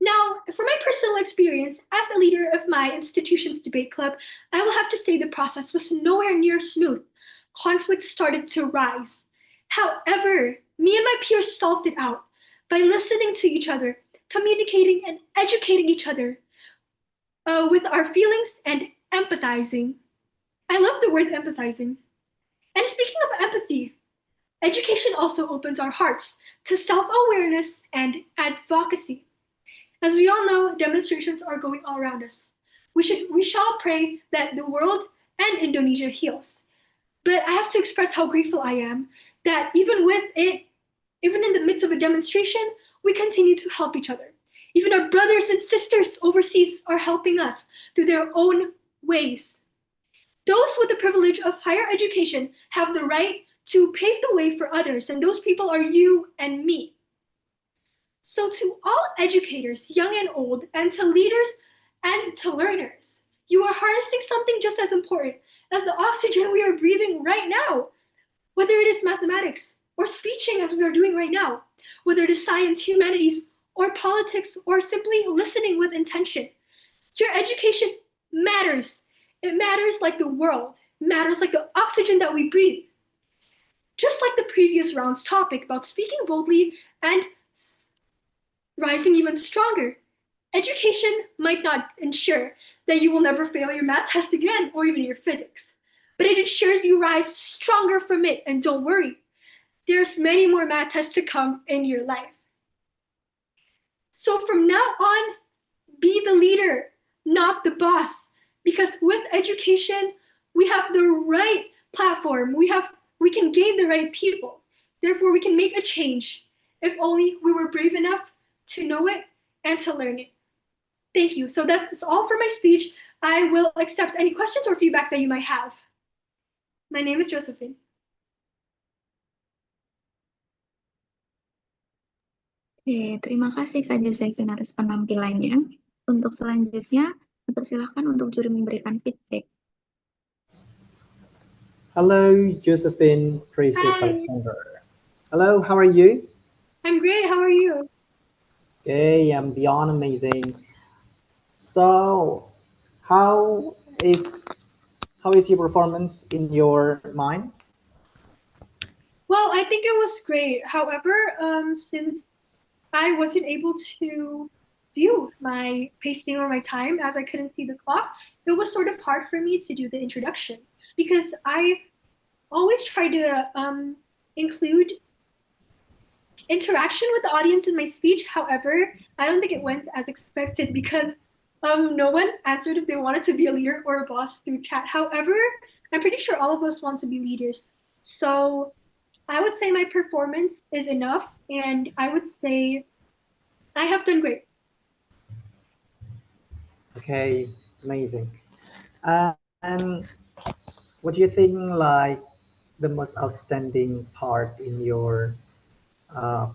Now, from my personal experience as a leader of my institution's debate club, I will have to say the process was nowhere near smooth. Conflict started to rise. However, me and my peers solved it out by listening to each other, communicating and educating each other with our feelings and empathizing. I love the word empathizing. And speaking of empathy, education also opens our hearts to self-awareness and advocacy. As we all know, demonstrations are going all around us. We shall pray that the world and Indonesia heals. But I have to express how grateful I am that even in the midst of a demonstration, we continue to help each other. Even our brothers and sisters overseas are helping us through their own ways. Those with the privilege of higher education have the right to pave the way for others, and those people are you and me. So to all educators, young and old, and to leaders and to learners, you are harnessing something just as important as the oxygen we are breathing right now. Whether it is mathematics or speeching as we are doing right now, whether it is science, humanities, or politics, or simply listening with intention, your education matters. It matters like the world. It matters like the oxygen that we breathe. Just like the previous round's topic about speaking boldly and rising even stronger, education might not ensure that you will never fail your math test again or even your physics, but it ensures you rise stronger from it. And don't worry, there's many more math tests to come in your life. So from now on, be the leader, not the boss, because with education, we have the right platform. We can gain the right people. Therefore, we can make a change if only we were brave enough to know it and to learn it. Thank you. So that's all for my speech. I will accept any questions or feedback that you might have. My name is Josephine. Oke, terima kasih Kak Josephine atas penampilannya. Untuk selanjutnya, dipersilakan untuk juri memberikan feedback. Hello, Josephine Precious Hi. Alexander. Hello, how are you? I'm great. How are you? Okay, I'm beyond amazing. So, how is your performance in your mind? Well, I think it was great. However, since I wasn't able to view my pacing or my time as I couldn't see the clock, it was sort of hard for me to do the introduction because I always try to include interaction with the audience in my speech. However, I don't think it went as expected because no one answered if they wanted to be a leader or a boss through chat. However, I'm pretty sure all of us want to be leaders. So I would say my performance is enough, and I would say I have done great. Okay, amazing. And what do you think like the most outstanding part in your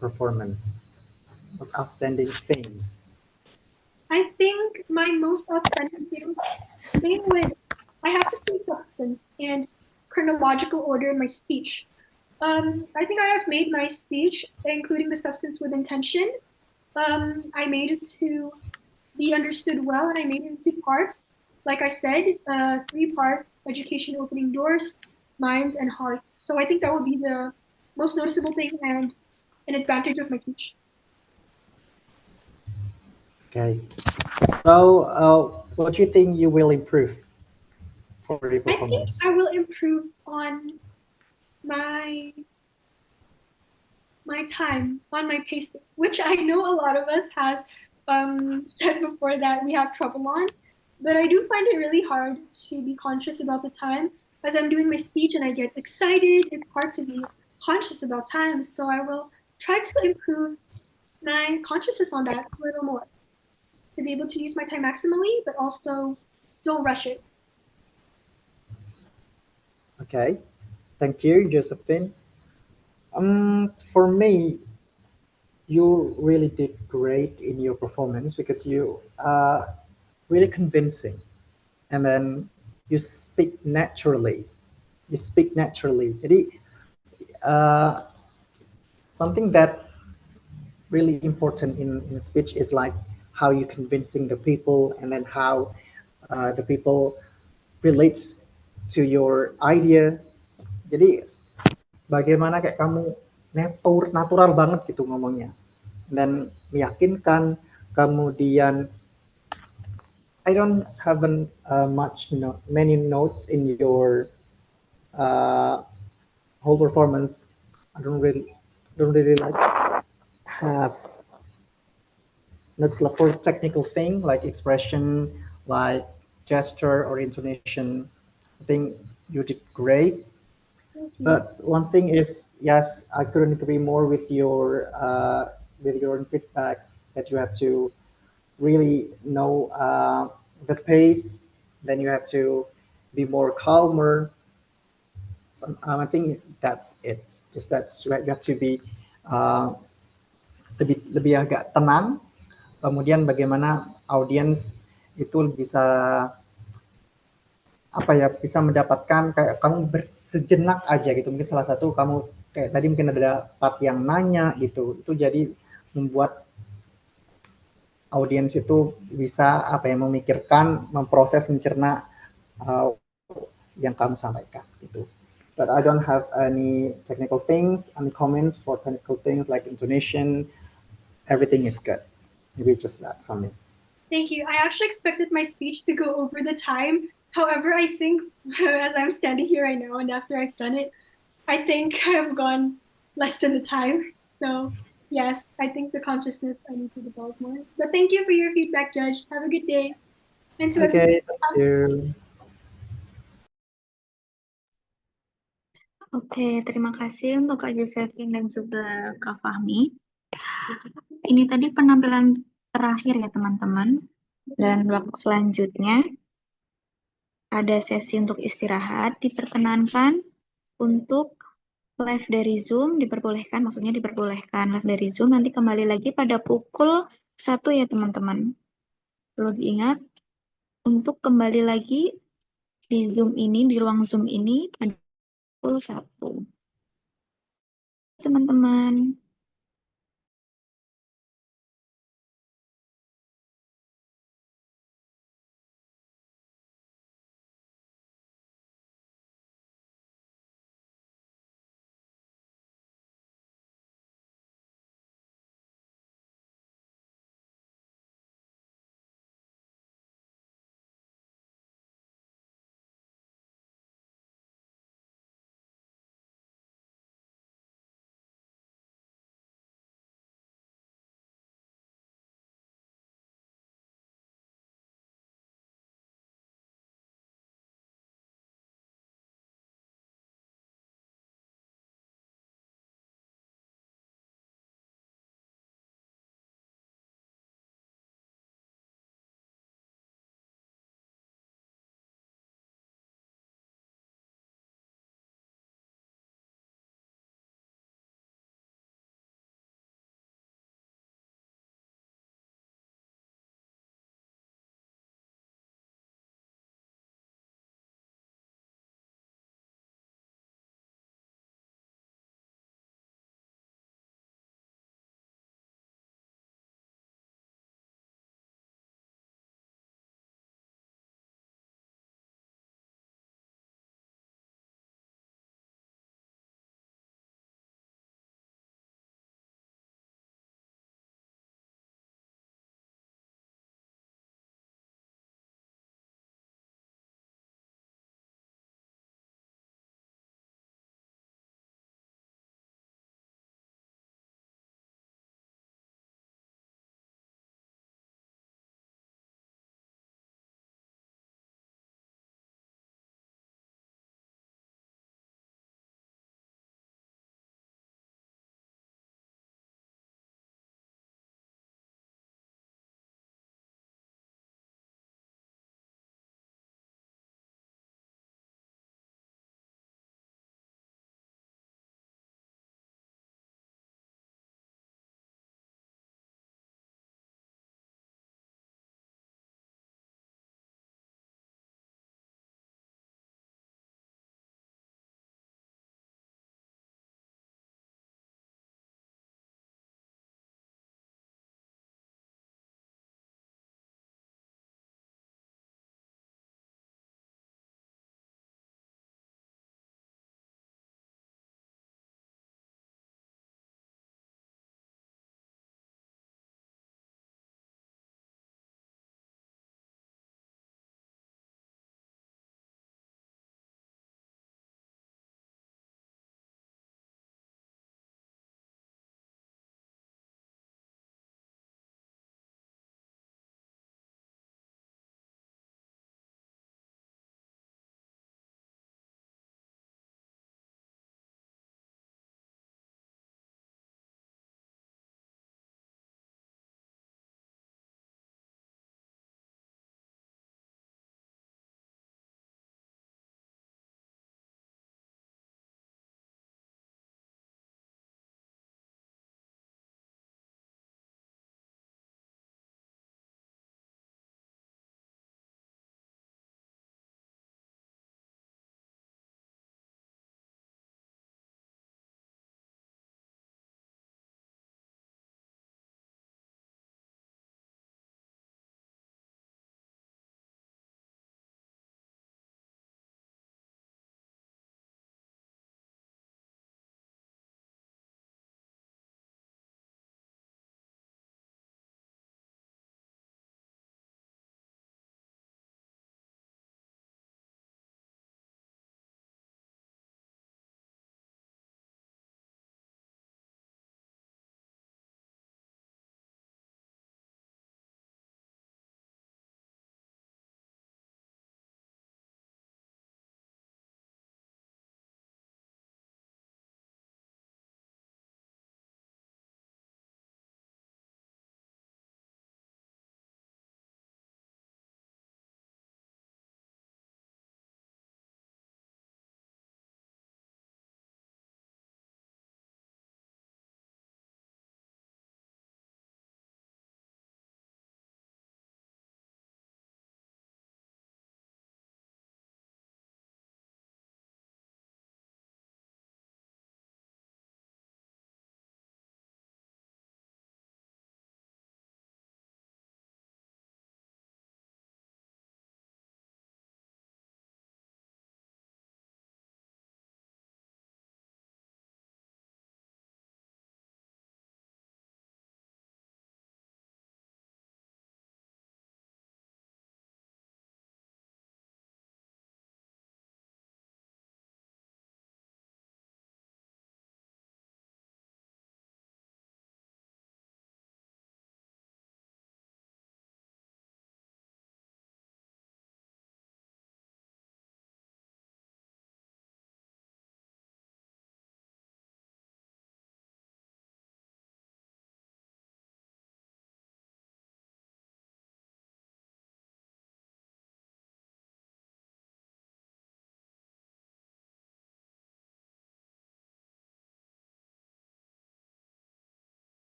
performance? Most outstanding thing? I think my most outstanding thing would, I have to say substance and chronological order in my speech. I think I have made my speech, including the substance with intention. I made it to be understood well, and I made it into parts. Like I said, 3 parts: education opening doors, minds, and hearts. So I think that would be the most noticeable thing. And an advantage of my speech. Okay. So, what do you think you will improve for your I think performance? I will improve on my time, on my pacing, which I know a lot of us has said before that we have trouble on. But I do find it really hard to be conscious about the time as I'm doing my speech and I get excited. It's hard to be conscious about time. So I will try to improve my consciousness on that a little more to be able to use my time maximally, but also don't rush it. Okay. Thank you, Josephine. For me, you really did great in your performance because you are really convincing, and then you speak naturally. You speak naturally. Jadi, something that really important in speech is like how you convincing the people, and then how the people relates to your idea. Jadi bagaimana kayak kamu natural banget gitu ngomongnya, dan meyakinkan. Kemudian I don't have many notes in your uh, whole performance. I don't really like have notes for technical thing like expression, like gesture or intonation. I think you did great. But one thing is, yes, I couldn't agree more with your feedback that you have to really know the pace. Then you have to be more calmer. So, I think that's it. Is that you have to be uh, lebih agak tenang. Kemudian bagaimana audiens itu bisa apa ya, bisa mendapatkan kayak kamu sejenak aja gitu. Mungkin salah satu kamu kayak tadi mungkin ada part yang nanya gitu. Itu jadi membuat audiens itu bisa apa ya, memikirkan, memproses, mencerna uh, yang kamu sampaikan gitu. But I don't have any technical things, any comments for technical things like intonation. Everything is good. Maybe just that from me. Thank you. I actually expected my speech to go over the time. However, I think as I'm standing here right now and after I've done it, I think I've gone less than the time. So, yes, I think the consciousness I need to develop more. But thank you for your feedback, Judge. Have a good day. And to everyone. Okay, thank you. Oke, terima kasih untuk Kak Josephine dan juga Kak Fahmi. Ini tadi penampilan terakhir ya teman-teman. Dan waktu selanjutnya ada sesi untuk istirahat. Diperkenankan untuk live dari Zoom, maksudnya diperbolehkan live dari Zoom. Nanti kembali lagi pada pukul 1 ya teman-teman. Perlu diingat, untuk kembali lagi di Zoom ini, di ruang Zoom ini, pada pukul 1. Teman-teman.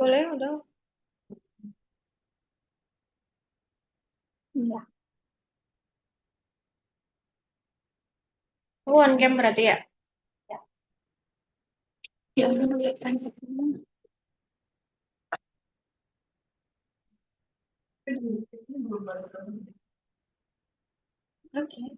Boleh, udah. Iya. One cam berarti ya? Ya udah lihat kan. Oke.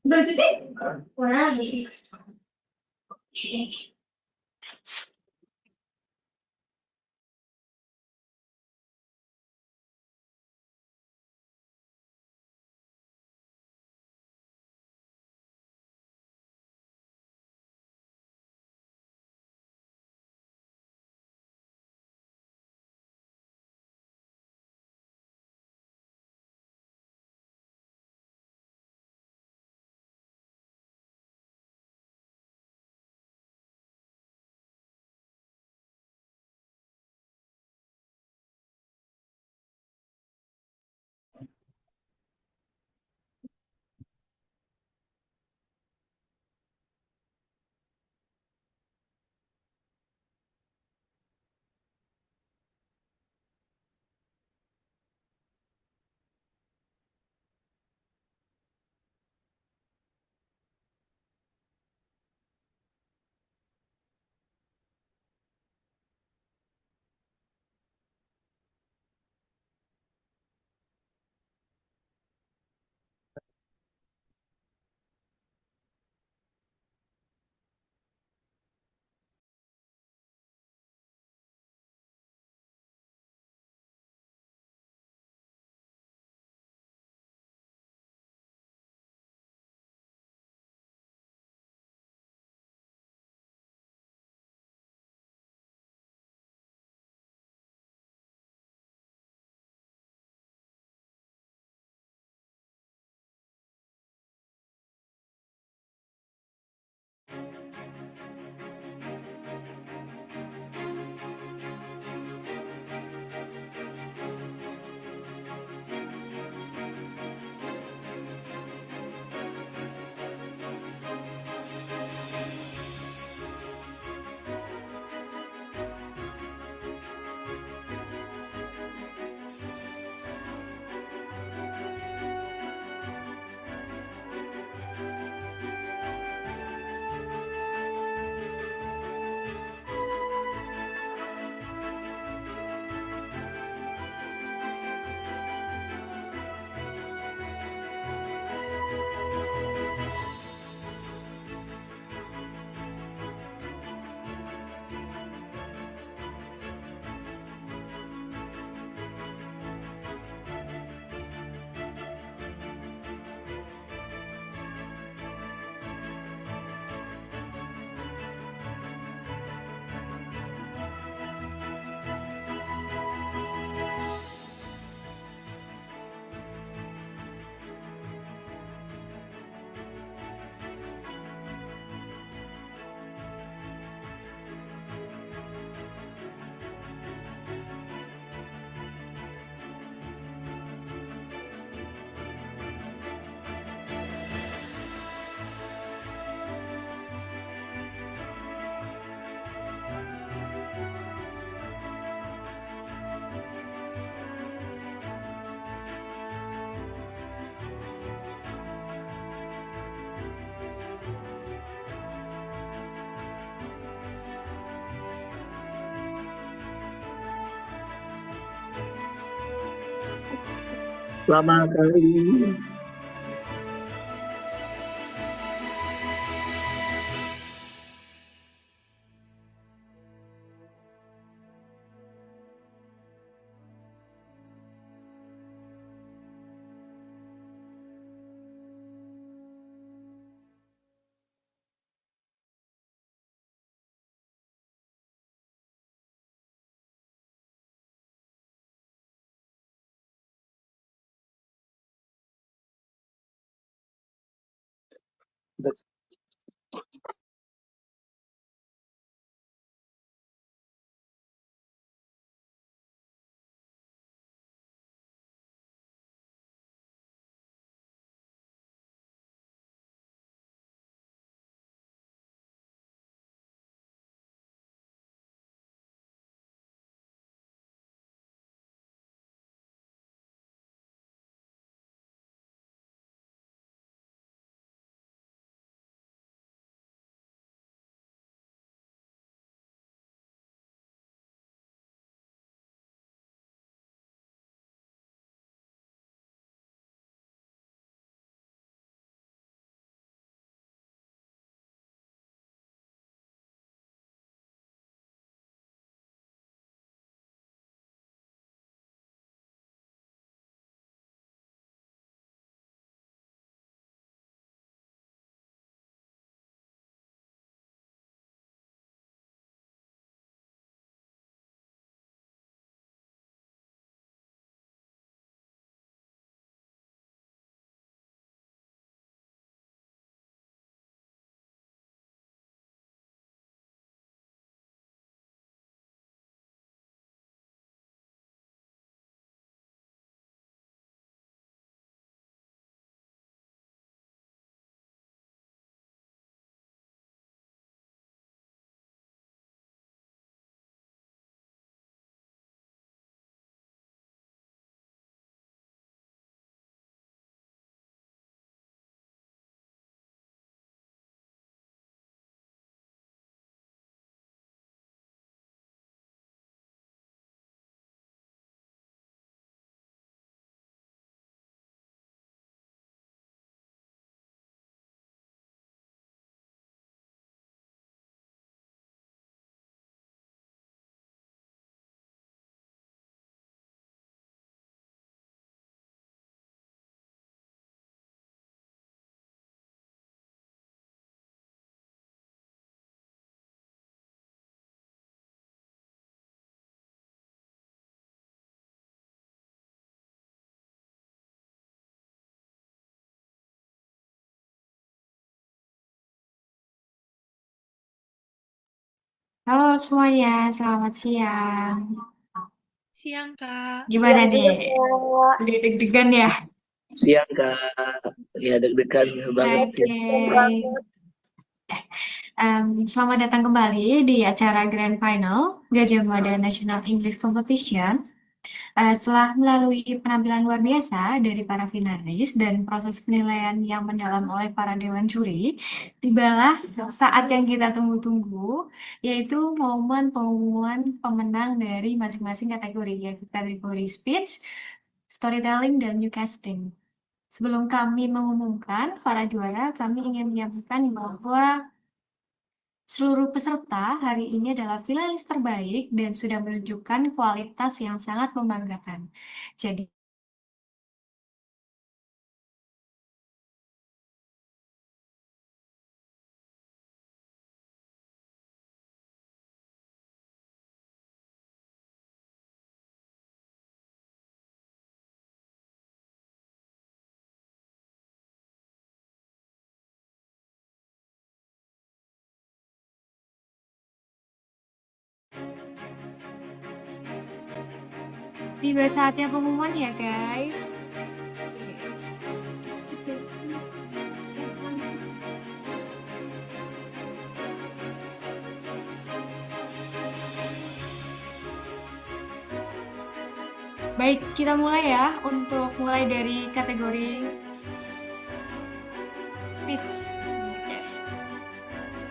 Udah cuci? Wah. Selamat hari. That's Halo semuanya, selamat siang. Siang, Kak. Gimana Siang juga, nih? Kak. Udah deg-degan ya? siang Kak. Ya deg-degan banget sih. Oke. Selamat datang kembali di acara Grand Final Gajah Mada National English Competition. Setelah melalui penampilan luar biasa dari para finalis dan proses penilaian yang mendalam oleh para dewan juri, tibalah saat yang kita tunggu-tunggu, yaitu momen pengumuman pemenang dari masing-masing kategori, yaitu kategori speech, storytelling, dan newscasting. Sebelum kami mengumumkan para juara, kami ingin menyampaikan bahwa seluruh peserta hari ini adalah finalis terbaik dan sudah menunjukkan kualitas yang sangat membanggakan. Jadi, tiba saatnya pengumuman ya guys. Baik, kita mulai ya untuk mulai dari kategori speech.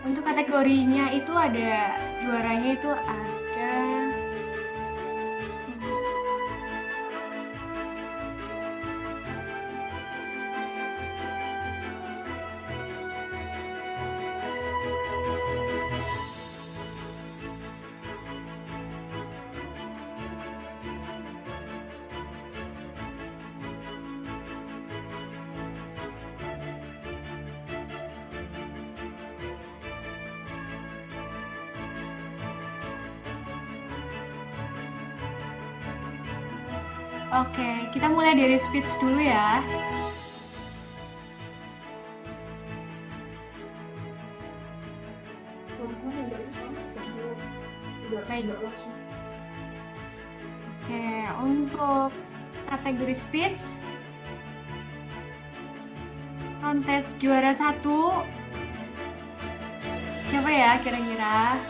Untuk kategorinya itu ada juaranya itu ada Oke, kita mulai dari speech dulu ya. Baik. Oke, untuk kategori speech, kontes juara 1, siapa ya kira-kira?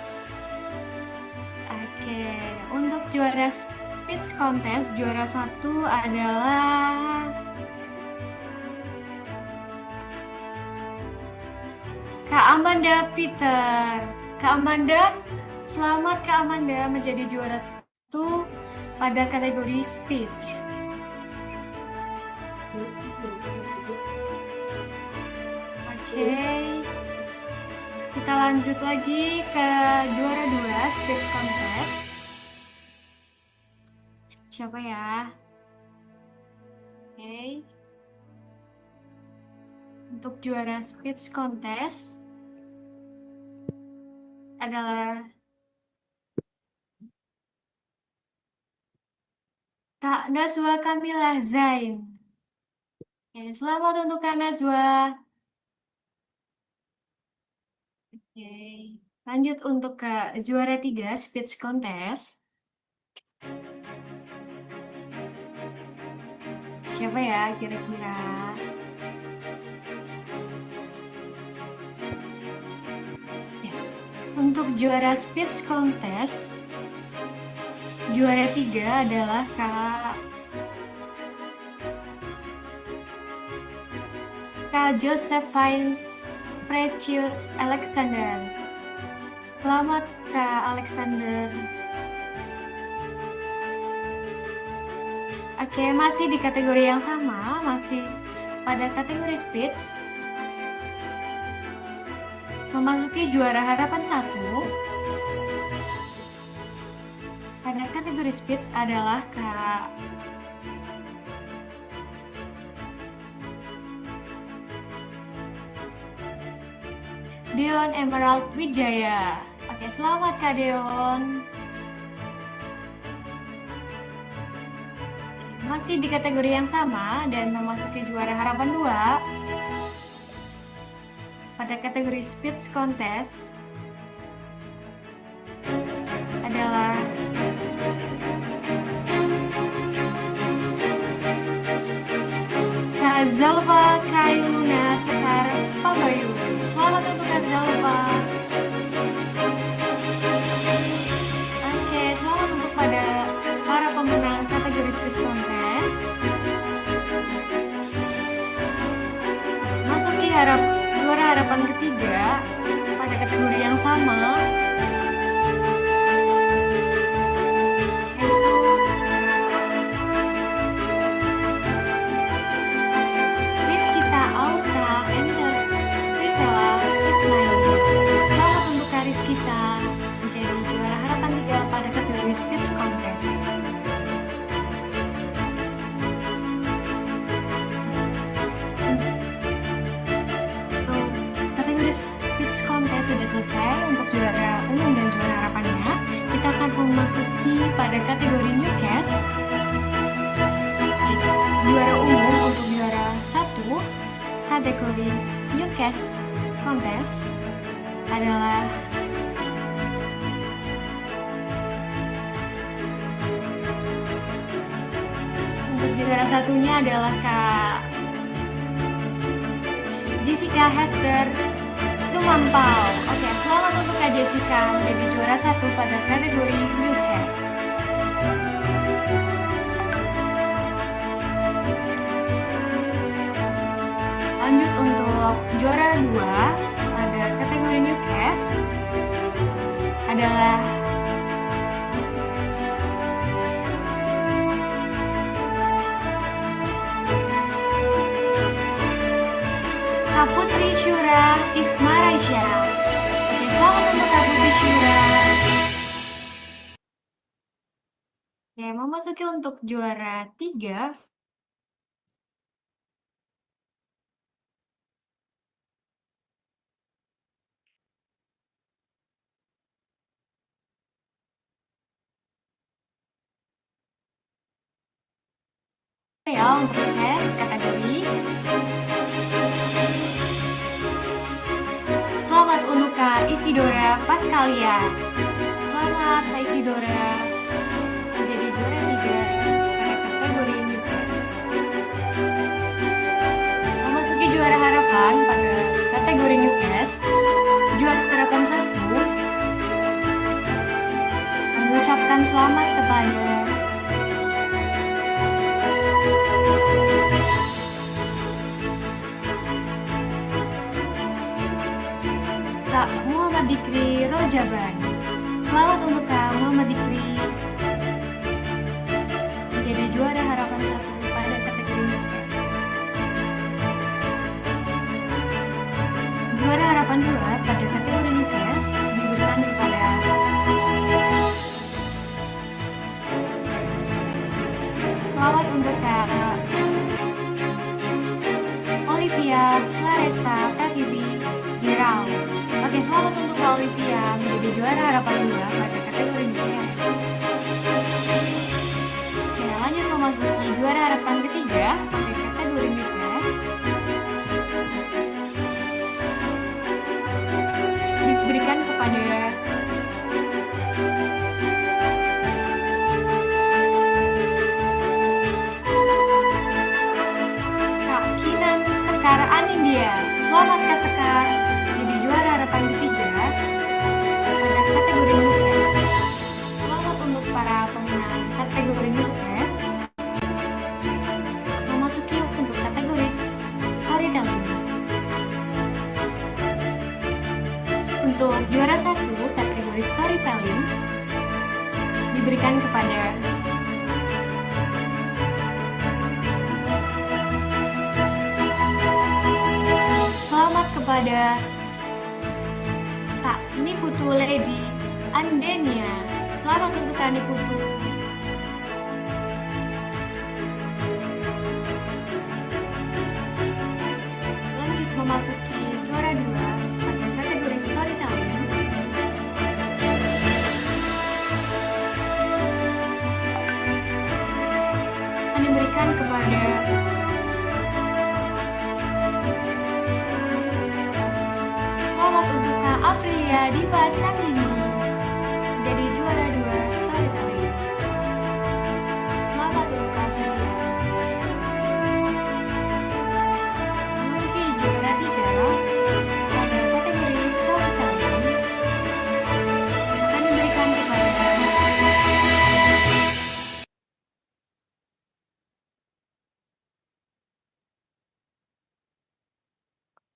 Oke, untuk juara speech kontes juara 1 adalah Kak Amanda Peter. Kak Amanda, selamat Kak Amanda menjadi juara 1 pada kategori speech. Oke, kita lanjut lagi ke juara 2 speech contest. Siapa ya? Oke. Untuk juara speech contest adalah Kak Nazwa Kamila Zain. Oke, selamat untuk Kak Nazwa. Oke, lanjut untuk ke juara 3 speech contest. Siapa ya kira-kira? Ya. Untuk juara speech contest, juara 3 adalah Kak Josephine Precious Alexander. Selamat Kak Alexander. Oke, masih di kategori yang sama, masih pada kategori speech. Memasuki juara harapan 1. Pada kategori speech adalah Kak Deon Emerald Wijaya. Oke, selamat Kak Deon. Masih di kategori yang sama dan memasuki juara harapan 2. Pada kategori speech contest adalah Kak Zalva Kailuna Sekar Pabayu. Selamat untuk Kak Zalva. Oke, selamat untuk para pemenang kategori speech contest. Masuki juara harapan ketiga pada kategori yang sama, yaitu Rizkita Aurta Enter Priscilla Isnaini. Selamat untuk Kak Rizkita menjadi juara harapan 3 pada kategori speech contest. Speech contest sudah selesai. Untuk juara umum dan juara harapannya, kita akan memasuki pada kategori newcast. Juara umum untuk juara 1 kategori newcast contest adalah untuk juara satunya adalah Kak Jessica Hester Sumampau. Oke, selamat untuk Kak Jessica menjadi juara 1 pada kategori newcast. Lanjut untuk juara 2 pada kategori newcast adalah Kak Putri Syura Ismaraisya. Oke, selamat untuk Kak Putri Syura. Oke, memasuki untuk juara 3. ya untuk tes kategori. Selamat untuk Kak Isidora Paskalia. Selamat Kak Isidora menjadi juara 3 pada kategori Newcast. Memasuki juara harapan pada kategori Newcast, juara harapan 1 mengucapkan selamat kepada Kak Muhammad Dikri Rojaban. Selamat untuk Kak Muhammad Dikri menjadi juara harapan 1 pada kategori Newcast. Juara harapan 2 pada kategori Newcast diberikan kepada selamat untuk Kak Olivia Claresta Pratibi Jirau. Oke, selamat untuk Kak Olivia menjadi juara harapan 2 pada kategori Newcast. Oke, lanjut memasuki juara harapan ketiga pada kategori Newcast. Diberikan kepada Kak Kinan Sekar Anindya. Selamat Kak Sekar jadi juara harapan ketiga pada kategori Newcast. Selamat untuk para pemenang kategori Newcast. Memasuki untuk kategori storytelling. Untuk juara 1 kategori storytelling diberikan kepada selamat kepada Kak Niputu Lady Andenia. Selamat untuk Kak Niputu. Lanjut memasuki juara 2 pada kategori storytelling. Akan diberikan kepada selamat untuk Kak Afrilia Diva Candini menjadi juara 2 storytelling. Selamat untuk Kak Afrilia. Memasuki juara 3 pada kategori storytelling akan diberikan kepada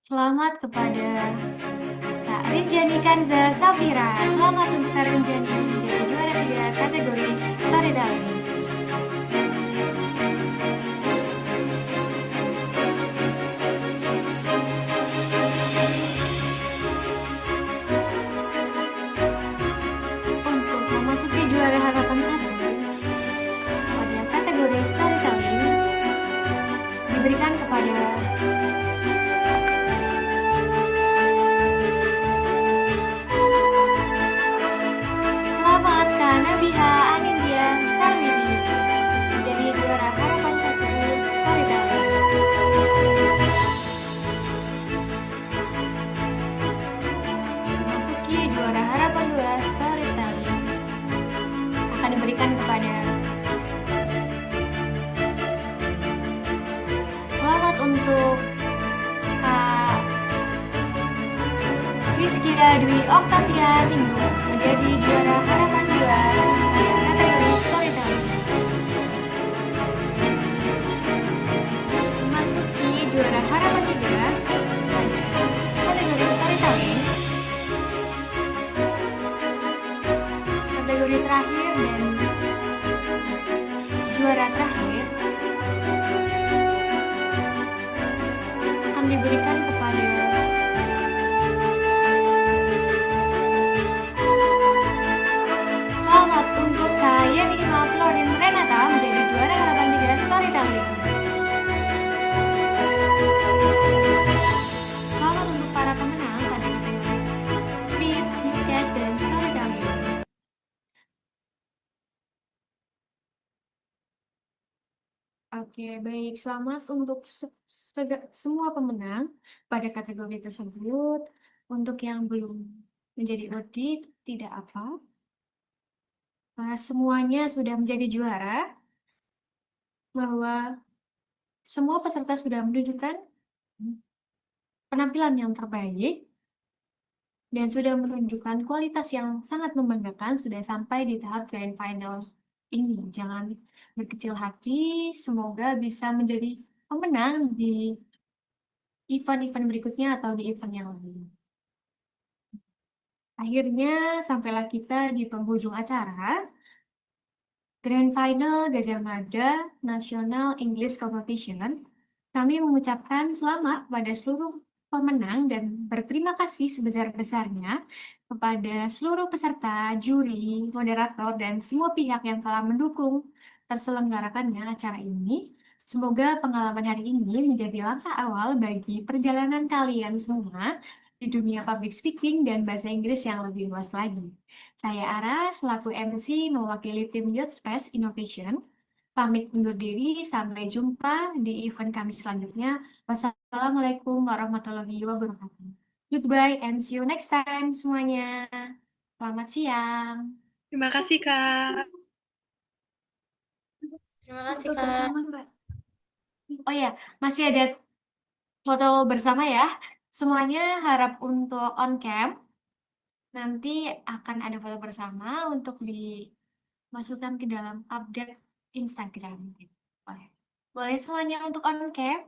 selamat kepada Kak Rinjani Kanza Safira. Selamat untuk Kak Rinjani menjadi juara 3 kategori storytelling. Untuk memasuki juara harapan 1 pada kategori storytelling diberikan kepada selamat Kak Nabiha Anindya Sarwidi menjadi juara harapan 1 storytelling. Memasuki juara harapan 2 storytelling akan diberikan kepada selamat untuk Kak Rizky Dwi Octavia Ningrum menjadi juara harapan 2 pada kategori storytelling. Memasuki juara harapan 3 pada kategori storytelling. Kategori terakhir dan juara terakhir akan diberikan kepada selamat untuk Kak Yemima Florin Renata menjadi juara harapan 3 storytelling. Selamat untuk para pemenang pada kategori speech, newscast, dan storytelling. Oke. Oke, baik. Selamat untuk semua pemenang pada kategori tersebut. Untuk yang belum menjadi audit, tidak apa. Semuanya sudah menjadi juara, bahwa semua peserta sudah menunjukkan penampilan yang terbaik dan sudah menunjukkan kualitas yang sangat membanggakan, sudah sampai di tahap grand final ini. Jangan berkecil hati, semoga bisa menjadi pemenang di event-event berikutnya atau di event yang lain. Akhirnya sampailah kita di penghujung acara. Grand Final Gajah Mada National English Competition. Kami mengucapkan selamat pada seluruh pemenang dan berterima kasih sebesar-besarnya kepada seluruh peserta, juri, moderator, dan semua pihak yang telah mendukung terselenggarakannya acara ini. Semoga pengalaman hari ini menjadi langkah awal bagi perjalanan kalian semua di dunia public speaking dan bahasa Inggris yang lebih luas lagi. Saya Ara, selaku MC mewakili tim Youth Space Innovation. Pamit undur diri, sampai jumpa di event kami selanjutnya. Wassalamualaikum warahmatullahi wabarakatuh. Goodbye and see you next time semuanya. Selamat siang. Terima kasih, Kak. Terima kasih, Foto Kak. bersama, Mbak. Oh ya, masih ada foto bersama ya. Semuanya harap untuk on cam. Nanti akan ada foto bersama untuk dimasukkan ke dalam update Instagram. Boleh. Boleh semuanya untuk on cam?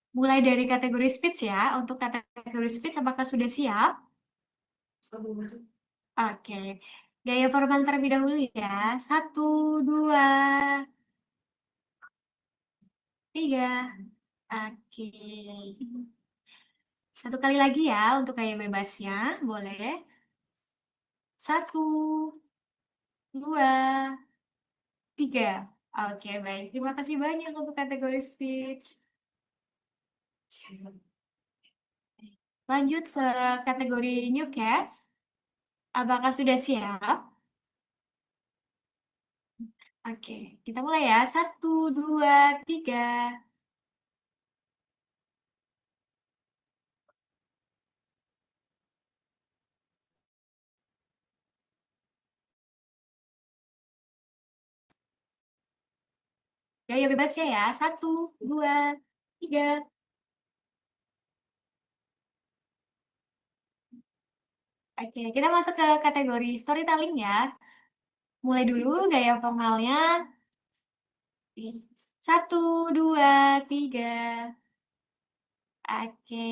Mulai dari kategori speech ya. Untuk kategori speech apakah sudah siap? Oke. Gaya formal terlebih dahulu ya. 1, 2, 3. Oke. Satu kali lagi ya untuk gaya bebasnya. Boleh. 1, 2, 3. Oke, baik. Terima kasih banyak untuk kategori speech. Lanjut ke kategori newscast. Apakah sudah siap? Oke, kita mulai ya. 1, 2, 3. Gaya bebasnya ya. 1, 2, 3. Oke, kita masuk ke kategori storytelling ya. Mulai dulu gaya formalnya. 1, 2, 3. Oke.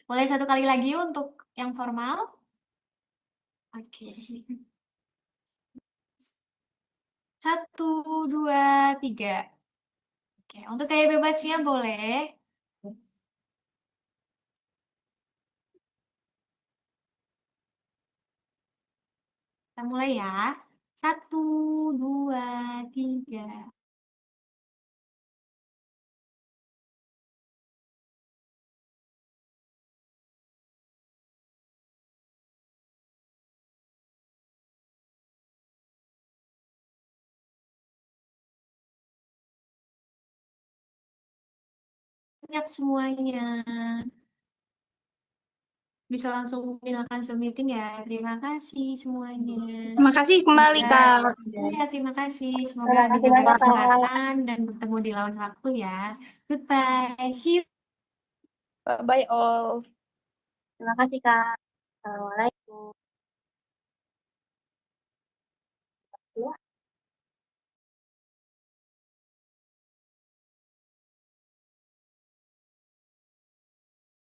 Mulai satu kali lagi untuk yang formal. Oke. 1, 2, 3. Oke, untuk gaya bebasnya boleh. Kita mulai ya. 1, 2, 3. Siap semuanya. bisa langsung memindahkan Zoom meeting ya. Terima kasih semuanya. Terima kasih kembali, Kak. Ya, terima kasih. Terima Semoga kasih bisa banyak banyak, Kak. kesempatan dan bertemu di lain waktu ya. Goodbye. See you. Bye-bye all. Terima kasih, Kak. Assalamualaikum.